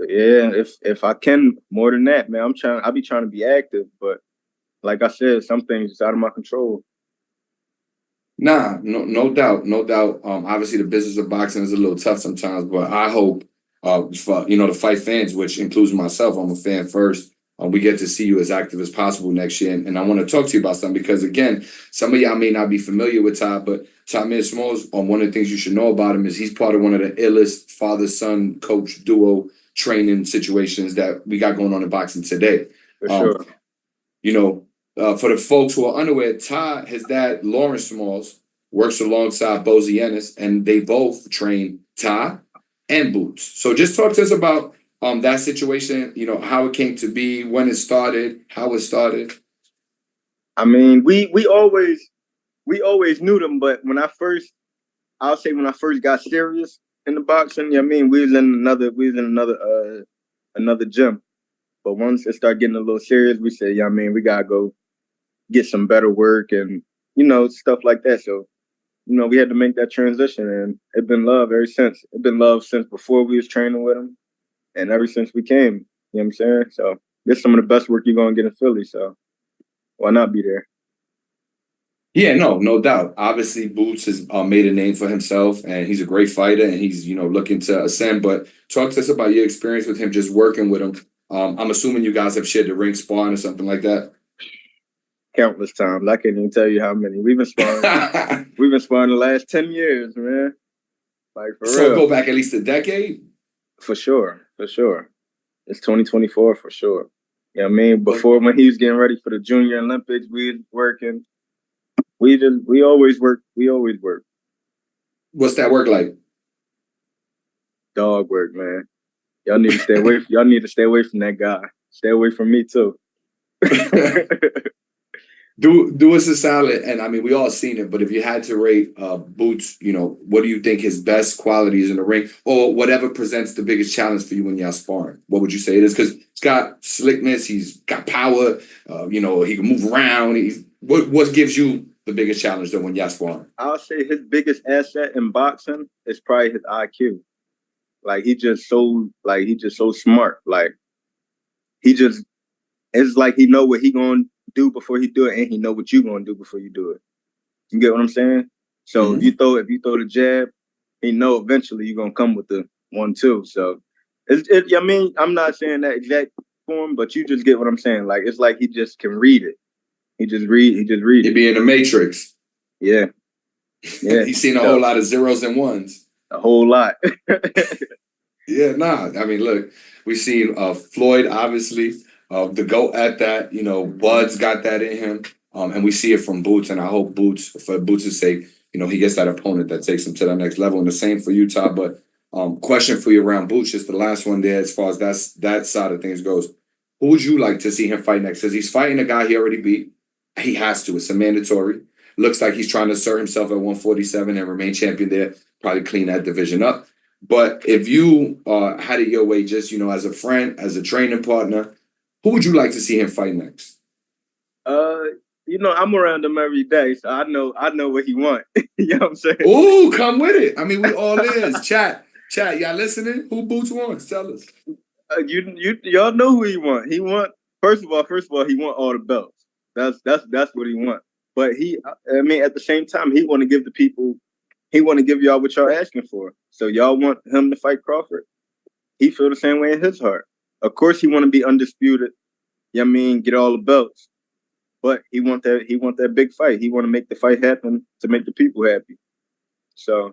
Yeah, if I can, more than that, man. I'll be trying to be active, but like I said, some things is out of my control. Nah, no doubt. Obviously, the business of boxing is a little tough sometimes, but I hope for the fight fans, which includes myself, I'm a fan first. We get to see you as active as possible next year, and I want to talk to you about something because again, some of y'all may not be familiar with Tah, but Tah Smalls. One of the things you should know about him is he's part of one of the illest father-son coach duo training situations that we got going on in boxing today. For sure. For the folks who are unaware, Tah, his dad, Lawrence Smalls, works alongside Bozy Ennis, and they both train Tah and Boots. So just talk to us about that situation, how it came to be, when it started, how it started. I mean, we always knew them, but when I first got serious in the boxing, you know what I mean, we was in another gym. But once it started getting a little serious, we said, yeah, I mean, we gotta go get some better work and, stuff like that. So, we had to make that transition, and it's been love ever since. It's been love since before we was training with him and ever since we came. You know what I'm saying? So this is some of the best work you're gonna get in Philly. So why not be there? Yeah, no doubt. Obviously, Boots has made a name for himself, and he's a great fighter, and he's looking to ascend. But talk to us about your experience with him, just working with him. I'm assuming you guys have shared the ring sparring or something like that. Countless times. I can't even tell you how many. We've been sparring. We've been sparring the last 10 years, man. Like for real. So go back at least a decade. For sure. It's 2024 for sure. You know what I mean? Before, when he was getting ready for the Junior Olympics, we was working. We always work. What's that work like? Dog work, man. Y'all need to stay away. Y'all need to stay away from that guy. Stay away from me too. Do us a solid, and I mean, we all seen it, but if you had to rate Boots, what do you think his best qualities in the ring, or whatever presents the biggest challenge for you when y'all sparring? What would you say it is? Because he's got slickness, he's got power, he can move around. What gives you the biggest challenge though when y'all sparring? I'll say his biggest asset in boxing is probably his IQ. Like he's just so smart. Like it's like he know what he gonna do before he do it, and he know what you gonna do before you do it. You get what I'm saying? So if you throw the jab, he know eventually you're gonna come with the 1-2. So I mean, I'm not saying that exact form, but you just get what I'm saying. Like it's like he just can read it. He just read it. He be in the Matrix. Yeah. He's seen a whole lot of zeros and ones. A whole lot. Yeah, nah. I mean, look, we seen Floyd, obviously, the GOAT at that. Bud's got that in him, and we see it from Boots. And I hope for Boots' sake, he gets that opponent that takes him to the next level. And the same for you, Tah. But question for you around Boots, just the last one there, as far as that side of things goes. Who would you like to see him fight next? Because he's fighting a guy he already beat. He has to. It's a mandatory. Looks like he's trying to assert himself at 147 and remain champion there. Probably clean that division up. But if you had it your way, just, as a friend, as a training partner, who would you like to see him fight next? I'm around him every day, so I know what he wants. You know what I'm saying? Ooh, come with it. I mean, we all is. Chat, y'all listening? Who Boots wants? Tell us. Y'all know who he want. He want first of all, he want all the belts. That's what he want. But at the same time, he want to give the people. He want to give y'all what y'all asking for. So y'all want him to fight Crawford. He feel the same way in his heart. Of course, he want to be undisputed. You know what I mean? Get all the belts. But he want that big fight. He want to make the fight happen to make the people happy. So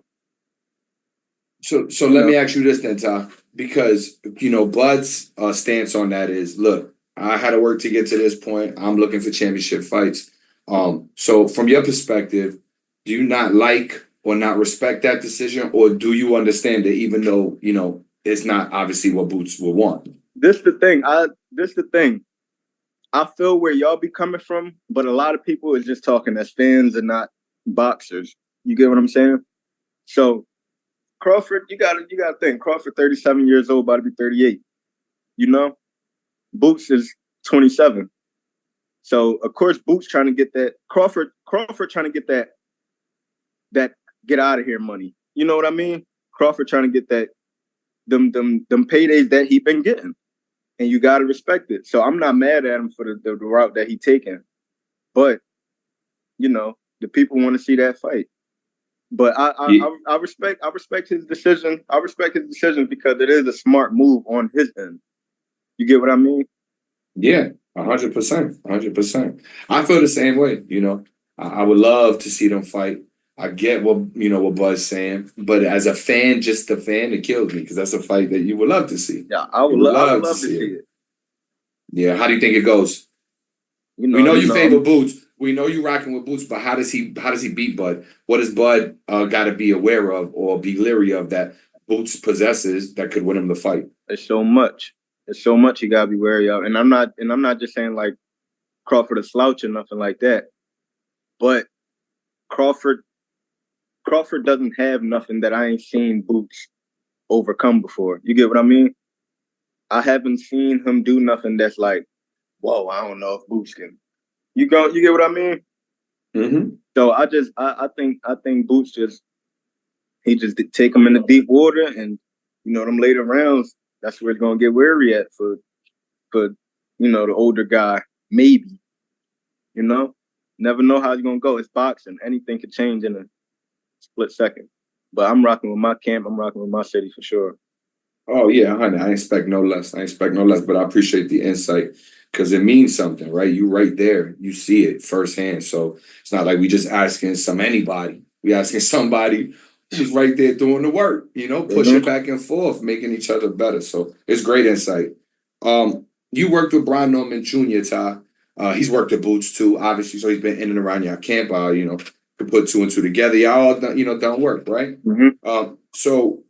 let me ask you this then, Tah. Because, Bud's stance on that is, look, I had to work to get to this point. I'm looking for championship fights. So from your perspective, do you not like or not respect that decision, or do you understand that even though, it's not obviously what Boots will want? This the thing. I feel where y'all be coming from, but a lot of people is just talking as fans and not boxers. You get what I'm saying? So Crawford, you gotta think. Crawford 37 years old, about to be 38. Boots is 27. So of course Boots trying to get that Crawford trying to get that get out of here money. You know what I mean? Crawford trying to get that them paydays that he been getting. And you gotta respect it. So I'm not mad at him for the route that he taken. But the people want to see that fight. But I respect his decision. I respect his decision because it is a smart move on his end. You get what I mean? Yeah, 100%. 100%. I feel the same way. I would love to see them fight. I get what Bud's saying, but as a fan, just a fan, it kills me because that's a fight that you would love to see. Yeah, I would love to see it. Yeah, how do you think it goes? We know you favor Boots. We know you rocking with Boots, but how does he beat Bud? What does Bud got to be aware of or be leery of that Boots possesses that could win him the fight? There's so much. There's so much you gotta be wary of, and I'm not just saying like Crawford a slouch or nothing like that. But Crawford doesn't have nothing that I ain't seen Boots overcome before. You get what I mean? I haven't seen him do nothing that's like, whoa, I don't know if Boots can. You get what I mean? Mm-hmm. So I think Boots he just take him in the deep water, and them later rounds, that's where it's gonna get weary at for the older guy. Maybe, never know how it's gonna go. It's boxing. Anything could change in a split second. But I'm rocking with my camp. I'm rocking with my city for sure. Oh yeah, honey. I expect no less. But I appreciate the insight because it means something, right? You right there. You see it firsthand. So it's not like we just asking anybody. We asking somebody who's right there doing the work, pushing back and forth, making each other better. So it's great insight. You worked with Brian Norman Jr., Tah. He's worked with Boots too, obviously. So he's been in and around your camp. To put two and two together. Y'all all done work, right? Mm-hmm. So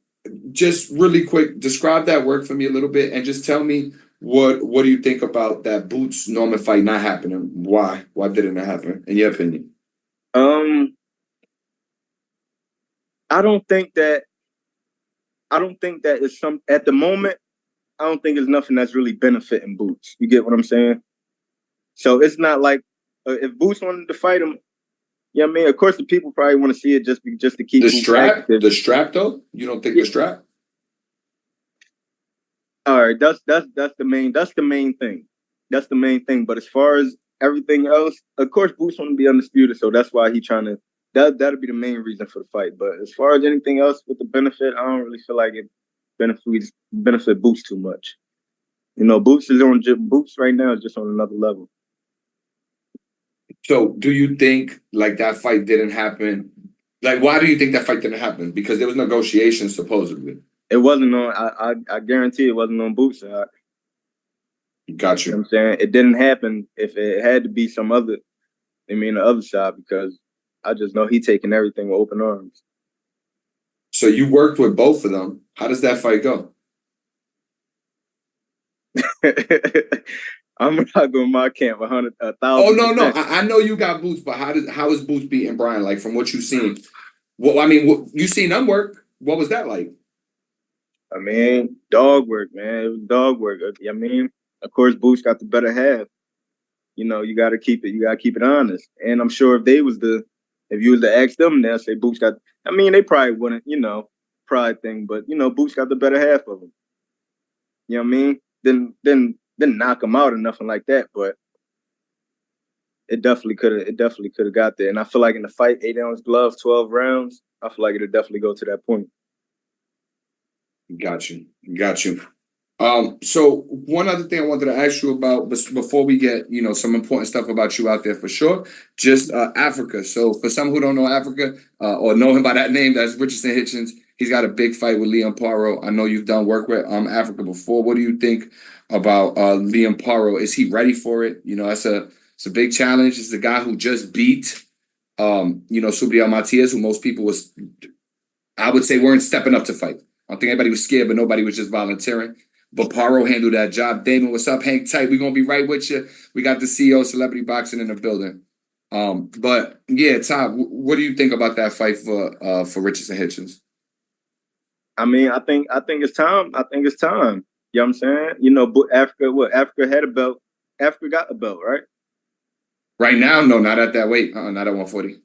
just really quick, describe that work for me a little bit and just tell me what do you think about that Boots Norman fight not happening? Why didn't it happen, in your opinion? I don't think that it's at the moment. I don't think it's nothing that's really benefiting Boots. You get what I'm saying? So it's not like if Boots wanted to fight him, I mean, of course the people probably want to see it just to keep the strap. active. The strap though, you don't think the strap? All right, that's the main thing. That's the main thing. But as far as everything else, of course, Boots want to be undisputed, so that's why he's trying to. That'll be the main reason for the fight. But as far as anything else with the benefit, I don't really feel like it benefit Boots too much. Boots right now is just on another level. So do you think like that fight didn't happen? Like, why do you think that fight didn't happen? Because there was negotiations supposedly. It wasn't on. I guarantee it wasn't on Boots' side. Got you. You know what I'm saying? It didn't happen if it had to be some other. The other side, because I just know he taking everything with open arms. So you worked with both of them. How does that fight go? I'm not going to my camp 1,000%. Oh no! I know you got Boots, but how is Boots beating Brian? Like from what you've seen, you seen them work. What was that like? I mean, dog work, man. It was dog work. I mean, of course, Boots got the better half. You got to keep it. You got to keep it honest. And I'm sure if you was to ask them, they'll say Boots got. I mean, they probably wouldn't, pride thing, but Boots got the better half of them. You know what I mean? Then knock him out or nothing like that, but it definitely could have got there. And I feel like in the fight, 8-ounce gloves, 12 rounds, I feel like it'll definitely go to that point. Got you. So one other thing I wanted to ask you about before we get, some important stuff about you out there for sure, just Africa. So for some who don't know Africa or know him by that name, that's Richardson Hitchens. He's got a big fight with Liam Paro. I know you've done work with Africa before. What do you think about Liam Paro? Is he ready for it? It's a big challenge. It's the guy who just beat, Subriel Matias, who most people I would say weren't stepping up to fight. I don't think anybody was scared, but nobody was just volunteering. But Paro handled that job. Damon, what's up? Hang tight. We're going to be right with you. We got the CEO of Celebrity Boxing in the building. But yeah, Tah, what do you think about that fight for Richardson Hitchens? I mean, I think it's time. You know what I'm saying? Africa had a belt. Africa got a belt, right? Right now, no, not at that weight. Not at 140.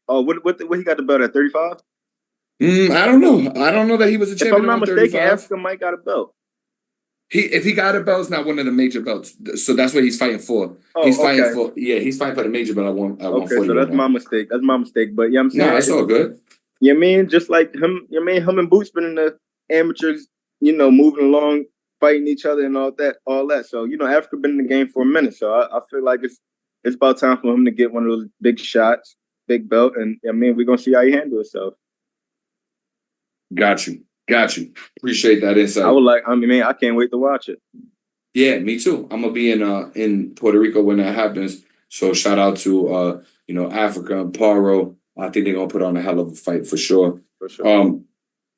Oh, what he got the belt at 35? I don't know. I don't know that he was a champion. If I'm not mistaken, Africa might got a belt. If he got a belt, it's not one of the major belts. So that's what he's fighting for. Oh, he's fighting for the major belt at 140. Okay, so that's my mistake. That's my mistake. But yeah, I'm saying that's all good. You know what I mean? Just like him, him and Boots been in the amateurs, moving along, fighting each other and all that. So, Africa been in the game for a minute. So I feel like it's about time for him to get one of those big shots, big belt, and we're gonna see how he handles himself. Got you. Appreciate that insight. I can't wait to watch it. Yeah, me too. I'm gonna be in Puerto Rico when that happens. So shout out to Africa and Paro. I think they're gonna put on a hell of a fight for sure.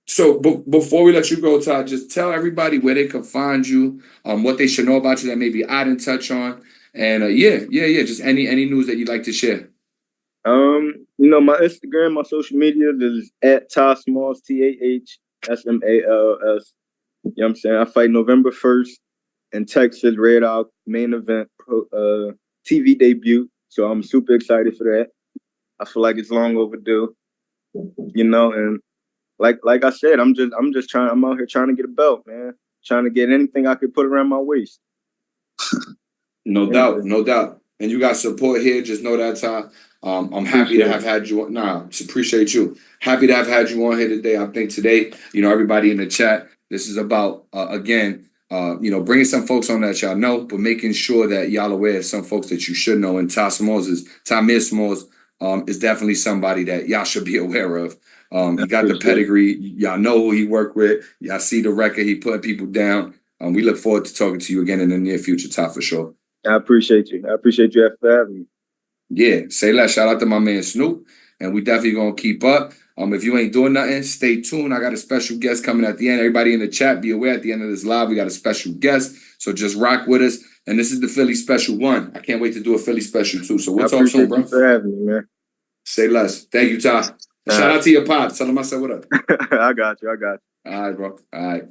So before we let you go, Tah, just tell everybody where they can find you, what they should know about you that maybe I didn't touch on, And just any news that you'd like to share. My Instagram, my social media is at Tah Smalls, TAHSMALS. You know what I'm saying? I fight November 1st in Texas, Red Owl main event, TV debut. So I'm super excited for that. I feel like it's long overdue. And like I said, I'm out here trying to get a belt, man. Trying to get anything I could put around my waist. No doubt. And you got support here. Just know that, Tah. I'm happy to have had you on. Appreciate you. Happy to have had you on here today. I think today, everybody in the chat, this is about, bringing some folks on that y'all know, but making sure that y'all aware of some folks that you should know. And Tah Smalls is definitely somebody that y'all should be aware of. He got the pedigree. Y'all know who he worked with. Y'all see the record. He put people down. We look forward to talking to you again in the near future, Tah, for sure. I appreciate you. I appreciate you for having me. Yeah, say less. Shout out to my man Snoop. And we definitely gonna keep up. If you ain't doing nothing, stay tuned. I got a special guest coming at the end. Everybody in the chat, be aware at the end of this live, we got a special guest. So just rock with us. And this is the Philly Special 1. I can't wait to do a Philly Special 2. So we'll talk soon, bro. Thank you for having me, man. Say less. Thank you, Tah. Shout out to your pops. Tell him I said what up. I got you. All right, bro. All right.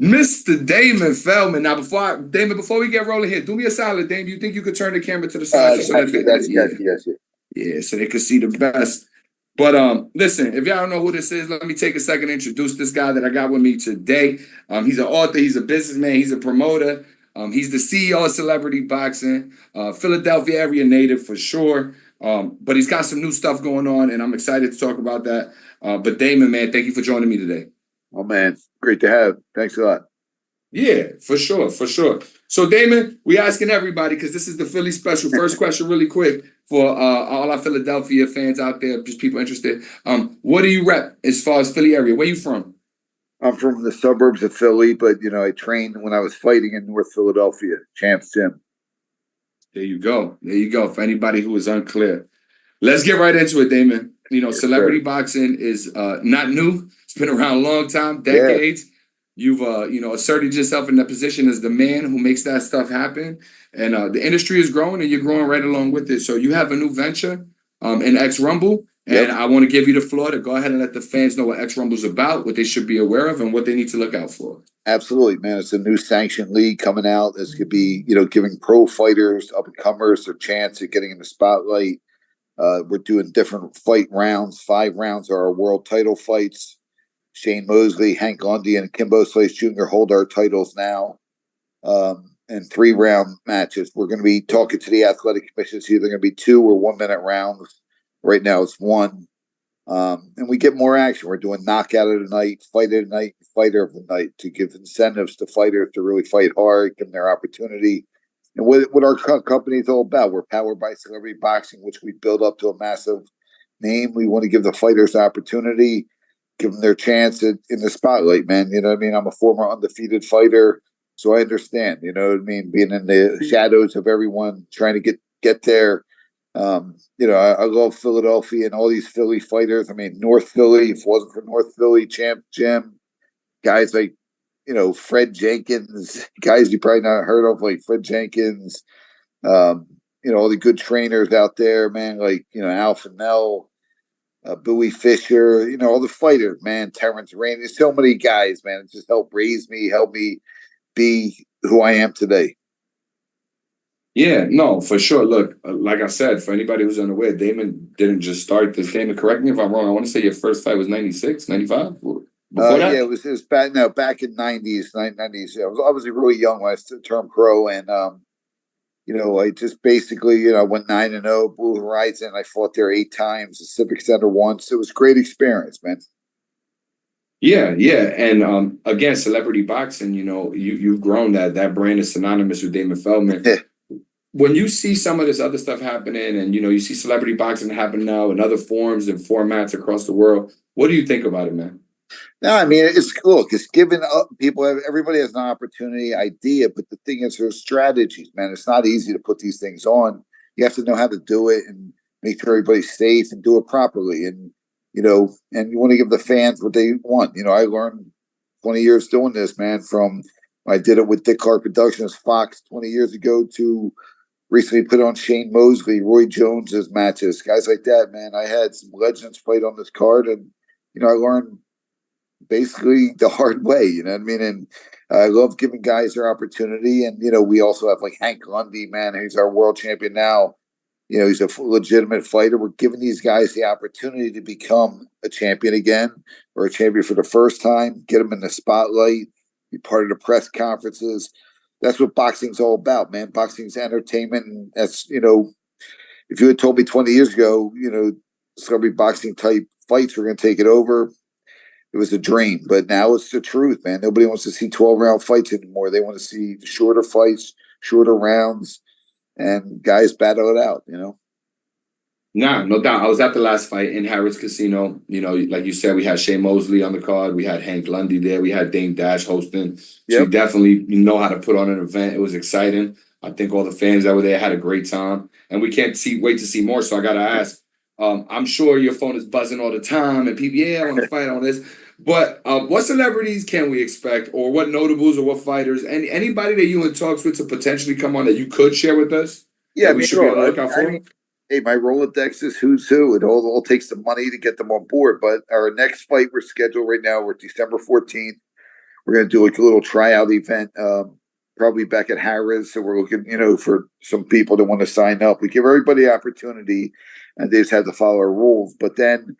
Mr. Damon Feldman. Now, before we get rolling here, do me a solid, Damon. You think you could turn the camera to the side? Yes. Yeah, so they could see the best. But listen, if y'all don't know who this is, let me take a second to introduce this guy that I got with me today. He's an author, he's a businessman, he's a promoter. He's the CEO of Celebrity Boxing, Philadelphia area native for sure. But he's got some new stuff going on, and I'm excited to talk about that. But Damon, man, thank you for joining me today. Oh, man, great to have. Thanks a lot. Yeah, for sure. So, Damon, we asking everybody, because this is the Philly Special. First question really quick for all our Philadelphia fans out there, just people interested. What do you rep as far as Philly area? Where you from? I'm from the suburbs of Philly, but, I trained when I was fighting in North Philadelphia, Champs Gym. There you go. For anybody who is unclear. Let's get right into it, Damon. Yes, celebrity boxing is not new. It's been around a long time, decades. Yeah. You've, asserted yourself in the position as the man who makes that stuff happen. And the industry is growing, and you're growing right along with it. So you have a new venture in X Rumble. And I want to give you the floor to go ahead and let the fans know what X Rumble's about, what they should be aware of, and what they need to look out for. Absolutely, man. It's a new sanctioned league coming out. This could be, giving pro fighters, up-and-comers, a chance at getting in the spotlight. We're doing different fight rounds. 5 rounds are our world title fights. Shane Mosley, Hank Lundy, and Kimbo Slice Jr. hold our titles now. And 3-round matches. We're going to be talking to the athletic commission. It's either going to be 2 or 1-minute rounds. Right now it's 1. And we get more action. We're doing knockout of the night, fight of the night, fighter of the night to give incentives to fighters to really fight hard, give them their opportunity. And what our company is all about, we're powered by Celebrity Boxing, which we build up to a massive name. We want to give the fighters opportunity, give them their chance in the spotlight, man. You know what I mean? I'm a former undefeated fighter, so I understand, you know what I mean? Being in the shadows of everyone, trying to get there. I love Philadelphia and all these Philly fighters. I mean, North Philly, if it wasn't for North Philly, Champ Jim, guys like, Fred Jenkins, guys you probably not heard of, like Fred Jenkins, all the good trainers out there, man, like, Alpha Nell, Bowie Fisher, all the fighters, man, Terrence Rain. There's so many guys, man. It just helped raise me, help me be who I am today. Yeah, no, for sure. Look, like I said, for anybody who's unaware, Damon didn't just start this. Damon, correct me if I'm wrong. I want to say your first fight was 96, 95? Before that? Yeah, it was back in the 90s, 90s. I was obviously really young when I turned pro, and I just basically, went 9-0, Blue Horizon. I fought there 8 times, the Civic Center once. It was a great experience, man. Yeah, and again, Celebrity Boxing. You've grown that brand is synonymous with Damon Feldman. When you see some of this other stuff happening, and you see Celebrity Boxing happen now in other forms and formats across the world, what do you think about it, man? No, I mean, it's given up. Everybody has an opportunity, idea, but the thing is, there's strategies, man. It's not easy to put these things on. You have to know how to do it and make sure everybody's safe and do it properly. And and you want to give the fans what they want. I learned 20 years doing this, man. From I did it with Dick Clark Productions, Fox 20 years ago to recently put on Shane Mosley, Roy Jones as matches, guys like that, man. I had some legends fight on this card, and I learned basically the hard way, you know what I mean? And I love giving guys their opportunity. And, we also have like Hank Lundy, man, who's our world champion now. He's a legitimate fighter. We're giving these guys the opportunity to become a champion again, or a champion for the first time, get them in the spotlight, be part of the press conferences. That's what boxing's all about, man. Boxing's entertainment. And that's, if you had told me 20 years ago, celebrity boxing type fights were going to take it over, it was a dream. But now it's the truth, man. Nobody wants to see 12-round fights anymore. They want to see shorter fights, shorter rounds, and guys battle it out, Nah, no doubt. I was at the last fight in Harrods Casino. Like you said, we had Shea Mosley on the card. We had Hank Lundy there. We had Dame Dash hosting. So you definitely know how to put on an event. It was exciting. I think all the fans that were there had a great time. And we can't wait to see more. So I got to ask, I'm sure your phone is buzzing all the time and people, I want to fight on this. But what celebrities can we expect, or what notables or what fighters, anybody that you in talks with to potentially come on that you could share with us? Yeah, we should be on the lookout for? Hey, my Rolodex is who's who. It all takes some money to get them on board. But our next fight we're scheduled right now, we're December 14th. We're going to do like a little tryout event, probably back at Harris. So we're looking, for some people that want to sign up. We give everybody opportunity, and they just have to follow our rules. But then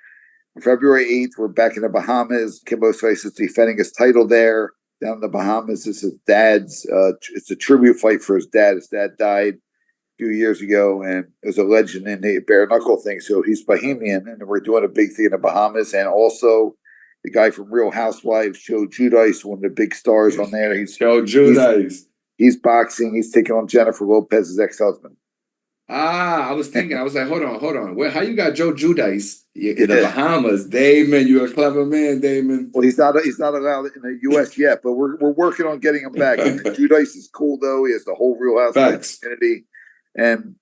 February 8th, we're back in the Bahamas. Kimbo Slice is defending his title there. Down in the Bahamas, this is dad's. It's a tribute fight for his dad. His dad died few years ago, and it was a legend in the bare knuckle thing. So he's Bahamian, and we're doing a big thing in the Bahamas. And also the guy from Real Housewives, Joe Giudice, one of the big stars on there. He's Joe Giudice. He's boxing. He's taking on Jennifer Lopez's ex-husband. I was thinking. I was like, hold on. How you got Joe Giudice in the Bahamas? Damon, you're a clever man, Damon. Well, he's not allowed in the U.S. yet, but we're working on getting him back. Giudice is cool though. He has the whole Real Housewives community. And,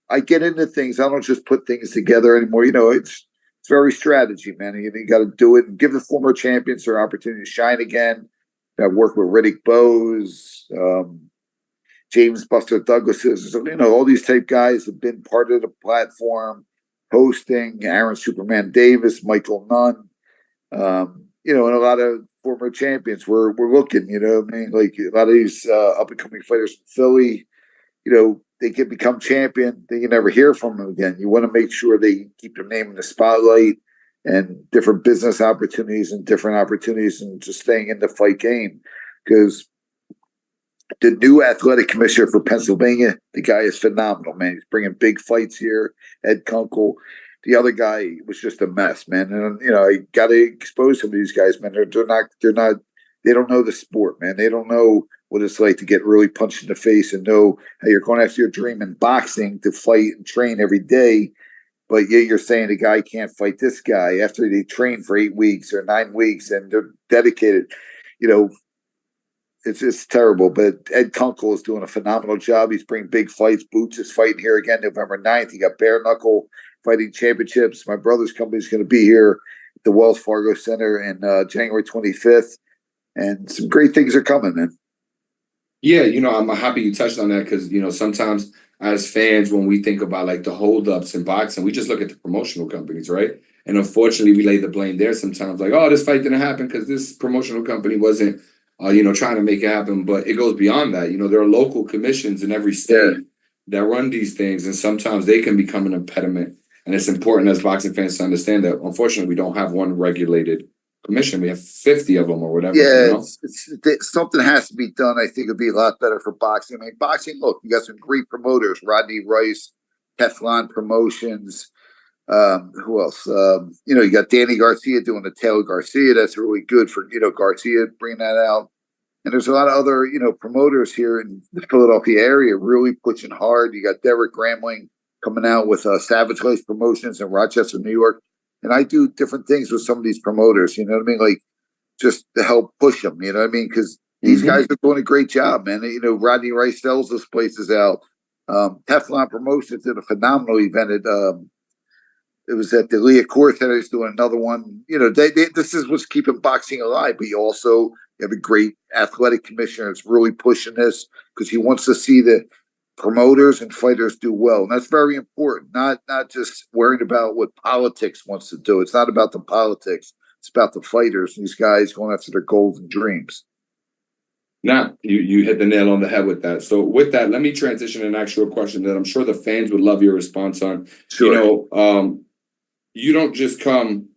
I get into things. I don't just put things together anymore. It's very strategy, man. You got to do it and give the former champions their opportunity to shine again. I've worked with Riddick Bowes, James Buster Douglas. All these type guys have been part of the platform, hosting, Aaron Superman Davis, Michael Nunn, and a lot of former champions. We're looking, like a lot of these up-and-coming fighters from Philly, they can become champion. Then you never hear from them again. You want to make sure they keep their name in the spotlight, and different business opportunities and just staying in the fight game. Because the new athletic commissioner for Pennsylvania, the guy is phenomenal, man. He's bringing big fights here. Ed Kunkel. The other guy was just a mess, man. And I got to expose some of these guys, man. They don't know the sport, man. They don't know what it's like to get really punched in the face and know how you're going after your dream in boxing to fight and train every day. But yet you're saying the guy can't fight this guy after they train for 8 weeks or 9 weeks and they're dedicated. It's just terrible. But Ed Kunkel is doing a phenomenal job. He's bringing big fights. Boots is fighting here again November 9th. He got bare knuckle fighting championships. My brother's company is going to be here at the Wells Fargo Center in January 25th. And some great things are coming, man. Yeah, I'm happy you touched on that because, sometimes as fans, when we think about like the holdups in boxing, we just look at the promotional companies, right? And unfortunately, we lay the blame there sometimes, like, oh, this fight didn't happen because this promotional company wasn't, trying to make it happen. But it goes beyond that. There are local commissions in every state that run these things, and sometimes they can become an impediment. And it's important as boxing fans to understand that, unfortunately, we don't have one regulated commission. We have 50 of them or whatever. Yeah, something has to be done. I think it'd be a lot better for boxing. I mean, boxing, look, you got some great promoters, Rodney Rice, Teflon Promotions. Who else? You got Danny Garcia doing the Taylor Garcia. That's really good for, Garcia bringing that out. And there's a lot of other, promoters here in the Philadelphia area really pushing hard. You got Derek Gramling coming out with Savage Lace Promotions in Rochester, New York. And I do different things with some of these promoters, you know what I mean? Like, just to help push them, you know what I mean? Because these guys are doing a great job, man. Rodney Rice sells those places out. Teflon Promotions did a phenomenal event at, it was at the Leah Core Center. He's doing another one. This is what's keeping boxing alive. But you also have a great athletic commissioner that's really pushing this because he wants to see the promoters and fighters do well. And that's very important. Not just worrying about what politics wants to do. It's not about the politics. It's about the fighters. These guys going after their goals and dreams. Now, you hit the nail on the head with that. So with that, let me transition and ask you a question that I'm sure the fans would love your response on. Sure. You know, you don't just come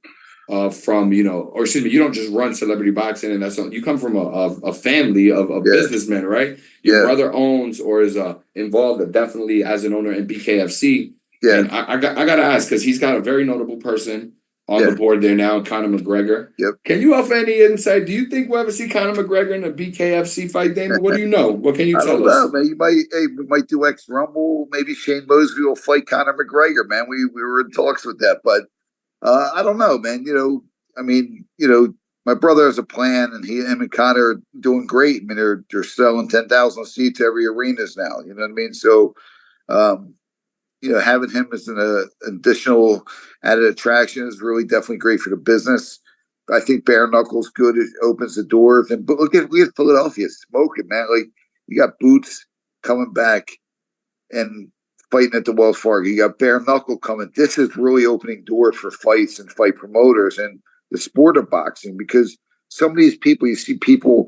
from, you know, or excuse me, you don't just run celebrity boxing and that's all. You come from a family of businessmen, right? Your brother owns or is involved definitely as an owner in BKFC. Yeah. And I got to ask, because he's got a very notable person on the board there now, Conor McGregor. Yep. Can you offer any insight? Do you think we'll ever see Conor McGregor in a BKFC fight, Damon? What do you know? What can you tell us? I don't know, man. We might do X Rumble. Maybe Shane Mosby will fight Conor McGregor, man. We were in talks with that, but I don't know, man. You know, I mean, you know, my brother has a plan, and him and Conor are doing great. I mean, they're selling 10,000 seats every arenas now. You know what I mean? So, you know, having him as an additional added attraction is really definitely great for the business. I think bare knuckles good. It opens the doors. But look at Philadelphia smoking, man. Like, you got Boots coming back and fighting at the Wells Fargo. You got bare knuckle coming. This is really opening doors for fights and fight promoters and the sport of boxing, because some of these people, you see people.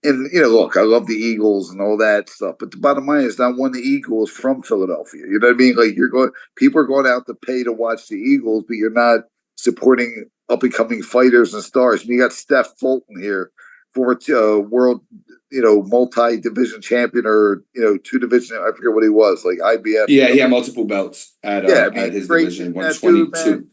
And, you know, look, I love the Eagles and all that stuff, but the bottom line is not one of the Eagles from Philadelphia. You know what I mean? Like, people are going out to pay to watch the Eagles, but you're not supporting up-and-coming fighters and stars. And you got Steph Fulton here, former world, you know, multi-division champion, or, you know, two division, I forget what he was, like IBF. Yeah, he had multiple belts at his division, 122.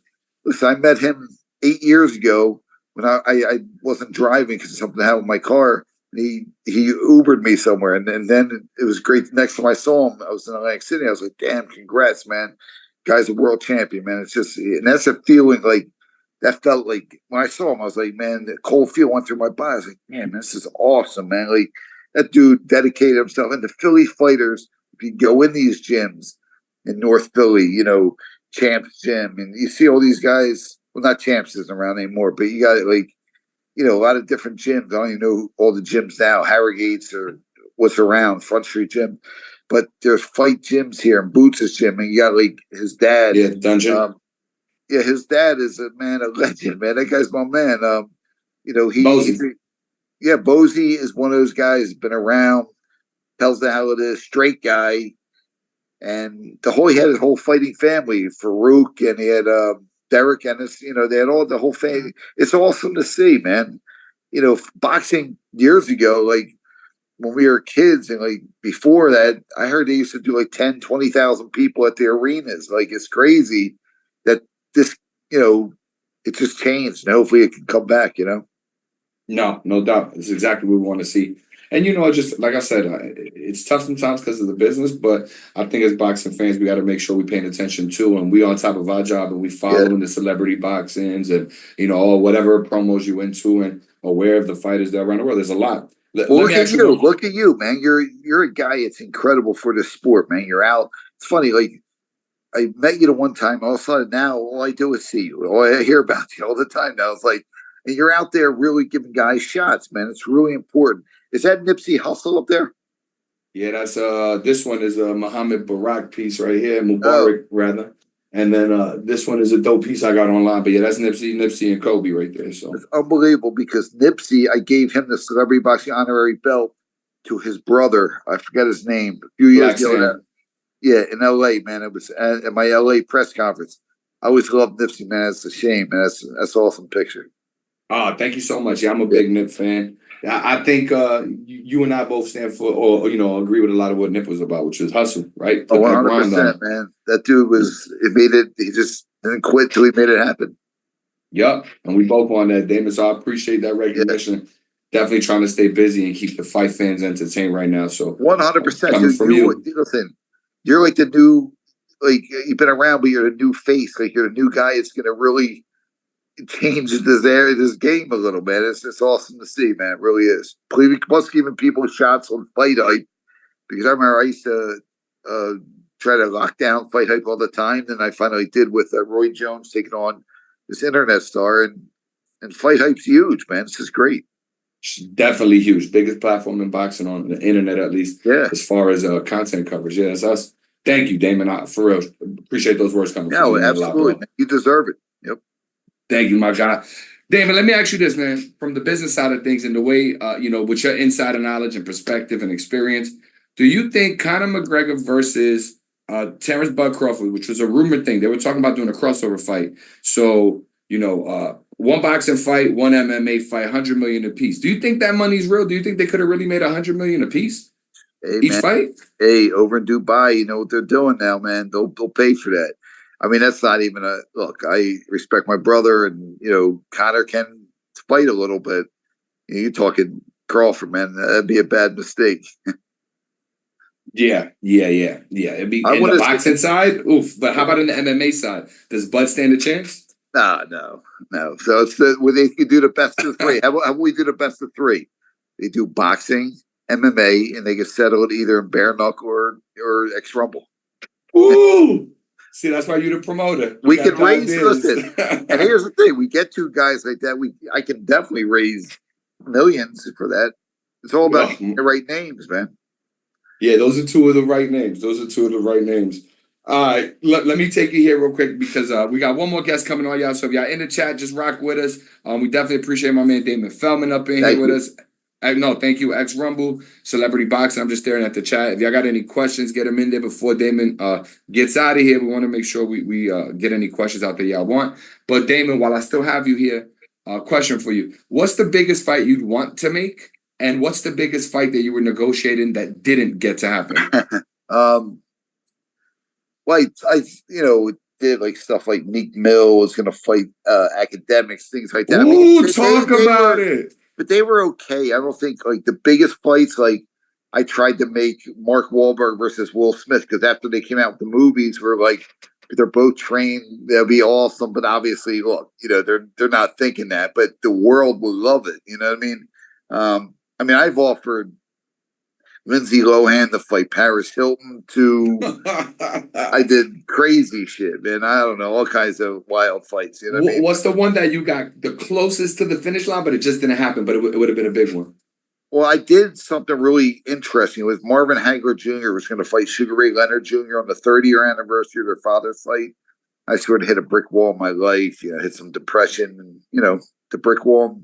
Listen, I met him 8 years ago when I wasn't driving because something happened with my car. He Ubered me somewhere, and then it was great. Next time I saw him, I was in Atlantic City. I was like, "Damn, congrats, man! Guy's a world champion, man." It's just, and that's a feeling like that. Felt like when I saw him, I was like, "Man, the cold feel went through my body." I was like, "Man, this is awesome, man!" Like, that dude dedicated himself. And the Philly fighters, if you go in these gyms in North Philly, you know, Champs Gym, and you see all these guys. Well, not Champs isn't around anymore, but you got like, you know, a lot of different gyms. I don't even know all the gyms now, Harrogate's or what's around, Front Street Gym. But there's fight gyms here, and Boots' gym, and you got like his dad. Yeah, Dungeon. His dad is a legend, man. That guy's my man. You know, Bozy is one of those guys, been around, tells the how it is, straight guy. And he had his whole fighting family, Farouk, and he had Derek, Ennis, you know, they had all the whole family. It's awesome to see, man. You know, boxing years ago, like when we were kids, and like before that, I heard they used to do like 10, 20,000 people at the arenas. Like, it's crazy that this, you know, it just changed. And hopefully it can come back, you know? No doubt. It's exactly what we want to see. And, you know, just like I said, it's tough sometimes because of the business, but I think as boxing fans, we got to make sure we're paying attention too. And we on top of our job, and we following the celebrity boxings and, you know, or whatever promos you into and aware of the fighters that are around the world. There's a lot. Look at you, man. You're a guy that's incredible for this sport, man. You're out. It's funny, like, I met you the one time. All of a sudden now, all I do is see you. All I hear about you all the time now. It's like, and you're out there really giving guys shots, man. It's really important. Is that Nipsey Hussle up there? Yeah, that's this one is a Muhammad Barak piece right here, Mubarak rather. And then this one is a dope piece I got online. But yeah, that's Nipsey and Kobe right there. So it's unbelievable, because Nipsey, I gave him the celebrity boxing honorary belt to his brother. I forget his name. A few years ago. Yeah, in LA, man. It was at my LA press conference. I always loved Nipsey, man. It's a shame, man. That's an awesome picture. Oh, thank you so much. Yeah, I'm a big Nip fan. I think you and I both stand for, or, you know, agree with a lot of what Nip was about, which is hustle, right? 100%, man. That dude he just didn't quit till he made it happen. Yep. And we both on that, Damon. So I appreciate that recognition. Yeah. Definitely trying to stay busy and keep the fight fans entertained right now. So 100%. Listen, you're like the new, like, you've been around, but you're the new face. Like, you're the new guy. It's going to really change this game a little, man. It's awesome to see, man. It really is. Plus giving people shots on FightHype, because I remember I used to try to lock down FightHype all the time. Then I finally did with Roy Jones taking on this internet star, and FightHype's huge, man. This is great. Definitely huge. Biggest platform in boxing on the internet, at least, as far as content coverage. Yeah, that's us. Thank you, Damon. For real, appreciate those words coming from you. Absolutely. You deserve it. Yep. Thank you, my guy. Damon, let me ask you this, man. From the business side of things and the way, with your insider knowledge and perspective and experience, do you think Conor McGregor versus Terrence Bud Crawford, which was a rumored thing, they were talking about doing a crossover fight. So, one boxing fight, one MMA fight, $100 million apiece. Do you think that money's real? Do you think they could have really made $100 million apiece each fight? Hey, over in Dubai, you know what they're doing now, man. They'll pay for that. I mean, that's not even a look. I respect my brother, and Conor can fight a little bit. You're talking Crawford, man. That'd be a bad mistake. Yeah. It'd be in the boxing side. Oof. But how about in the MMA side? Does Bud stand a chance? No. So it's where they could do the best of three. How about we do the best of three? They do boxing, MMA, and they can settle it either in bare knuckle or X Rumble. Ooh. See, that's why you're the promoter. We can raise, listen, and here's the thing. We get two guys like that. I can definitely raise millions for that. It's all about the right names, man. Yeah, those are two of the right names. All right, let me take you here real quick because we got one more guest coming on, y'all. So if y'all in the chat, just rock with us. We definitely appreciate my man Damon Feldman up in here with us. No, thank you, X Rumble, Celebrity Boxing. I'm just staring at the chat. If y'all got any questions, get them in there before Damon gets out of here. We want to make sure we get any questions out there y'all want. But Damon, while I still have you here, question for you. What's the biggest fight you'd want to make? And what's the biggest fight that you were negotiating that didn't get to happen? Well, I did like stuff like Meek Mill was going to fight academics, things like that. Ooh, talk about it. But they were okay. I don't think like the biggest fights, like I tried to make Mark Wahlberg versus Will Smith, because after they came out with the movies, we're like, they're both trained, they'll be awesome. But obviously, look, they're not thinking that, but the world will love it. You know what I mean? I've offered Lindsay Lohan to fight Paris Hilton I did crazy shit, man. I don't know, all kinds of wild fights. You know what I mean? What's the one that you got the closest to the finish line, but it just didn't happen, but it would have been a big one? Well, I did something really interesting. It was Marvin Hagler Jr. was going to fight Sugar Ray Leonard Jr. on the 30-year anniversary of their father's fight. I sort of hit a brick wall in my life. Hit some depression, and the brick wall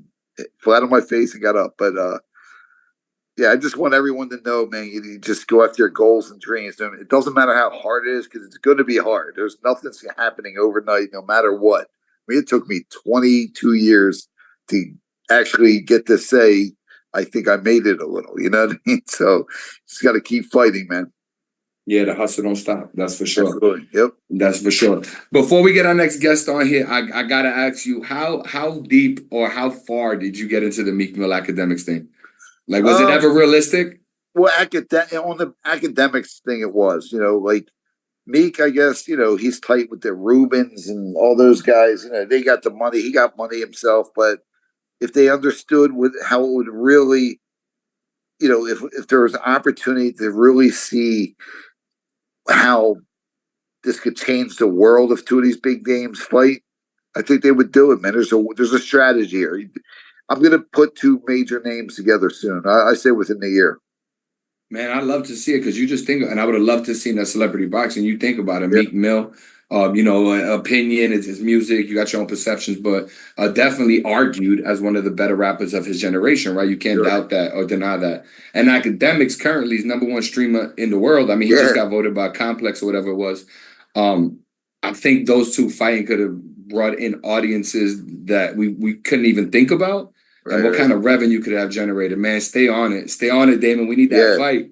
flat on my face and got up. But yeah, I just want everyone to know, man, you just go after your goals and dreams. It doesn't matter how hard it is, because it's going to be hard. There's nothing happening overnight, no matter what. I mean, it took me 22 years to actually get to say, I think I made it a little, you know what I mean? So just got to keep fighting, man. Yeah, the hustle don't stop. That's for sure. Absolutely. Yep. That's for sure. Before we get our next guest on here, I got to ask you, how deep or how far did you get into the Meek Mill academics thing? Like, was it ever realistic? Well, on the academics thing, it was, like Meek, I guess, he's tight with the Rubens and all those guys. They got the money. He got money himself. But if they understood how it would really, if there was an opportunity to really see how this could change the world if two of these big names fight, I think they would do it, man. There's a strategy here. I'm going to put two major names together soon. I say within the year. Man, I'd love to see it, because you just think, and I would have loved to see that Celebrity Boxing. You think about it, Meek Mill, opinion, it's his music, you got your own perceptions, but definitely argued as one of the better rappers of his generation, right? You can't doubt that or deny that. And academics currently is #1 streamer in the world. I mean, he just got voted by Complex or whatever it was. I think those two fighting could have brought in audiences that we couldn't even think about. And what kind of revenue could it have generated? Man, stay on it. Stay on it, Damon. We need that fight.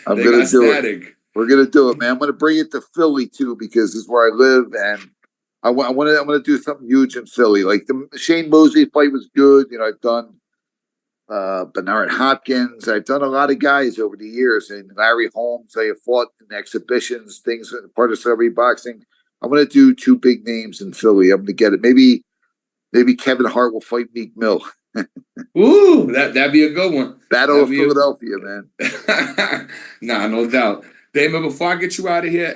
I'm going to do it. We're going to do it, man. I'm going to bring it to Philly, too, because this is where I live. And I'm going to do something huge in Philly. Like the Shane Mosley fight was good. I've done Bernard Hopkins. I've done a lot of guys over the years. And Larry Holmes, I have fought in exhibitions, things part of celebrity boxing. I'm going to do two big names in Philly. I'm going to get it. Maybe Kevin Hart will fight Meek Mill. Ooh, that'd be a good one. Battle of Philadelphia, man. Nah, no doubt. Damon, before I get you out of here,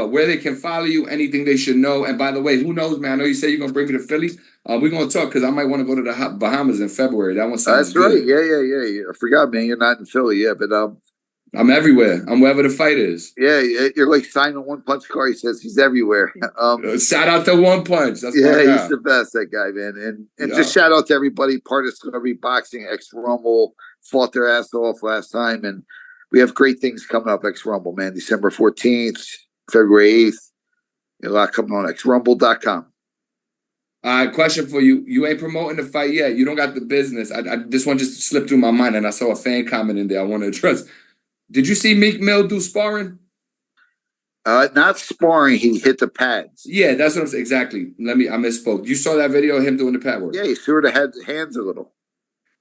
where they can follow you, anything they should know. And by the way, who knows, man? I know you say you're gonna bring me to Philly. We're gonna talk because I might want to go to the Bahamas in February. That one sounds That's right. good. Yeah. I forgot, man. You're not in Philly yet, but I'm everywhere. I'm wherever the fight is. Yeah, you're like Simon One Punch Car. He says he's everywhere. Shout out to One Punch. That's yeah, my guy. he's the best, that guy, man. And just shout out to everybody. Part of Celebrity Boxing, ex-Rumble, fought their ass off last time, and we have great things coming up. Ex-Rumble, man. December 14th, February 8th. A lot coming on. Xrumble.com. Question for you. You ain't promoting the fight yet. You don't got the business. This one just slipped through my mind, and I saw a fan comment in there I want to address. Did you see Meek Mill do sparring? Not sparring. He hit the pads. Yeah, that's what I'm saying. Exactly. I misspoke. You saw that video of him doing the pad work? Yeah, he sort of had hands a little.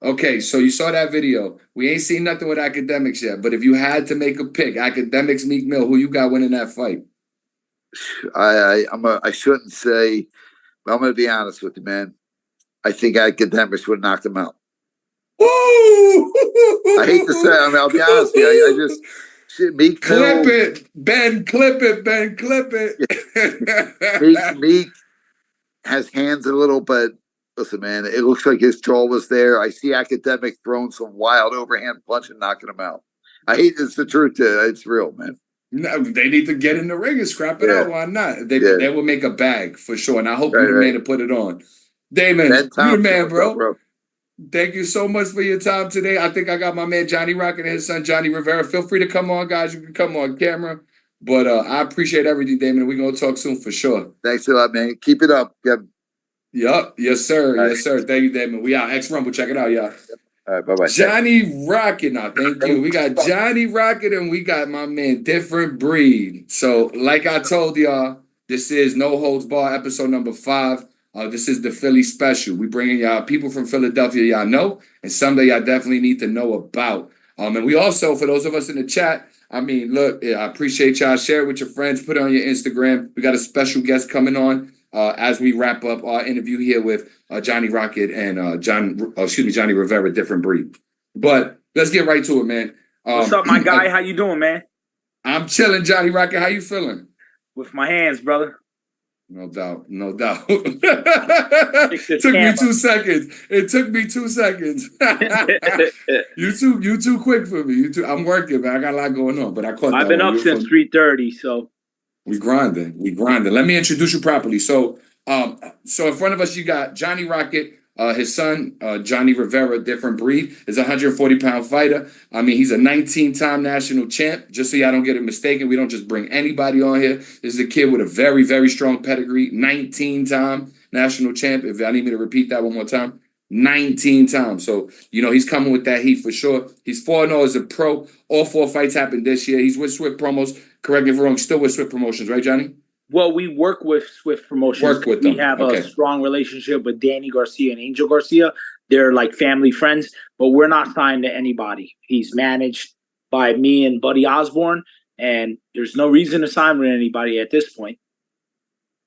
Okay, so you saw that video. We ain't seen nothing with Academics yet, but if you had to make a pick, Academics, Meek Mill, who you got winning that fight? I shouldn't say, but I'm going to be honest with you, man. I think Academics would have knocked him out. Ooh! I hate to say it. I'll be honest with you. Meek clip it, Ben. Clip it. Meek has hands a little, but listen, man, it looks like his jaw was there. I see Academic throwing some wild overhand punch and knocking him out. I hate it's the truth. It's real, man. No, they need to get in the ring and scrap it out. Why not? They will make a bag for sure, and I hope you're the man to put it on. Damon, you the man, bro. Thank you so much for your time today. I think I got my man Johnny Rocket and his son Johnny Rivera. Feel free to come on, guys. You can come on camera. But I appreciate everything, Damon. We're going to talk soon for sure. Thanks a lot, man. Keep it up, Kevin. Yup. Yes, sir. All yes, sir. Thank you, Damon. We out. X-Rumble. Check it out, y'all. All right, bye-bye. Johnny Rocket. Now, thank you. We got Johnny Rocket and we got my man Different Breed. So, like I told y'all, this is No Holds Barred, episode number 5. This is the Philly special. We bringing y'all people from Philadelphia y'all know, and some that y'all definitely need to know about. And we also, for those of us in the chat, I mean, look, I appreciate y'all. Share it with your friends. Put it on your Instagram. We got a special guest coming on as we wrap up our interview here with Johnny Rocket and Johnny Rivera, Different Breed. But let's get right to it, man. What's up, my guy? How you doing, man? I'm chilling, Johnny Rocket. How you feeling? With my hands, brother. No doubt. It took me 2 seconds. You too quick for me. I'm working, man. I got a lot going on, but I caught that. I've been up since 3:30, so we grinding. Let me introduce you properly. So in front of us you got Johnny Rocket. His son, Johnny Rivera, Different Breed, is a 140-pound fighter. I mean, he's a 19-time national champ. Just so y'all don't get it mistaken, we don't just bring anybody on here. This is a kid with a very, very strong pedigree. 19-time national champ. If I need me to repeat that one more time, 19 times. So, he's coming with that heat for sure. He's 4-0 as a pro. All 4 fights happened this year. He's with Swift Promos. Correct me if I'm wrong, still with Swift Promotions, right, Johnny? Well, we work with Swift Promotions. We have a strong relationship with Danny Garcia and Angel Garcia. They're like family friends, but we're not signed to anybody. He's managed by me and Buddy Osborne, and there's no reason to sign with anybody at this point.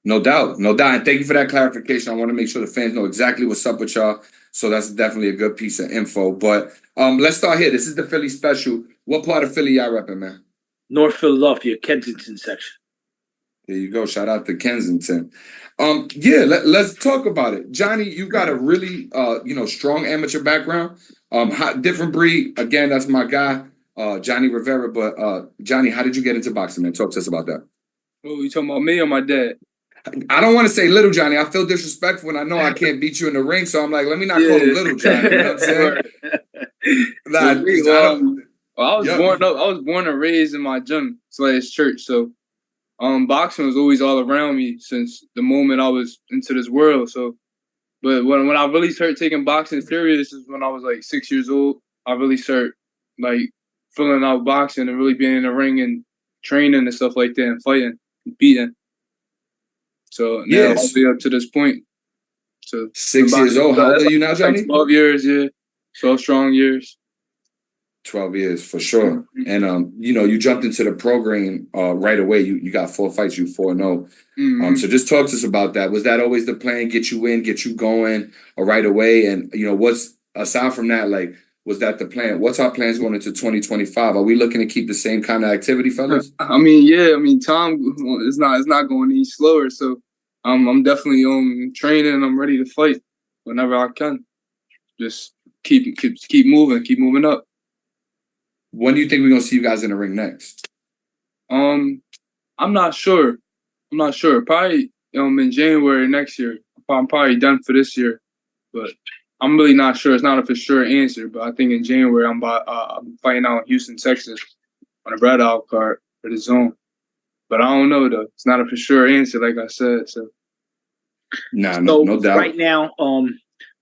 No doubt. And thank you for that clarification. I want to make sure the fans know exactly what's up with y'all. So that's definitely a good piece of info. But let's start here. This is the Philly special. What part of Philly y'all repping, man? North Philadelphia, Kensington section. There you go. Shout out to Kensington. Let's talk about it. Johnny, you got a really strong amateur background. Different Breed. Again, that's my guy, Johnny Rivera. But Johnny, how did you get into boxing, man? Talk to us about that. Oh, you talking about me or my dad? I don't want to say little Johnny. I feel disrespectful and I know I can't beat you in the ring. So I'm like, let me not call him little Johnny. You know what I'm saying? I was born and raised in my gym / church. So boxing was always all around me since the moment I was into this world. So, but when I really started taking boxing serious is when I was like 6 years old. I really started like filling out boxing and really being in the ring and training and stuff like that and fighting, competing. So now all the way up to this point. So 6 years old. How old are you now, Johnny? 12 years, yeah. 12 strong years. 12 years for sure. And you jumped into the program right away. You got 4 fights, you 4-0. So just talk to us about that. Was that always the plan? Get you in, get you going right away? And what's aside from that, like Was that the plan? What's our plans going into 2025? Are we looking to keep the same kind of activity, fellas? I mean, time is not going any slower. So I'm definitely training and I'm ready to fight whenever I can. Just keep moving up. When do you think we're gonna see you guys in the ring next? I'm not sure. Probably in January next year. I'm probably done for this year, but I'm really not sure. It's not a for sure answer, but I think in January I'm fighting out in Houston, Texas, on a Red Out card for the zone. But I don't know though. It's not a for sure answer, like I said. So no doubt. Right now,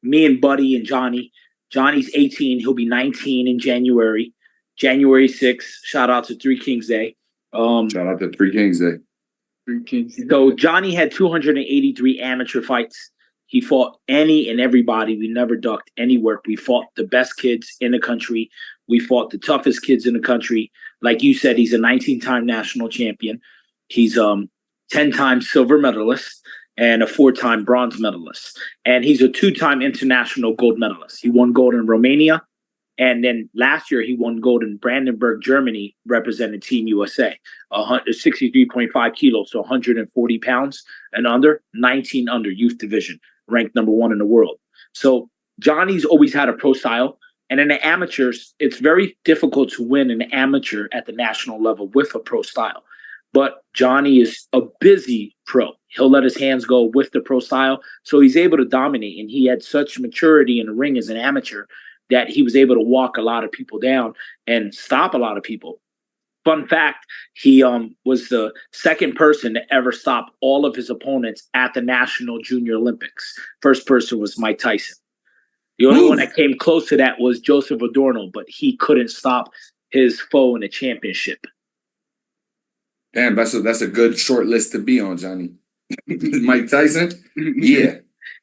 me and Buddy and Johnny. Johnny's 18. He'll be 19 in January. January 6th. Shout out to Three Kings Day. Shout out to Three Kings Day. So Johnny had 283 amateur fights. He fought any and everybody. We never ducked any work. We fought the best kids in the country. We fought the toughest kids in the country. Like you said, he's a 19-time national champion. He's 10-time silver medalist and a 4-time bronze medalist. And he's a 2-time international gold medalist. He won gold in Romania. And then last year, he won gold in Brandenburg, Germany, representing Team USA. 63.5 kilos, so 140 pounds and under, 19 under youth division, ranked number 1 in the world. So Johnny's always had a pro style. And in the amateurs, it's very difficult to win an amateur at the national level with a pro style. But Johnny is a busy pro. He'll let his hands go with the pro style. So he's able to dominate. And he had such maturity in the ring as an amateur that he was able to walk a lot of people down and stop a lot of people. Fun fact, he was the second person to ever stop all of his opponents at the National Junior Olympics. First person was Mike Tyson. The only one that came close to that was Joseph Adorno, but he couldn't stop his foe in the championship. Damn, that's a good short list to be on, Johnny. Mike Tyson? Yeah.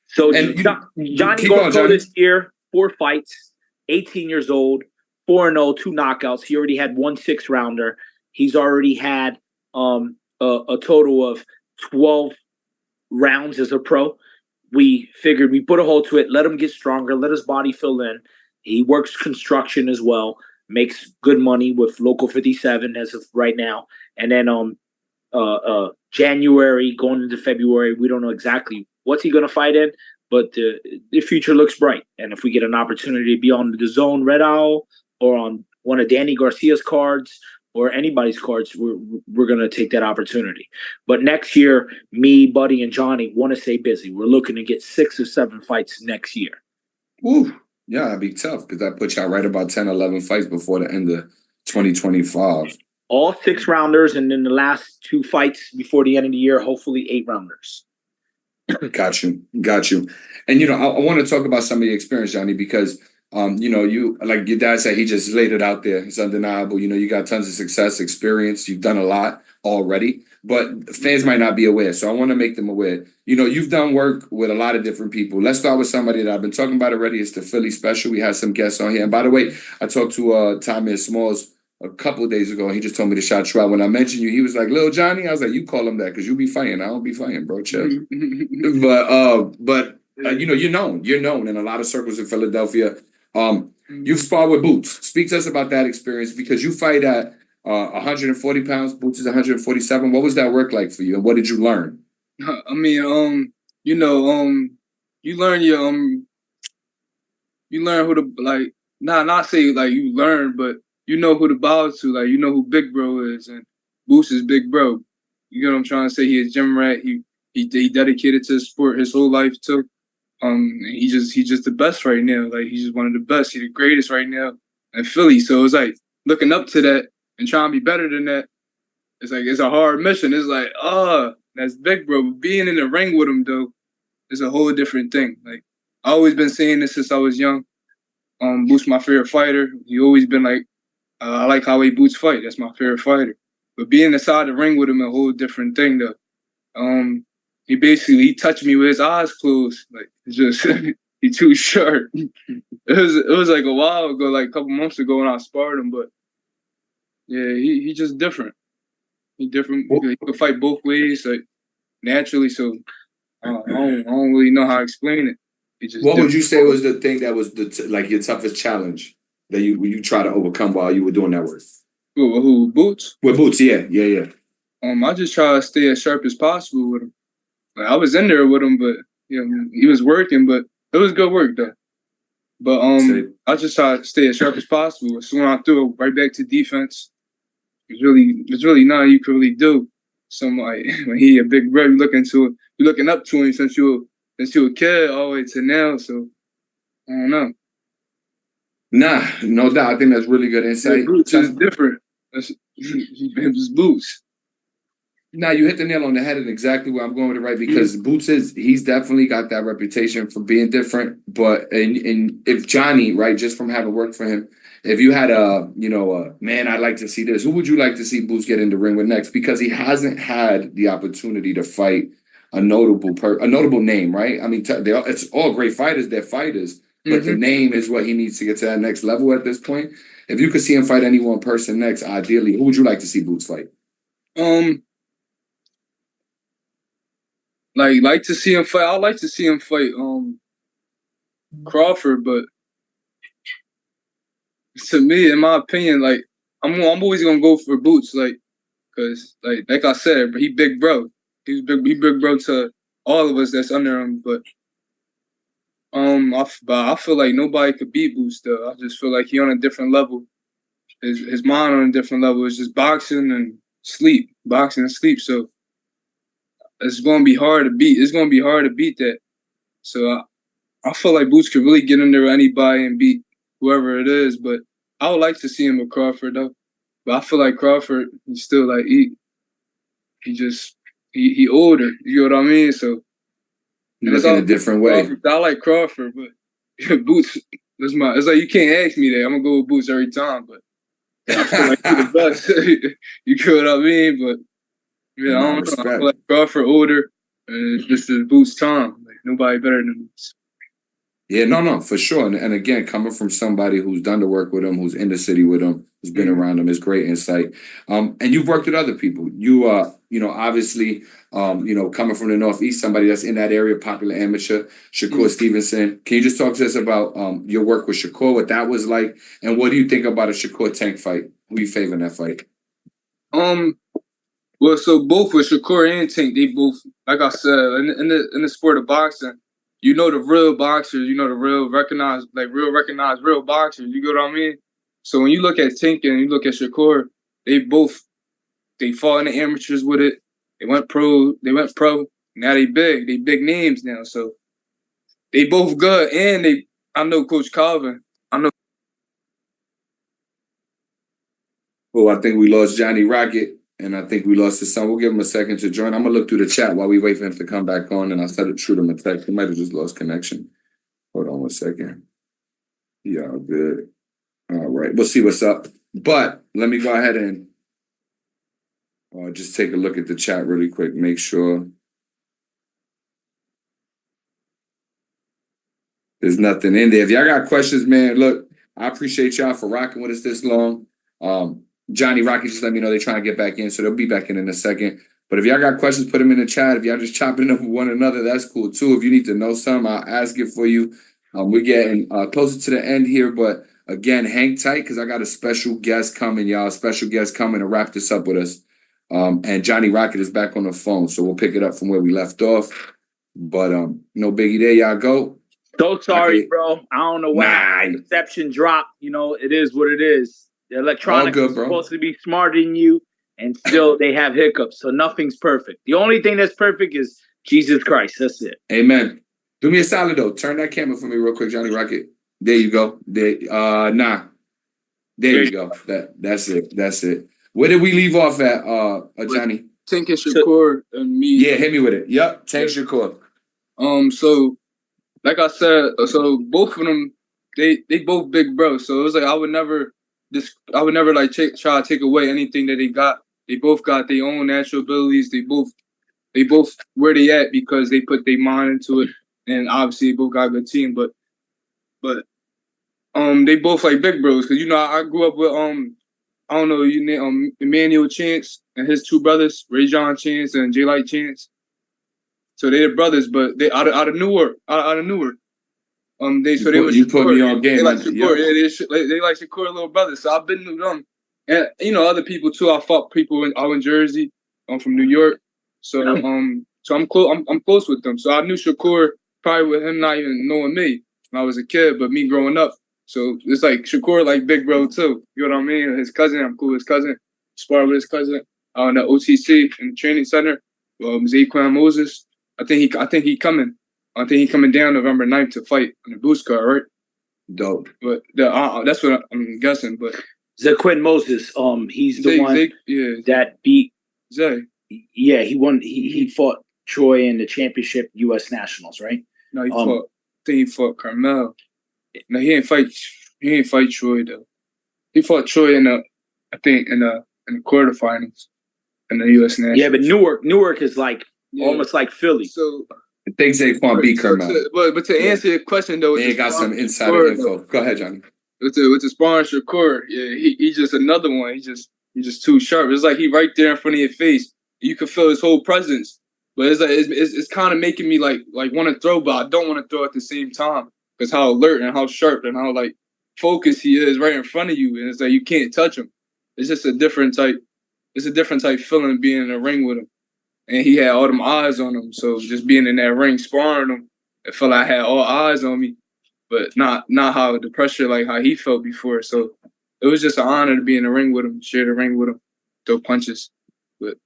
So Johnny going to go this year, 4 fights. 18 years old, 4-0, 2 knockouts. He already had 1 6-rounder. He's already had a total of 12 rounds as a pro. We figured we put a hold to it, let him get stronger, let his body fill in. He works construction as well, makes good money with Local 57 as of right now. And then January going into February, we don't know exactly what's he going to fight in. But the future looks bright. And if we get an opportunity to be on the Zone Red Owl or on one of Danny Garcia's cards or anybody's cards, we're going to take that opportunity. But next year, me, Buddy, and Johnny want to stay busy. We're looking to get 6 or 7 fights next year. Ooh, yeah, that'd be tough because that puts y'all right about 10, 11 fights before the end of 2025. All 6-rounders, and then the last 2 fights before the end of the year, hopefully 8-rounders. Got you. And, I want to talk about some of the experience, Johnny, because, you, like your dad said, he just laid it out there. It's undeniable. You got tons of success, experience. You've done a lot already, but fans might not be aware. So I want to make them aware. You've done work with a lot of different people. Let's start with somebody that I've been talking about already. It's the Philly Special. We had some guests on here. And by the way, I talked to Tah Smalls a couple of days ago, and he just told me to shout you out. When I mentioned you, he was like, "Lil Johnny." I was like, "You call him that because you be fighting. I don't be fighting, bro. Chill." but you're known in a lot of circles in Philadelphia. You've sparred with Boots. Speak to us about that experience because you fight at 140 pounds. Boots is 147. What was that work like for you, and what did you learn? I mean, you learn you learn who to not say like you learn, but you know who to bow to, like you know who Big Bro is, and Boots is Big Bro. You know what I'm trying to say? He is gym rat. He dedicated to the sport his whole life too. He's just the best right now. Like he's just one of the best. He's the greatest right now in Philly. So it's like looking up to that and trying to be better than that. It's a hard mission. It's like, that's Big Bro. But being in the ring with him though is a whole different thing. Like I always been saying this since I was young. Boots my favorite fighter. He always been like, I like how he Boots fight. That's my favorite fighter. But being inside the ring with him, a whole different thing, though. He touched me with his eyes closed. Like, it's just, he too sharp. It was like a while ago, like a couple months ago when I sparred him. But, yeah, he just different. He different. He can fight both ways, like, naturally. So, I don't really know how to explain it. What would you say was the thing that was your toughest challenge? that you try to overcome while you were doing that work? Who Boots? With Boots, yeah. I just try to stay as sharp as possible with him. Like, I was in there with him, but he was working, but it was good work though. But I just try to stay as sharp as possible. So when I threw it right back to defense, it's really nothing you could really do. Somebody when he a big bro, you're looking up to him since you were a kid all the way to now. So I don't know. Nah, no doubt. I think that's really good insight. Boots is different. It's Boots. Now you hit the nail on the head and exactly where I'm going with it, right? Because Boots he's definitely got that reputation for being different. But and if Johnny, right, just from having worked for him, if you had man, I'd like to see this. Who would you like to see Boots get in the ring with next? Because he hasn't had the opportunity to fight a notable name, right? I mean, it's all great fighters. They're fighters, but the name is what he needs to get to that next level at this point. If you could see him fight any one person next, ideally, who would you like to see Boots fight? Like to see him fight. I'd like to see him fight Crawford, but to me, in my opinion, like I'm always gonna go for Boots, like, cause like I said, he big bro. He big bro to all of us that's under him. But I feel like nobody could beat Boots though. I just feel like he on a different level. His mind on a different level. It's just boxing and sleep. So it's gonna be hard to beat. It's gonna be hard to beat that. So I feel like Boots could really get in there with anybody and beat whoever it is. But I would like to see him with Crawford though. But I feel like Crawford, he's still like he older. You know what I mean? So look in a different way. I like Crawford, but Boots. It's like you can't ask me that. I'm gonna go with Boots every time. But I feel like he's the best. You know what I mean? But yeah, I don't know. I feel like Crawford older, and this is Boots' time. Like nobody better than Boots. Yeah, no, for sure. And again, coming from somebody who's done the work with him, who's in the city with him, who's been around him, is great insight. And you've worked with other people. You obviously, coming from the Northeast, somebody that's in that area, popular amateur, Shakur Stevenson. Can you just talk to us about your work with Shakur, what that was like, and what do you think about a Shakur Tank fight? Who you favor in that fight? Well, so both with Shakur and Tank, they both, like I said, in the sport of boxing, you know the real boxers, you know the real recognized real boxers. You get what I mean? So when you look at Tank and you look at Shakur, they fought in the amateurs with it. They went pro. Now they big names now. So they both good. And I know Coach Calvin. Well, I think we lost Johnny Rocket. And I think we lost his son. We'll give him a second to join. I'm going to look through the chat while we wait for him to come back on. And I'll shoot him a text. He might have just lost connection. Hold on 1 second. Yeah, good. All right. We'll see what's up. But let me go ahead and just take a look at the chat really quick. Make sure there's nothing in there. If y'all got questions, man, look, I appreciate y'all for rocking with us this long. Johnny Rocky just let me know they're trying to get back in, so they'll be back in a second. But if y'all got questions, put them in the chat. If y'all just chopping up with one another, that's cool too. If you need to know something, I'll ask it for you. We're getting closer to the end here, but again, hang tight because I got a special guest coming, y'all. Special guest coming to wrap this up with us. And Johnny Rocket is back on the phone, so we'll pick it up from where we left off. But no biggie, there y'all go. So sorry, bro. I don't know why the reception dropped. You know, it is what it is. The electronics is supposed to be smarter than you, and still they have hiccups. So nothing's perfect. The only thing that's perfect is Jesus Christ. That's it. Amen. Do me a solid though. Turn that camera for me real quick, Johnny Rocket. There you go. There you go. That's it. Where did we leave off at, Johnny? Tank and Shakur and me. Yeah, hit me with it. Yep, Tank Shakur. So like I said, so both of them, they both big bros. So it was like I would never like try to take away anything that they got. They both got their own natural abilities. They both where they at because they put their mind into it, and obviously they both got a good team. But they both like big bros because I grew up with I don't know Emmanuel Chance and his two brothers Ray John Chance and J Light Chance. So they're brothers, but they out of Newark. They put me on game. They like Shakur. Yeah, they like Shakur, little brother. So I've been with them, and other people too. I fought people out in Jersey. I'm from New York, so so I'm close. I'm close with them. So I knew Shakur probably with him not even knowing me when I was a kid, but me growing up. So it's like Shakur, like big bro too. You know what I mean? His cousin, I'm cool with his cousin. Sparred with his cousin on the OTC in the training center. Zaquan Moses. I think he coming. I think he coming down November 9th to fight on the boost card, right? Dope. But that's what I'm guessing. But Zaquan Moses, he's the one that beat Zay. Yeah, he won. He fought Troy in the championship U.S. Nationals, right? No, I think he fought Carmel. No, he ain't fight Troy though. He fought Troy in the quarterfinals in the U.S. Nationals. Yeah, but Newark is like almost like Philly. So I think Zaquan beat Carmel. But to answer your question though, they got some insider info. Go ahead, Johnny. With the sparring Shakur, he just another one. He's just too sharp. It's like he right there in front of your face. You can feel his whole presence. But it's like it's kind of making me like want to throw, but I don't want to throw at the same time because how alert and how sharp and how like focused he is right in front of you, and it's like you can't touch him. It's just a different type. It's a different type feeling being in the ring with him. And he had all them eyes on him. So just being in that ring sparring him, it felt like I had all eyes on me. But not how the pressure, like how he felt before. So it was just an honor to be in the ring with him, share the ring with him, throw punches. But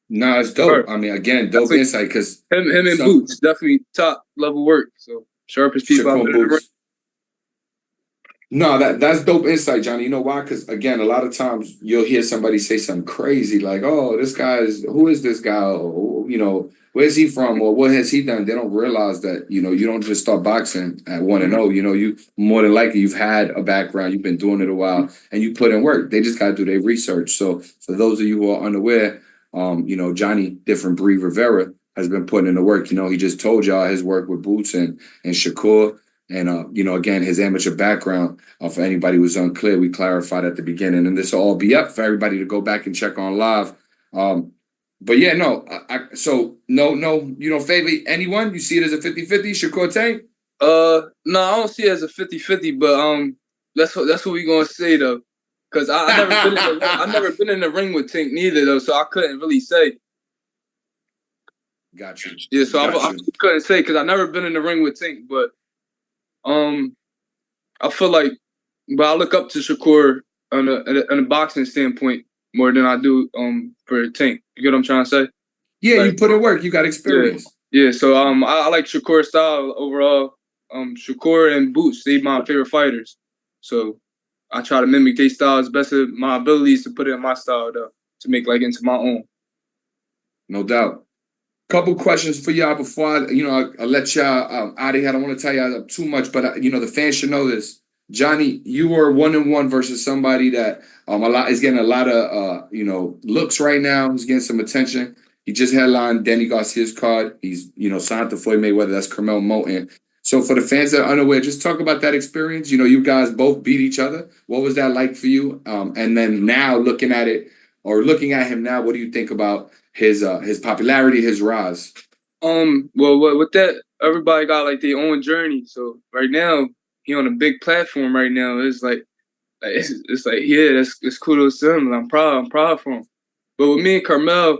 it's dope. I mean, again, dope insight because him and Boots, definitely top level work. So sharpest people out there. No, that's dope insight, Johnny. You know why? Because again, a lot of times you'll hear somebody say something crazy like, "Oh, who is this guy? Or, where's he from? Or what has he done?" They don't realize that you don't just start boxing at 1-0. You more than likely you've had a background, you've been doing it a while, and you put in work. They just got to do their research. So for those of you who are unaware, Johnny Different Breed Rivera has been putting in the work. He just told y'all his work with Boots and Shakur. And, again, his amateur background, for anybody who was unclear, we clarified at the beginning. And this will all be up for everybody to go back and check on live. But, yeah, no. So, no, you don't favor anyone? You see it as a 50-50, Shakur Tank? No, I don't see it as a 50-50, but that's what we're going to say, though. Because I've never been in the ring with Tank neither, though, so I couldn't really say. Got you. Yeah, so I couldn't say because I've never been in the ring with Tank, but I feel like, but I look up to Shakur on a boxing standpoint more than I do for Tank. You get what I'm trying to say? Yeah, you put in work. You got experience. Yeah. So I like Shakur's style overall. Shakur and Boots, they my favorite fighters. So I try to mimic their style as best of my abilities to put it in my style though, to make into my own. No doubt. Couple questions for y'all before I let y'all out of here. I don't want to tell y'all too much, but the fans should know this. Johnny, you were 1-1 versus somebody that is getting a lot of looks right now. He's getting some attention. He just headlined Danny Garcia's card. He's signed to Floyd Mayweather. That's Carmel Moulton. So for the fans that are unaware, just talk about that experience. You guys both beat each other. What was that like for you? And then now looking at him now, what do you think about his popularity, his rise? Well, with that, everybody got their own journey. So right now, he on a big platform right now. It's that's kudos to him. I'm proud for him. But with me and Carmel,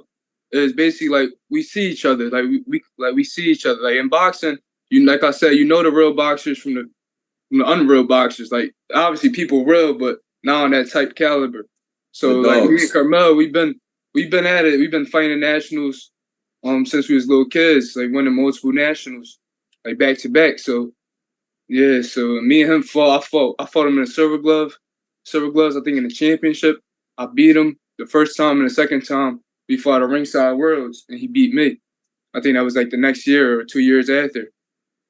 it's basically we see each other. We see each other. In boxing, like I said, the real boxers from the unreal boxers. Obviously people real, but not on that type caliber. So me and Carmel, we've been at it. We've been fighting nationals since we was little kids, winning multiple nationals, back to back. So yeah, so me and him fought. I fought him in a silver gloves, I think in the championship. I beat him the first time, and the second time we fought at Ringside Worlds and he beat me. I think that was the next year or 2 years after.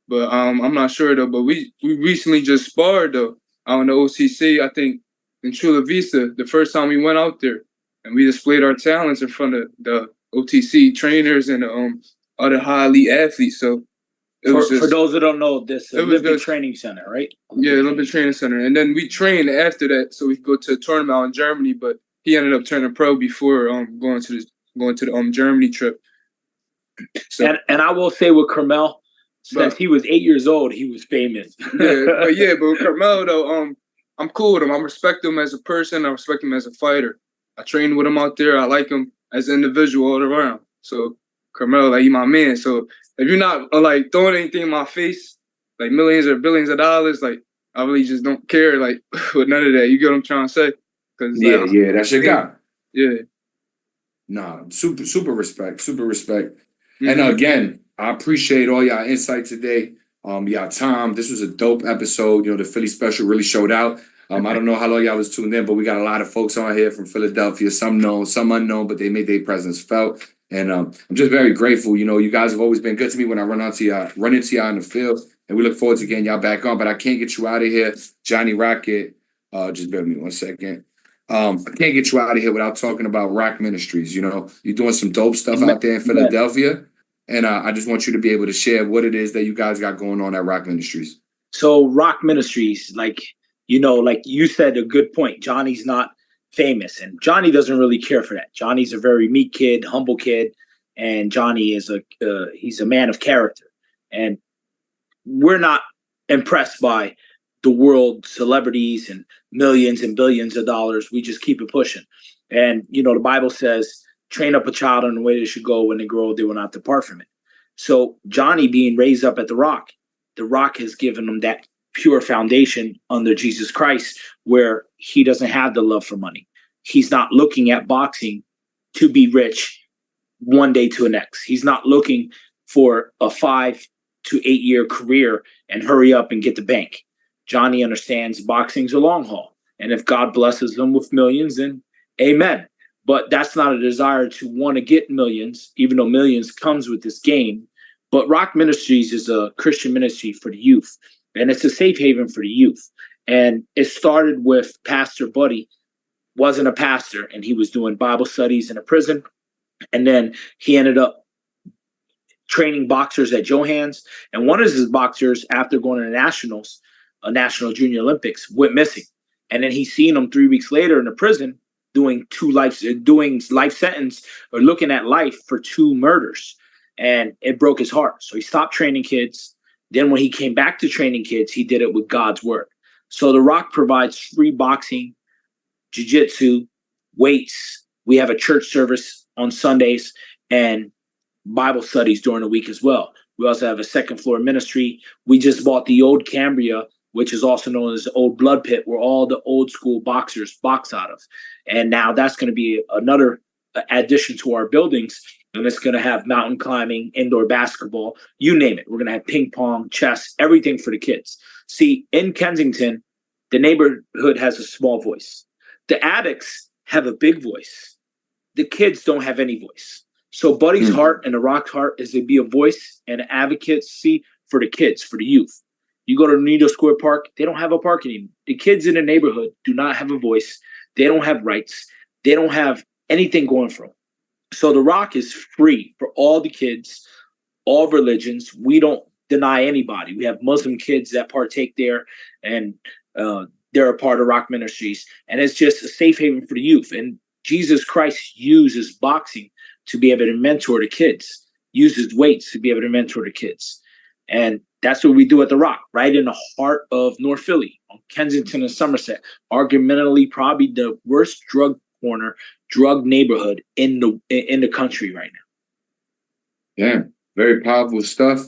But I'm not sure though. But we recently just sparred though out in the OCC, I think in Chula Vista, the first time we went out there. And we displayed our talents in front of the OTC trainers and other high elite athletes. So for those that don't know, this Olympic Training Center, right? Yeah, Olympic Training Center. And then we trained after that, so we could go to a tournament out in Germany. But he ended up turning pro before going to the Germany trip. So, and I will say with Carmel, Since he was 8 years old, he was famous. But Carmelo though, I'm cool with him. I respect him as a person. I respect him as a fighter. I train with him out there. I like him as an individual all around. So Carmelo, like, you my man. So if you're not like throwing anything in my face, like millions or billions of dollars, like I really just don't care, like with none of that. You get what I'm trying to say? Yeah, that's your guy. Yeah. Nah, super respect. And again, I appreciate all y'all insight today. Y'all time. This was a dope episode. You know, the Philly special really showed out. I don't know how long y'all was tuned in, but we got a lot of folks on here from Philadelphia, some known, some unknown, but they made their presence felt. And I'm just very grateful. You know, you guys have always been good to me when I run into y'all in the field. And we look forward to getting y'all back on. But I can't get you out of here, Johnny Rocket. Just bear with me 1 second. I can't get you out of here without talking about Rock Ministries. You know, you're doing some dope stuff out there in Philadelphia. And I just want you to be able to share what it is that you guys got going on at Rock Ministries. So Rock Ministries, like you said, a good point. Johnny's not famous, and Johnny doesn't really care for that. Johnny's a very meek kid, humble kid, and Johnny is he's a man of character. And we're not impressed by the world celebrities and millions and billions of dollars. We just keep it pushing. And, you know, the Bible says, train up a child in the way they should go. When they grow, they will not depart from it. So Johnny being raised up at the Rock has given him that pure foundation under Jesus Christ, where he doesn't have the love for money. He's not looking at boxing to be rich one day to the next. He's not looking for a 5 to 8 year career and hurry up and get the bank. Johnny understands boxing's a long haul. And if God blesses them with millions, then amen. But that's not a desire to want to get millions, even though millions comes with this game. But Rock Ministries is a Christian ministry for the youth. And it's a safe haven for the youth. And it started with Pastor Buddy, wasn't a pastor, and he was doing Bible studies in a prison. And then he ended up training boxers at Johans. And one of his boxers, after going to nationals, a National Junior Olympics, went missing. And then he seen him 3 weeks later in the prison doing life sentence, or looking at life for 2 murders. And it broke his heart. So he stopped training kids. Then when he came back to training kids, he did it with God's word. So The Rock provides free boxing, jiu-jitsu, weights. We have a church service on Sundays and Bible studies during the week as well. We also have a second floor ministry. We just bought the old Cambria, which is also known as the old blood pit, where all the old school boxers box out of. And now that's going to be another addition to our buildings. And it's going to have mountain climbing, indoor basketball, you name it. We're going to have ping pong, chess, everything for the kids. See, in Kensington, the neighborhood has a small voice. The addicts have a big voice. The kids don't have any voice. So Buddy's heart and The Rock's heart is to be a voice and an advocacy for the kids, for the youth. You go to Nido Square Park, they don't have a park anymore. The kids in the neighborhood do not have a voice. They don't have rights. They don't have anything going for them. So The Rock is free for all the kids, all religions. We don't deny anybody. We have Muslim kids that partake there, and they're a part of Rock Ministries. And it's just a safe haven for the youth. And Jesus Christ uses boxing to be able to mentor the kids, uses weights to be able to mentor the kids. And that's what we do at The Rock, right in the heart of North Philly, on Kensington and Somerset. Argumentally, probably the worst drug neighborhood in the country right now. Yeah, very powerful stuff.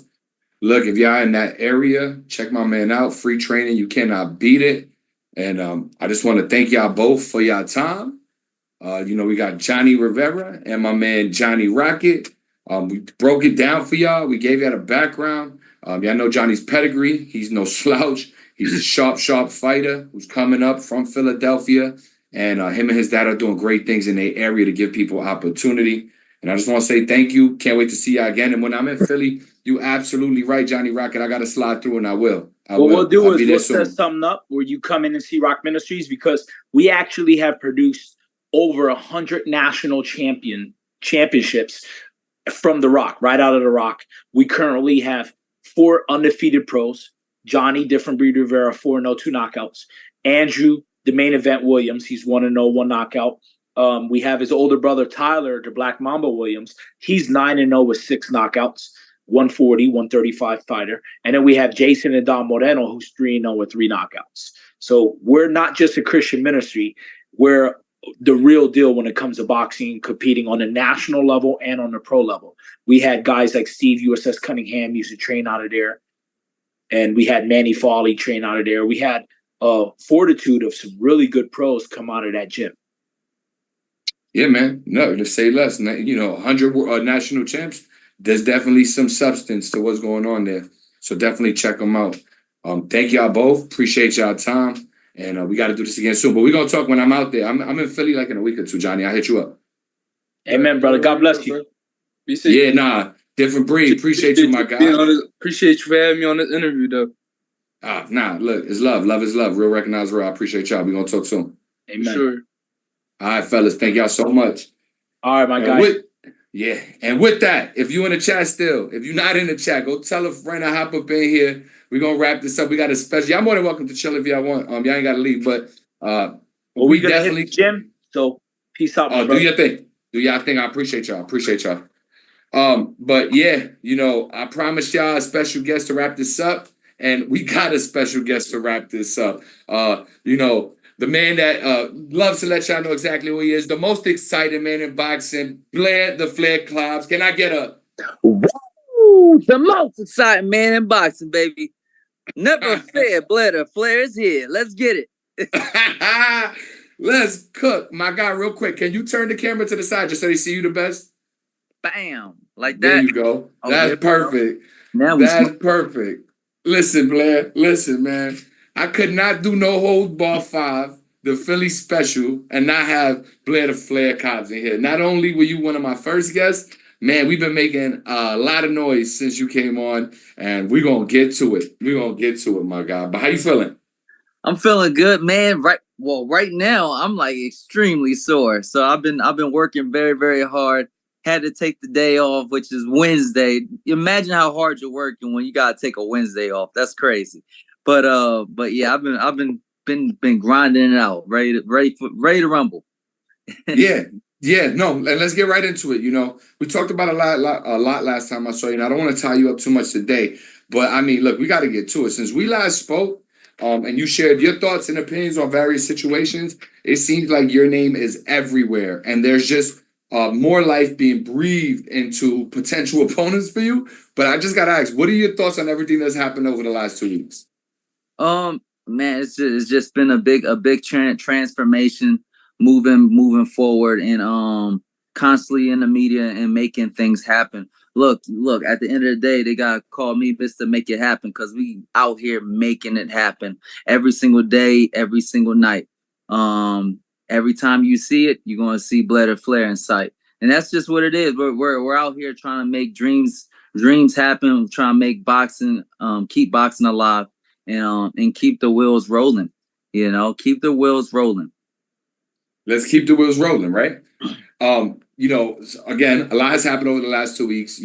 Look, if y'all in that area, check my man out. Free training, you cannot beat it. And I just want to thank y'all both for y'all time. We got Johnny Rivera and my man Johnny Rocket. We broke it down for y'all. We gave y'all the background. Y'all know Johnny's pedigree. He's no slouch. He's a sharp fighter who's coming up from Philadelphia. And him and his dad are doing great things in their area to give people opportunity. And I just want to say thank you. Can't wait to see y'all again. And when I'm in Philly, you absolutely right, Johnny Rocket. I got to slide through, and I will. What we'll do is we'll set something up where you come in and see Rock Ministries, because we actually have produced over 100 national championships from The Rock, right out of The Rock. We currently have 4 undefeated pros. Johnny, different breed Rivera, 4-0, 2 knockouts. Andrew, the main event Williams, he's 1-0, 1 knockout. We have his older brother, Tyler, the Black Mamba Williams. He's 9-0 with 6 knockouts. 140, 135 fighter. And then we have Jason and Don Moreno, who's 3-0 with 3 knockouts. So we're not just a Christian ministry. We're the real deal when it comes to boxing, competing on the national level and on the pro level. We had guys like Steve USS Cunningham used to train out of there. And we had Manny Foley train out of there. We had a fortitude of some really good pros come out of that gym. Yeah, man. No, to say less. 100 national champs. There's definitely some substance to what's going on there. So definitely check them out. Thank y'all both. Appreciate y'all time. And we got to do this again soon. But we're going to talk when I'm out there. I'm in Philly like in a week or two, Johnny. I'll hit you up. Amen, brother. God bless you. Be safe. Yeah, nah. Different breed. Appreciate you, my guy. Appreciate you for having me on this interview, though. Look, it's love. Love is love. Real recognize real. I appreciate y'all. We're going to talk soon. Amen. Sure. All right, fellas. Thank y'all so much. All right, my guy. And with that, if you in the chat still, if you're not in the chat, go tell a friend to hop up in here. We're going to wrap this up. We got a special. Y'all more than welcome to chill if y'all want. Y'all ain't got to leave, but we definitely hit the gym. So peace out, my brother. Do your thing. Do y'all thing. I appreciate y'all. But yeah, I promised y'all a special guest to wrap this up, and we got a special guest to wrap this up. The man that loves to let y'all know exactly who he is, the most exciting man in boxing, Blair The Flair Cobbs. Can I get a... Woo! The most exciting man in boxing, baby. Never fear, Blair The Flair is here. Let's get it. Let's cook. My guy, real quick, can you turn the camera to the side just so they see you the best? Bam. Like that. There you go. Oh, that's perfect. That's perfect. Listen, Blair. Listen, man. I could not do No Holds Barred 5, the Philly special, and not have Blair The Flair Cobbs in here. Not only were you one of my first guests, man, we've been making a lot of noise since you came on, and we're going to get to it. We're going to get to it, my guy. But how you feeling? I'm feeling good, man. Right now, I'm like extremely sore. So I've been working very, very hard. Had to take the day off, which is Wednesday. Imagine how hard you're working when you gotta take a Wednesday off. That's crazy. But yeah, I've been grinding it out, ready to rumble. Yeah, no, let's get right into it. We talked about a lot last time I saw you, and I don't want to tie you up too much today. But I mean, look, we got to get to it. Since we last spoke, and you shared your thoughts and opinions on various situations, it seems like your name is everywhere, and there's just more life being breathed into potential opponents for you. But I just got to ask, what are your thoughts on everything that's happened over the last 2 weeks? Man, it's just been a big transformation, moving forward, and constantly in the media and making things happen. Look, at the end of the day, they gotta call me Mr. Make It Happen, because we out here making it happen every single day, every single night. Every time you see it, you're gonna see Blair The Flair in sight. And that's just what it is. We're out here trying to make dreams happen, trying to make boxing, keep boxing alive. And keep the wheels rolling, keep the wheels rolling. Let's keep the wheels rolling, right? Again, a lot has happened over the last 2 weeks,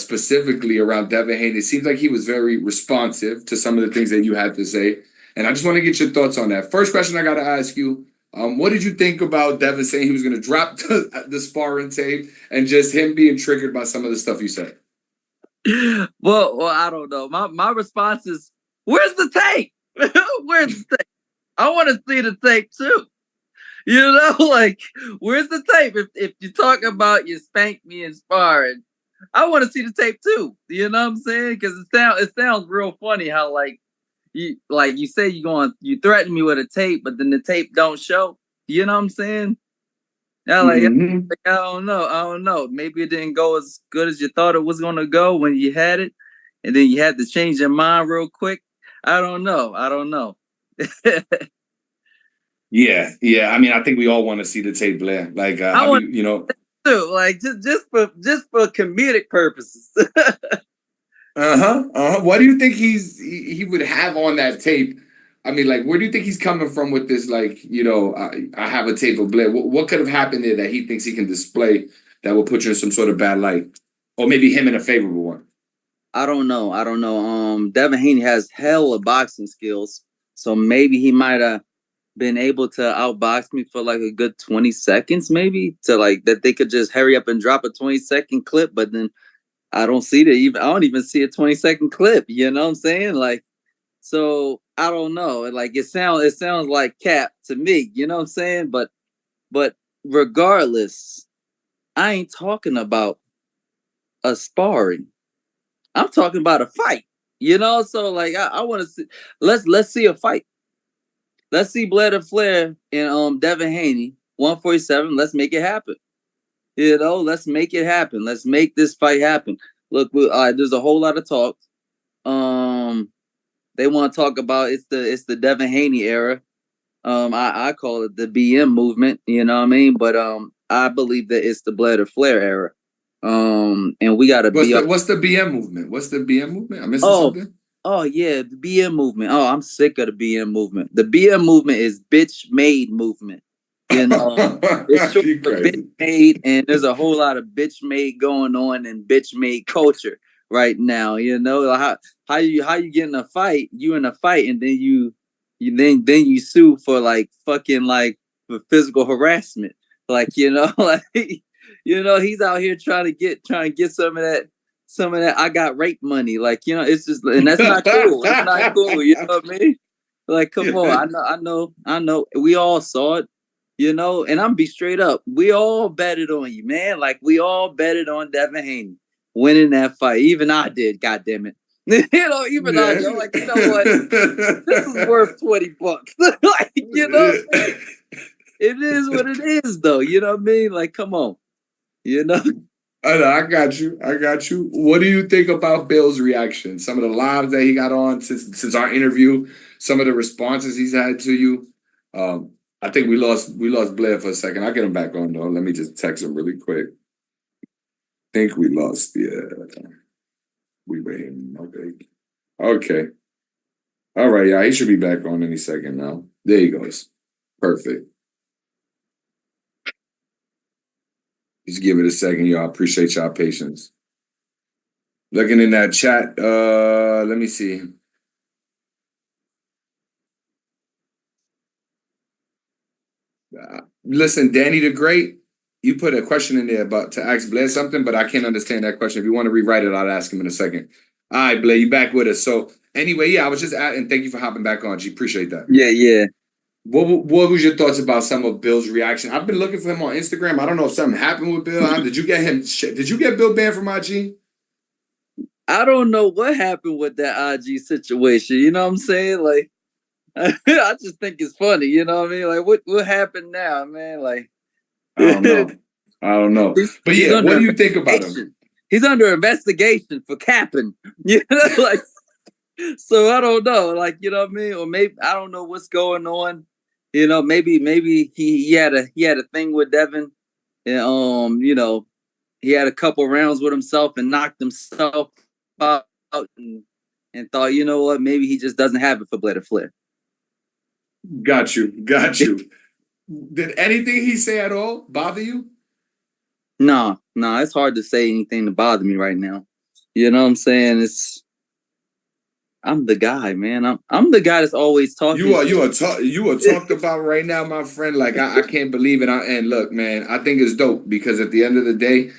specifically around Devin Haney. It seems like he was very responsive to some of the things that you had to say. And I just want to get your thoughts on that. First question I got to ask you, what did you think about Devin saying he was going to drop the sparring tape and just him being triggered by some of the stuff you said? Well, I don't know. My response is, where's the tape? Where's the tape? I want to see the tape too. Where's the tape? If you talk about you spank me and sparring, I want to see the tape too. You know what I'm saying? Because it sounds real funny how you say you threaten me with a tape, but then the tape don't show. You know what I'm saying? I don't know. Maybe it didn't go as good as you thought it was gonna go when you had it, and then you had to change your mind real quick. I don't know. Yeah. I mean, I think we all want to see the tape, Blair. Just for comedic purposes. What do you think he would have on that tape? I mean, where do you think he's coming from with this? I have a tape of Blair. What could have happened there that he thinks he can display that will put you in some sort of bad light, or maybe him in a favorable one? I don't know. Devin Haney has hell of boxing skills, so maybe he might have been able to outbox me for a good 20 seconds, maybe that they could just hurry up and drop a 20-second clip, but then I don't see the even. I don't even see a 20-second clip. You know what I'm saying? Like, so I don't know. Like it sounds like cap to me. You know what I'm saying? But regardless, I ain't talking about a sparring. I'm talking about a fight. You know, so like I want to see. Let's see a fight. Let's see Blair the Flair and Devin Haney 147. Let's make it happen. You know, let's make it happen. Let's make this fight happen. Look, there's a whole lot of talk. They want to talk about it's the Devin Haney era. I call it the BM movement. You know what I mean? But I believe that it's the Blair the Flair era. And we got to be. What's the BM movement? What's the BM movement? I'm missing something. Oh yeah, the BM movement. Oh, I'm sick of the BM movement. The BM movement is bitch made movement. You know, it's short for bitch made, and there's a whole lot of bitch made going on in bitch made culture right now. You know, how you get in a fight? You in a fight, and then you sue for like fucking like for physical harassment. Like like he's out here trying to get some of that I got rape money. Like it's just, and that's not cool. That's not cool. You know what I mean? Like, come on. I know. We all saw it. And I'm be straight up. We all betted on you, man. Like we all betted on Devin Haney winning that fight. Even I did. God damn it. I did. I'm like, you know what? This is worth $20. Like, it is what it is, though. You know what I mean? Like, come on. I got you. What do you think about Bill's reaction? Some of the lives that he got on since our interview, some of the responses he's had to you. I think we lost Blair for a second. I'll get him back on though. Let me just text him really quick. Think we lost. Yeah. We waiting. Okay. All right, yeah, he should be back on any second now. There he goes. Perfect. Just give it a second, y'all. Appreciate y'all patience. Looking in that chat, let me see. Listen, Danny the Great, you put a question in there about to ask Blair something, but I can't understand that question. If you want to rewrite it, I'll ask him in a second. All right, Blair, you back with us. So anyway, yeah, I was just and thank you for hopping back on, G. Appreciate that. Yeah. What was your thoughts about some of Bill's reaction? I've been looking for him on Instagram. I don't know if something happened with Bill. Did you get Bill banned from IG? I don't know what happened with that IG situation. You know what I'm saying? Like, I just think it's funny. You know what I mean? Like, what happened now, man? Like, I don't know. But yeah, what do you think about him? He's under investigation for capping. Like, so I don't know. Like, you know what I mean? Or maybe I don't know what's going on. Maybe he had a thing with Devin, and he had a couple rounds with himself and knocked himself out and thought, you know what, maybe he just doesn't have it for Blair the Flair. Got you. Did anything he say at all bother you? No, it's hard to say anything to bother me right now. You know what I'm saying? I'm the guy, man. I'm the guy that's always talking. You are talked about right now, my friend. Like I can't believe it. And look, man, I think it's dope because at the end of the day,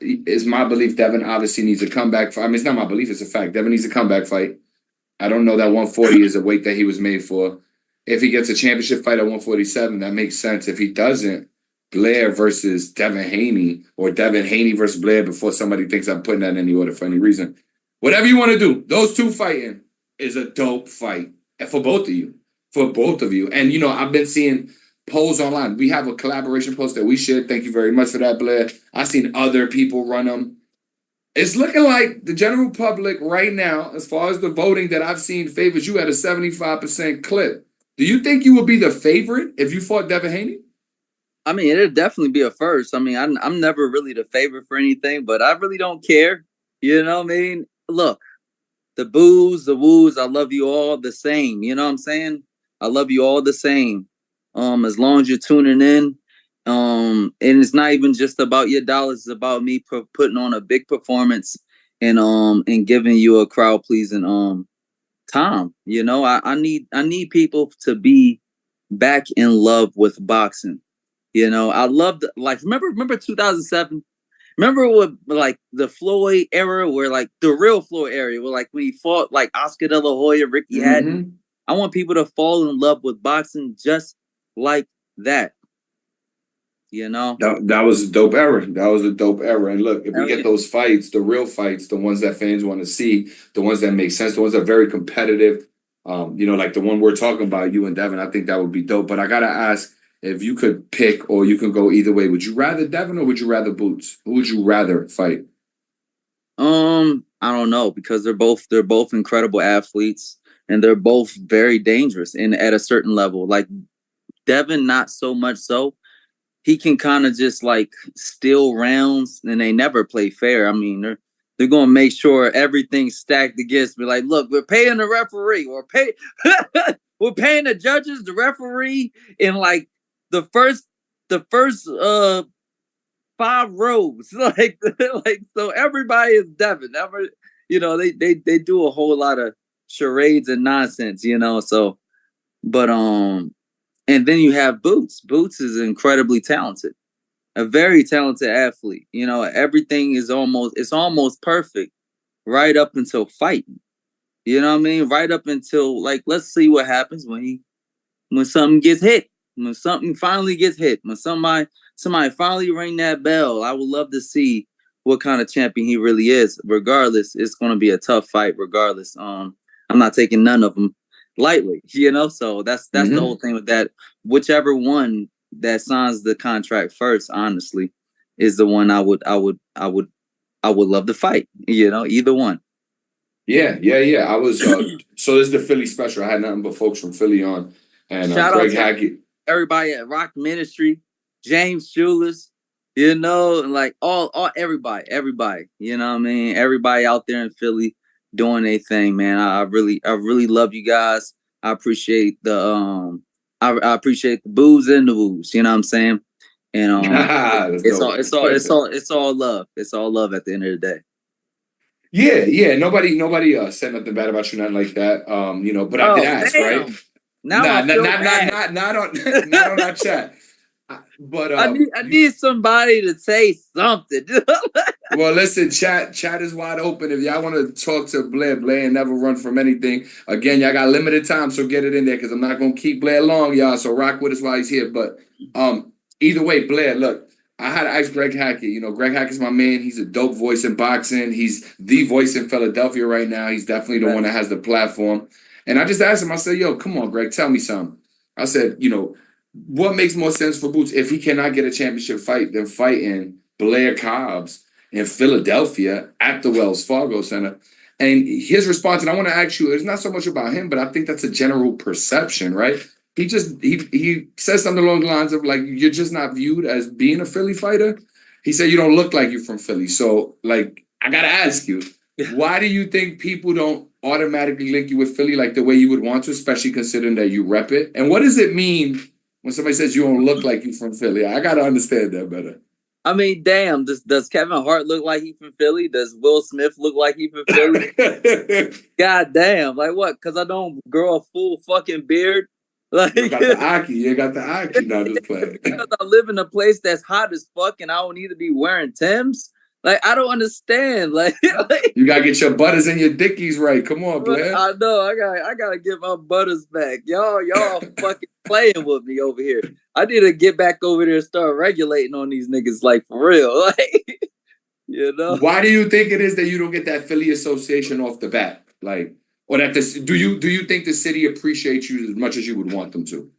it's my belief Devin obviously needs a comeback fight. I mean, it's not my belief; it's a fact. Devin needs a comeback fight. I don't know that 140 is a weight that he was made for. If he gets a championship fight at 147, that makes sense. If he doesn't, Blair versus Devin Haney or Devin Haney versus Blair before somebody thinks I'm putting that in any order for any reason. Whatever you want to do, those two fighting is a dope fight. And for both of you. And, I've been seeing polls online. We have a collaboration post that we shared. Thank you very much for that, Blair. I've seen other people run them. It's looking like the general public right now, as far as the voting that I've seen favors you at a 75% clip. Do you think you would be the favorite if you fought Devin Haney? I mean, it'd definitely be a first. I mean, I'm never really the favorite for anything, but I really don't care. You know what I mean? Look, the boos, the woos, I love you all the same. You know what I'm saying? I love you all the same. As long as you're tuning in. And it's not even just about your dollars, it's about me putting on a big performance and giving you a crowd pleasing time. I need people to be back in love with boxing. I loved, like, remember 2007? remember what like the Floyd era, where like the real Floyd era, where like when he fought like Oscar De La Hoya, Ricky Hatton. I want people to fall in love with boxing just like that. You know, that was a dope era. That was a dope era. And look, if we get those fights, the real fights, the ones that fans want to see, the ones that make sense, the ones that are very competitive, like the one we're talking about, you and Devin, I think that would be dope. But I gotta ask, if you could pick, or you can go either way, would you rather Devin or would you rather Boots? Who would you rather fight? I don't know, because they're both incredible athletes, and they're both very dangerous and at a certain level. Like Devin, not so much so. He can kind of just like steal rounds, and they never play fair. I mean, they're going to make sure everything's stacked against me. Like, look, we're paying the referee, we're paying the judges, the referee, in like the first 5 rows. Like so everybody is Devin. They do a whole lot of charades and nonsense, so, but and then you have Boots. Boots is incredibly talented, a very talented athlete. Everything is almost perfect right up until fighting. You know what I mean? Right up until, like, let's see what happens when something gets hit, when something finally gets hit, when somebody finally ring that bell. I would love to see what kind of champion he really is. Regardless, it's going to be a tough fight. Regardless, I'm not taking none of them lightly, so that's the whole thing with that. Whichever one that signs the contract first, honestly, is the one I would love to fight. Either one. Yeah. I was so this is the Philly special. I had nothing but folks from Philly on, and shout Greg out to Hackett, everybody at Rock Ministry, James Schuler's, and like all everybody. You know what I mean? Everybody out there in Philly doing their thing, man. I really love you guys. I appreciate the I appreciate the boos and the woos. You know what I'm saying? And it's all love. It's all love at the end of the day. Yeah. Nobody said nothing bad about you, nothing like that. But I did ask, right? Not on our chat. But I need somebody to say something. Well, listen, chat is wide open. If y'all want to talk to Blair ain't never run from anything. Again, y'all got limited time, so get it in there, because I'm not gonna keep Blair long, y'all. So rock with us while he's here. But either way, Blair, look, I had to ask Greg Hackett. Greg Hackett's my man. He's a dope voice in boxing. He's the voice in Philadelphia right now. He's definitely the one that has the platform. And I just asked him, I said, yo, come on, Greg, tell me something. I said, what makes more sense for Boots if he cannot get a championship fight than fighting Blair Cobbs in Philadelphia at the Wells Fargo Center? And his response, and I want to ask you, it's not so much about him, but I think that's a general perception, right? He says something along the lines of, like, you're just not viewed as being a Philly fighter. He said you don't look like you're from Philly. So, like, I got to ask you, why do you think people don't automatically link you with Philly like the way you would want to, especially considering that you rep it? And what does it mean when somebody says you don't look like you from Philly? I got to understand that better. I mean, damn, does Kevin Hart look like he from Philly? Does Will Smith look like he from Philly? God damn. Like what? Because I don't grow a full fucking beard? Like, you got the Aki. You got the Aki. No, just playing. Because I live in a place that's hot as fuck and I don't need to be wearing Timbs? Like, I don't understand. Like you gotta get your butters and your dickies right. Come on, Blair. I know. I gotta get my butters back. Y'all fucking playing with me over here. I need to get back over there and start regulating on these niggas, like, for real. Like, Why do you think it is that you don't get that Philly association off the bat? Like, or that do you think the city appreciates you as much as you would want them to?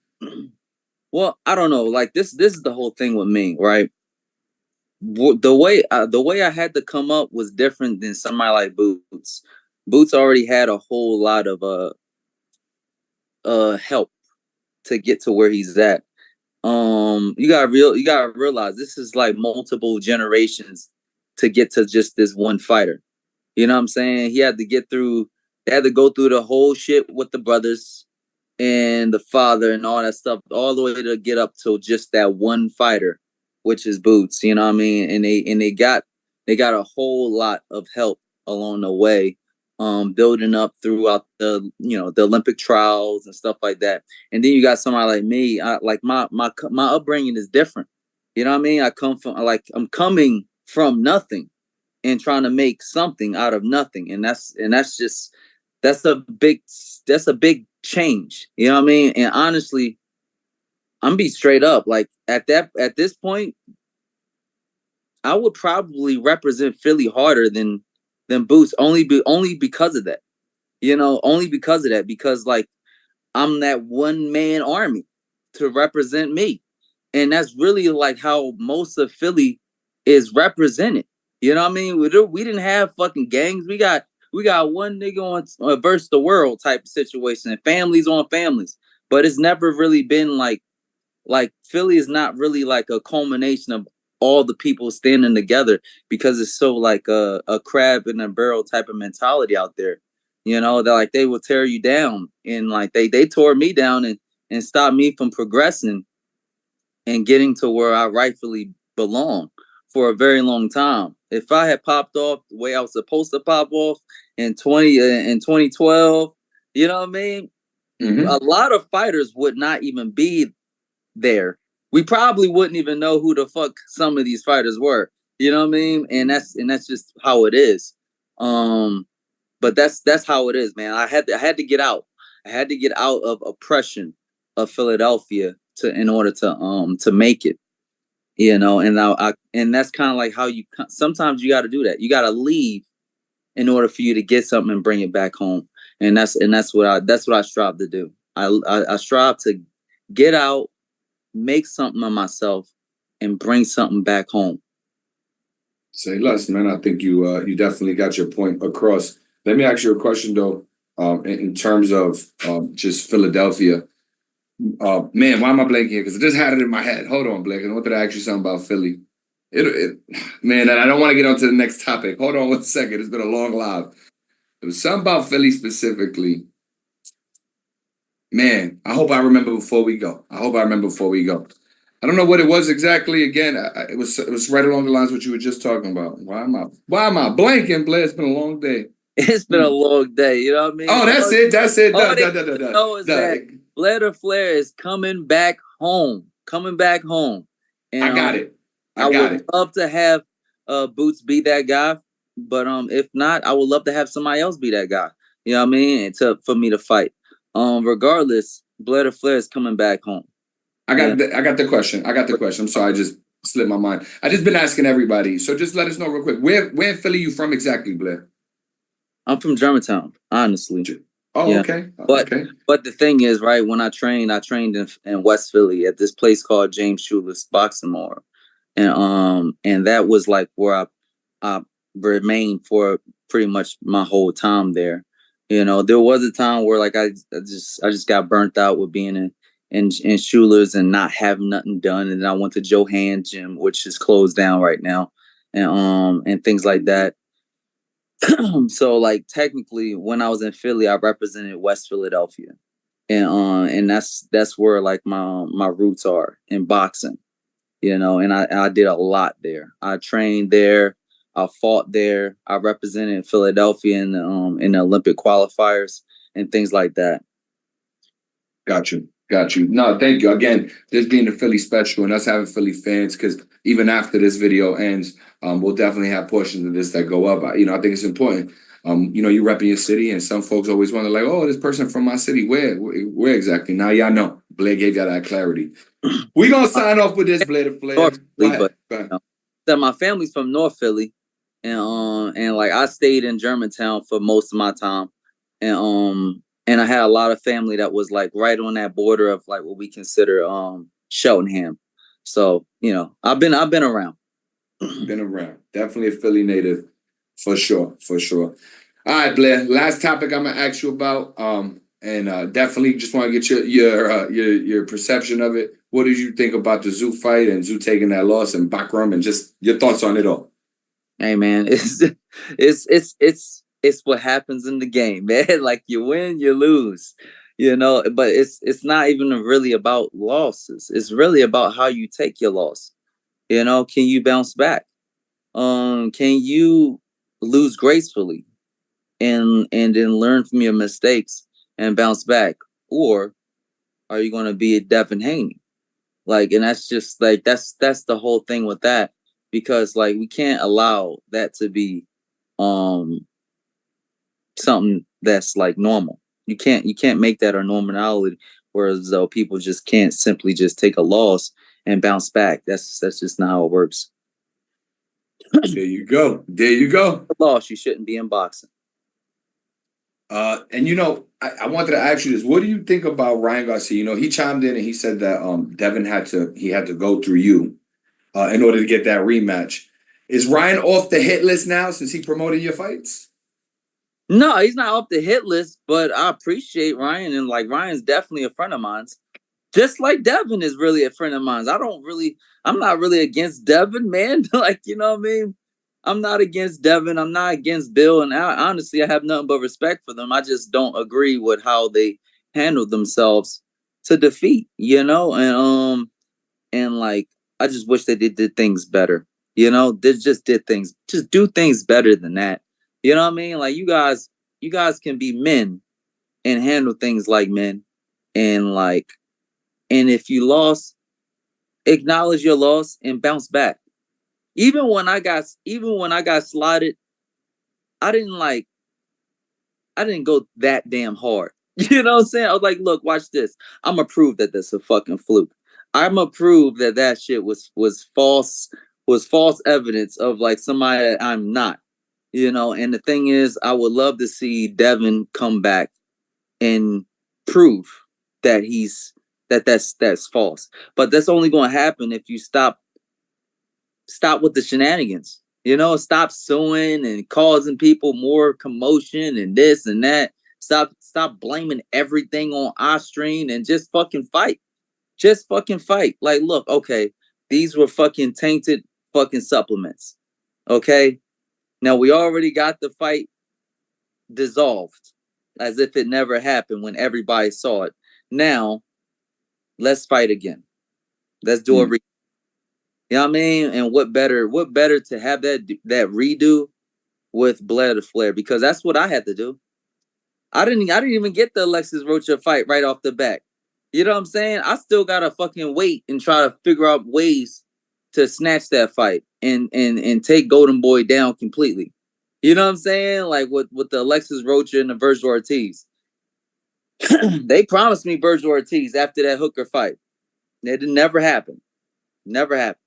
Well, I don't know. Like, this is the whole thing with me, right? The way I had to come up was different than somebody like Boots. Boots already had a whole lot of help to get to where he's at. You gotta realize this is like multiple generations to get to just this one fighter. You know what I'm saying? They had to go through the whole shit with the brothers and the father and all that stuff, all the way to get up to just that one fighter, which is Boots. You know what I mean? And they got a whole lot of help along the way, building up throughout the Olympic trials and stuff like that. And then you got somebody like me. My upbringing is different. You know what I mean? I'm coming from nothing and trying to make something out of nothing. And that's a big change. You know what I mean? And honestly, I'm be straight up. Like at this point, I would probably represent Philly harder than Boots only because of that. You know, only because of that, because like I'm that one man army to represent me. And that's really like how most of Philly is represented. You know what I mean? We didn't have fucking gangs. We got one nigga on versus the world type of situation, and families on families. But it's never really been like Philly is not really like a culmination of all the people standing together, because it's so like a crab in a barrel type of mentality out there. You know, that like they will tear you down, and like they tore me down and stopped me from progressing and getting to where I rightfully belong for a very long time. If I had popped off the way I was supposed to pop off in 2012, you know what I mean? Mm-hmm. A lot of fighters would not even be there. We probably wouldn't even know who the fuck some of these fighters were. You know what I mean? And that's just how it is. But that's how it is, man. I had to get out. I had to get out of oppression of Philadelphia in order to make it. You know, and that's kind of like how sometimes you got to do that. You got to leave in order for you to get something and bring it back home. And that's what I strive to do. I strive to get out, make something of myself, and bring something back home. Say less, man. I think you definitely got your point across. Let me ask you a question though. In terms of just Philadelphia. Man, why am I blanking here? Because I just had it in my head. Hold on, Blake. I wanted to ask you something about Philly. Man, and I don't want to get on to the next topic. Hold on 1 second. It's been a long live. There was something about Philly specifically. Man, I hope I remember before we go. I don't know what it was exactly. Again, it was right along the lines of what you were just talking about. Why am I blanking, Blair? It's been a long day. It's been a long day. You know what I mean? Oh, that's it. All they know is that Blair The Flair is coming back home. And I got it. I would love to have Boots be that guy, but if not, I would love to have somebody else be that guy. You know what I mean? For me to fight. Regardless, Blair The Flair is coming back home. I got the question. I'm sorry, I just slipped my mind. I just been asking everybody. So just let us know real quick. Where in Philly you from exactly, Blair? I'm from Germantown, honestly. Oh, yeah. Okay. But the thing is, right, when I trained in West Philly at this place called James Schuler's Boxing Mall. And that was like where I remained for pretty much my whole time there. You know, there was a time where like I just got burnt out with being in Schuler's and not having nothing done. And then I went to Johan Gym, which is closed down right now, and things like that. So like technically when I was in Philly, I represented West Philadelphia. And that's where like my roots are in boxing. You know, and I did a lot there. I trained there. I fought there. I represented Philadelphia in the Olympic qualifiers and things like that. Got you. No, thank you. Again, this being a Philly special and us having Philly fans, because even after this video ends, we'll definitely have portions of this that go up. I think it's important. You repping your city, and some folks always wonder, like, oh, this person from my city, where exactly? Now y'all know. Blair gave y'all that clarity. We're going to sign off with this, Blair The Flair. Go ahead. So my family's from North Philly, and like I stayed in Germantown for most of my time, and I had a lot of family that was like right on that border of like what we consider Cheltenham. So I've been around. Definitely a Philly native, for sure. All right, Blair. Last topic I'm gonna ask you about, and definitely just want to get your perception of it. What did you think about the Zoo fight and Zoo taking that loss and Bakram, and just your thoughts on it all? Hey man, it's what happens in the game, man. Like you win, you lose, but it's not even really about losses. It's really about how you take your loss. Can you bounce back? Can you lose gracefully and then learn from your mistakes and bounce back? Or are you going to be a Devin Haney? Like, and that's just like, that's the whole thing with that. because like we can't allow that to be something that's like normal. You can't make that our normality, whereas though people just can't simply just take a loss and bounce back. That's just not how it works. There you go. There you go. Loss, you shouldn't be in boxing. And you know, I wanted to ask you this. What do you think about Ryan Garcia? You know, he chimed in and he said that Devin had to go through you in order to get that rematch. Is Ryan off the hit list now since he promoted your fights? No, he's not off the hit list, but I appreciate Ryan, and like Ryan's definitely a friend of mine. Just like Devin is really a friend of mine. I'm not really against Devin, man. Like, you know what I mean? I'm not against Devin. I'm not against Bill. And honestly, I have nothing but respect for them. I just don't agree with how they handled themselves to defeat, you know? And like, I just wish they did things better. You know, they just do things better than that. You know what I mean? Like you guys can be men and handle things like men. And if you lost, acknowledge your loss and bounce back. Even when I got slotted, I didn't go that damn hard. You know what I'm saying? I was like, look, watch this. I'm gonna prove that that's a fucking fluke. I'm gonna prove that shit was false evidence of like somebody that I'm not. You know, and the thing is, I would love to see Devin come back and prove that that's false. But that's only going to happen if you stop with the shenanigans. You know, stop suing and causing people more commotion and this and that. Stop blaming everything on Austrian and just fucking fight. Just fucking fight. Like, look, okay, these were fucking tainted fucking supplements. Okay? Now, we already got the fight dissolved as if it never happened when everybody saw it. Now, let's fight again. Let's do a redo. You know what I mean? And what better to have that redo with Blair The Flair, because that's what I had to do. I didn't even get the Alexis Roach fight right off the bat. You know what I'm saying? I still gotta fucking wait and try to figure out ways to snatch that fight and take Golden Boy down completely. You know what I'm saying? Like with the Alexis Roach and the Virgil Ortiz. They promised me Virgil Ortiz after that Hooker fight. It never happened. Never happened.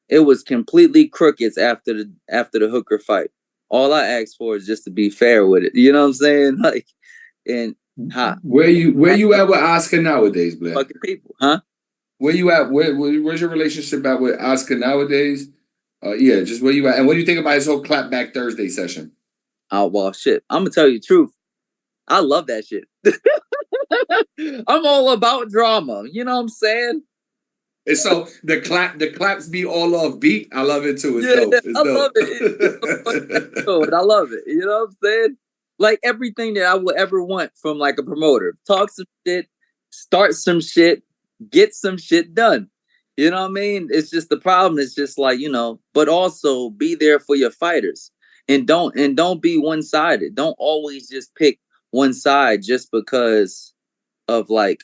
It was completely crickets after the Hooker fight. All I asked for is just to be fair with it. You know what I'm saying? Like, and where you at with Oscar nowadays, Blair? Fucking people, huh? Where you at? Where's your relationship at with Oscar nowadays? Yeah, just where you at, and what do you think about his whole Clapback Thursday session? Oh well, shit. I'm gonna tell you the truth. I love that shit. I'm all about drama. You know what I'm saying? And so the claps be all off beat. I love it too. It's dope. It's dope. Love it. I love it. You know what I'm saying? Like everything that I would ever want from like a promoter. Talk some shit, start some shit, get some shit done. You know what I mean? It's just the problem is just like, you know, but also be there for your fighters. And don't be one-sided. Don't always just pick one side just because of like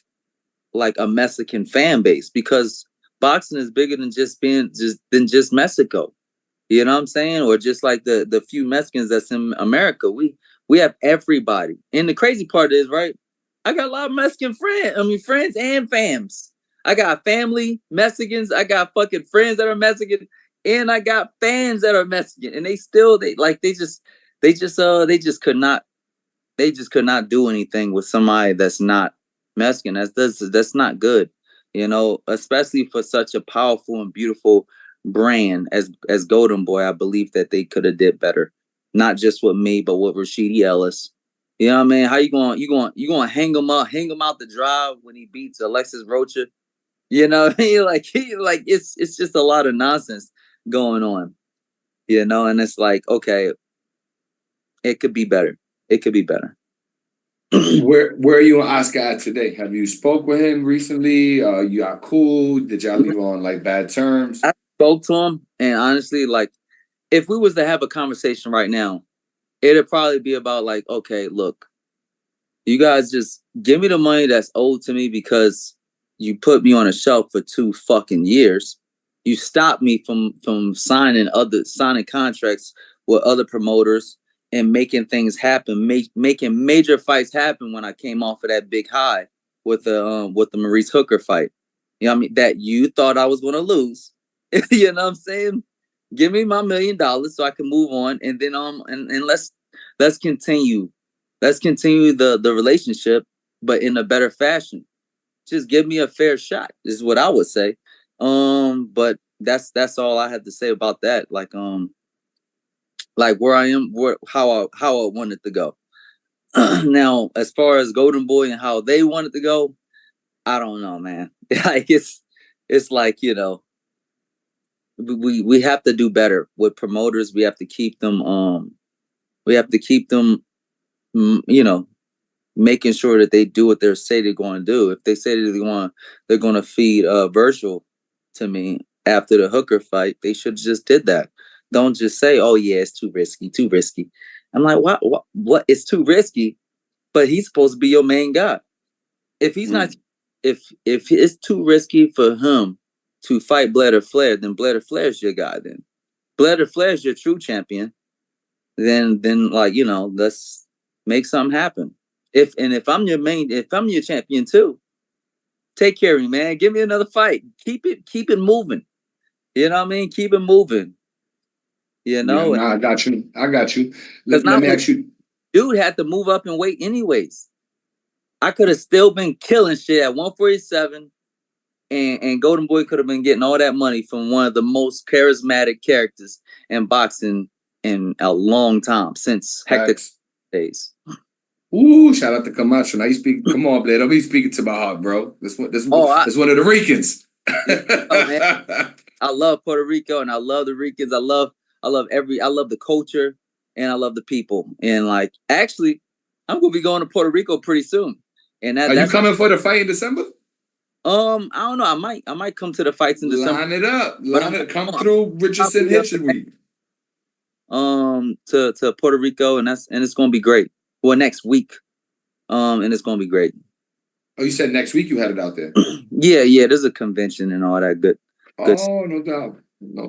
a Mexican fan base, because boxing is bigger than just Mexico. You know what I'm saying? Or just like the few Mexicans that's in America. We have everybody. And the crazy part is, right, I got a lot of Mexican friends and fams. I got family Mexicans. I got fucking friends that are Mexican, and I got fans that are Mexican. And they just could not do anything with somebody that's not Mexican. That's not good, you know, especially for such a powerful and beautiful brand as Golden Boy. I believe that they could have did better, not just with me, but with Rashidi Ellis. You know what I mean? How you going to hang him out the drive when he beats Alexis Rocha? You know what I mean? Like it's just a lot of nonsense going on, you know. And it's like, okay, it could be better. It could be better. Where are you and Oscar at today? Have you spoke with him recently? You got cool? Did y'all leave on like bad terms? I spoke to him, and honestly, like if we was to have a conversation right now, it'd probably be about like, okay, look, you guys just give me the money that's owed to me because you put me on a shelf for 2 fucking years. you stopped me from signing contracts with other promoters and making things happen, making major fights happen when I came off of that big high with the Maurice Hooker fight. You know what I mean? That you thought I was going to lose. You know what I'm saying? Give me my $1 million so I can move on, and then and let's continue the relationship, but in a better fashion. Just give me a fair shot is what I would say. But that's all I had to say about that. Like where I am, how I wanted to go. Now, as far as Golden Boy and how they wanted to go, I don't know, man. Like it's like, you know, we have to do better with promoters. We have to keep them you know, making sure that they do what they say they're going to do. If they say that they're going to feed Virgil to me after the Hooker fight, they should just did that. Don't just say, "Oh yeah, it's too risky." I'm like, what? It's too risky, but he's supposed to be your main guy. If he's not, if it's too risky for him to fight Blair The Flair, then Blair The Flair's your guy. Then Blair The Flair's your true champion. Then like, you know, let's make something happen. If I'm your champion too, take care of me, man. Give me another fight. Keep it moving. You know what I mean? Keep it moving. You know? Yeah, I got you. Let me ask you. Dude had to move up in weight anyways. I could have still been killing shit at 147, and Golden Boy could have been getting all that money from one of the most charismatic characters in boxing in a long time, since Hector days. Ooh, shout out to Camacho. Now you speak. Come on, Blair. Don't be speaking to my heart, bro. That's one of the Ricans. Oh, man. I love Puerto Rico and I love the Ricans. I love the culture and I love the people. And like, actually, I'm gonna be going to Puerto Rico pretty soon. And are you coming for the fight in December? I don't know. I might come to the fights in December. Line it up. Come through Richardson Hitchin Week. To Puerto Rico, and it's gonna be great. Well, next week. And it's gonna be great. Oh, you said next week you had it out there. Yeah, there's a convention and all that good. Oh, no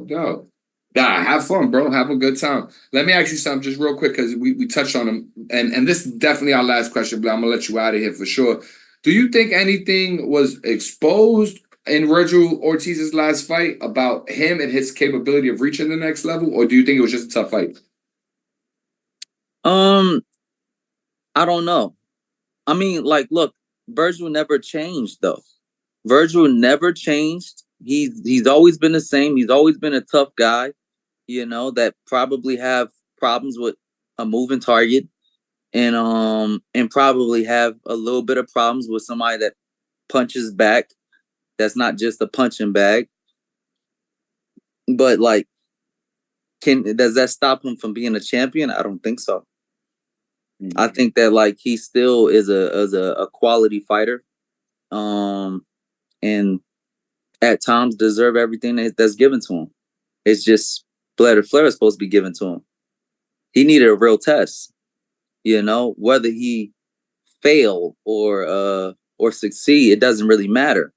doubt. Nah, have fun, bro. Have a good time. Let me ask you something just real quick, because we touched on them, and this is definitely our last question, but I'm gonna let you out of here for sure. Do you think anything was exposed in Virgil Ortiz's last fight about him and his capability of reaching the next level, or do you think it was just a tough fight? I don't know. I mean, like, look, Virgil never changed, though. Virgil never changed. He's always been the same. He's always been a tough guy, you know, that probably have problems with a moving target, and probably have a little bit of problems with somebody that punches back. That's not just a punching bag. But like, does that stop him from being a champion? I don't think so. Mm-hmm. I think that like he still is a quality fighter, and at times deserve everything that's given to him. It's just Blair The Flair is supposed to be given to him. He needed a real test, you know, whether he fail or succeed, it doesn't really matter.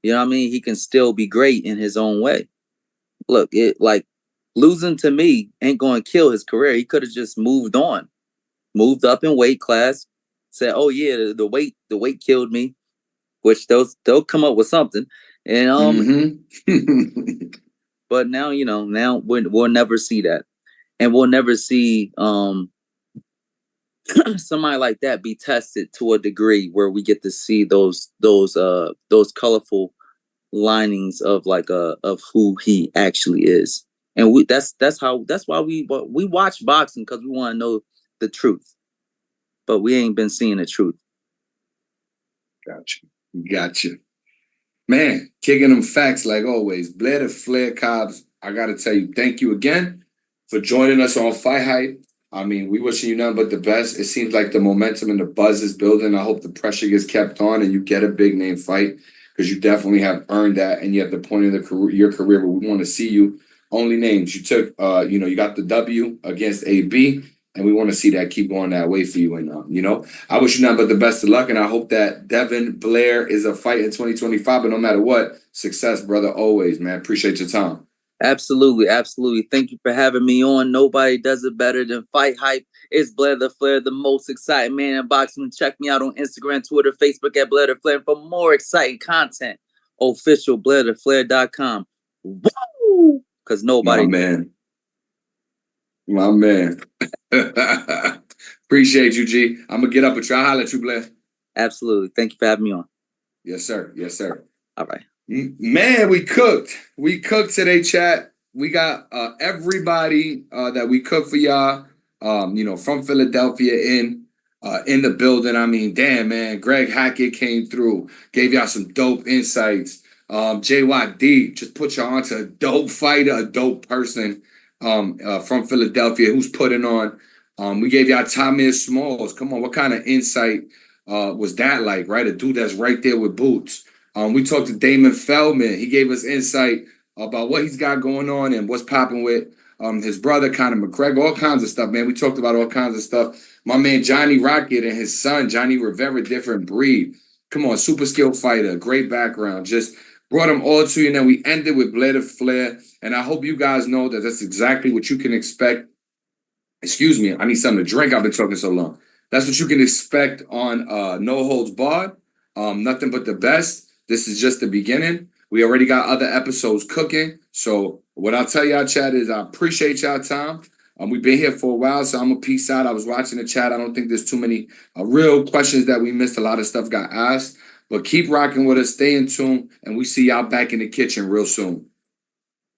You know what I mean? He can still be great in his own way. Look, losing to me ain't going to kill his career. He could have just moved on, moved up in weight class, said, "Oh yeah, the weight killed me," which they'll come up with something. And but now, you know, now we'll never see that, and we'll never see somebody like that be tested to a degree where we get to see those colorful linings of like of who he actually is. And that's why we watch boxing, because we want to know the truth, but we ain't been seeing the truth. Gotcha. Man, kicking them facts like always. Blair The Flair Cobbs, I got to tell you, thank you again for joining us on FightHype. I mean, we wishing you nothing but the best. It seems like the momentum and the buzz is building. I hope the pressure gets kept on and you get a big name fight, because you definitely have earned that, and you're at the point of your career where we want to see you. Only names you took, you got the W against AB, And we want to see that keep going that way for you. And, you know, I wish you nothing but the best of luck. And I hope that Devin Blair is a fight in 2025. But no matter what, success, brother, always, man. Appreciate your time. Absolutely, absolutely. Thank you for having me on. Nobody does it better than FightHype. It's Blair The Flair, the most exciting man in boxing. Check me out on Instagram, Twitter, Facebook at Blair The Flair for more exciting content. Official BlairTheFlair.com. Woo! Because nobody. My man. Appreciate you, G. I'm going to get up and try to holler at you, Blair. Absolutely. Thank you for having me on. Yes, sir. Yes, sir. All right. Man, we cooked. We cooked today, chat. We got everybody that we cooked for y'all, you know, from Philadelphia in the building. I mean, damn, man. Greg Hackett came through, gave y'all some dope insights. JYD just put y'all onto a dope fighter, a dope person from Philadelphia who's putting on. We gave y'all Tah Smalls. Come on, what kind of insight was that like, right? A dude that's right there with boots. We talked to Damon Feldman. He gave us insight about what he's got going on and what's popping with his brother, Conor McGregor, all kinds of stuff, man. We talked about all kinds of stuff. My man, Johnny Rocket, and his son, Johny Rivera, different breed. Come on, super skilled fighter, great background. Just brought them all to you. And then we ended with Blair The Flair. And I hope you guys know that that's exactly what you can expect. Excuse me, I need something to drink. I've been talking so long. That's what you can expect on No Holds Barred. Nothing but the best. This is just the beginning. We already got other episodes cooking. So what I'll tell y'all, chat, is I appreciate y'all time. We've been here for a while, so I'm going to peace out. I was watching the chat. I don't think there's too many real questions that we missed. A lot of stuff got asked. But keep rocking with us. Stay in tune. And we see y'all back in the kitchen real soon.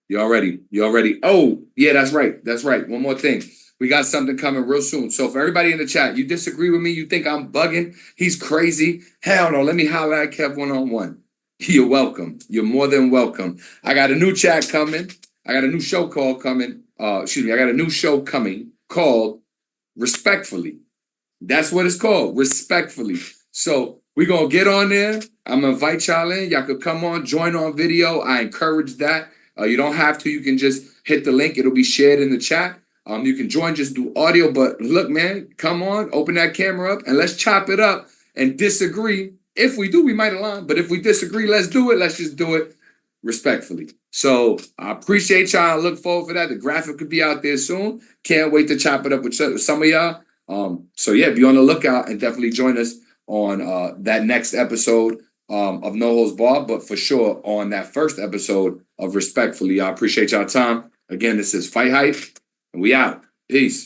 Y'all ready? Y'all ready? Oh, yeah, that's right. That's right. One more thing. We got something coming real soon. So for everybody in the chat, you disagree with me? You think I'm bugging? He's crazy? Hell no. Let me holler at Kev one-on-one. You're welcome. You're more than welcome. I got a new chat coming. I got a new show coming. I got a new show coming called Respectfully. That's what it's called, Respectfully. So we're going to get on there. I'm going to invite y'all in. Y'all could come on, join on video. I encourage that. You don't have to. You can just hit the link. It'll be shared in the chat. You can join, just do audio. But look, man, come on, open that camera up, and let's chop it up and disagree. If we do, we might align. But if we disagree, let's do it. Let's just do it respectfully. So I appreciate y'all. I look forward for that. The graphic could be out there soon. Can't wait to chop it up with some of y'all. So yeah, be on the lookout and definitely join us on that next episode of No Holds Barred, but for sure on that first episode of Respectfully. I appreciate y'all time. Again, this is FightHype, and we out. Peace.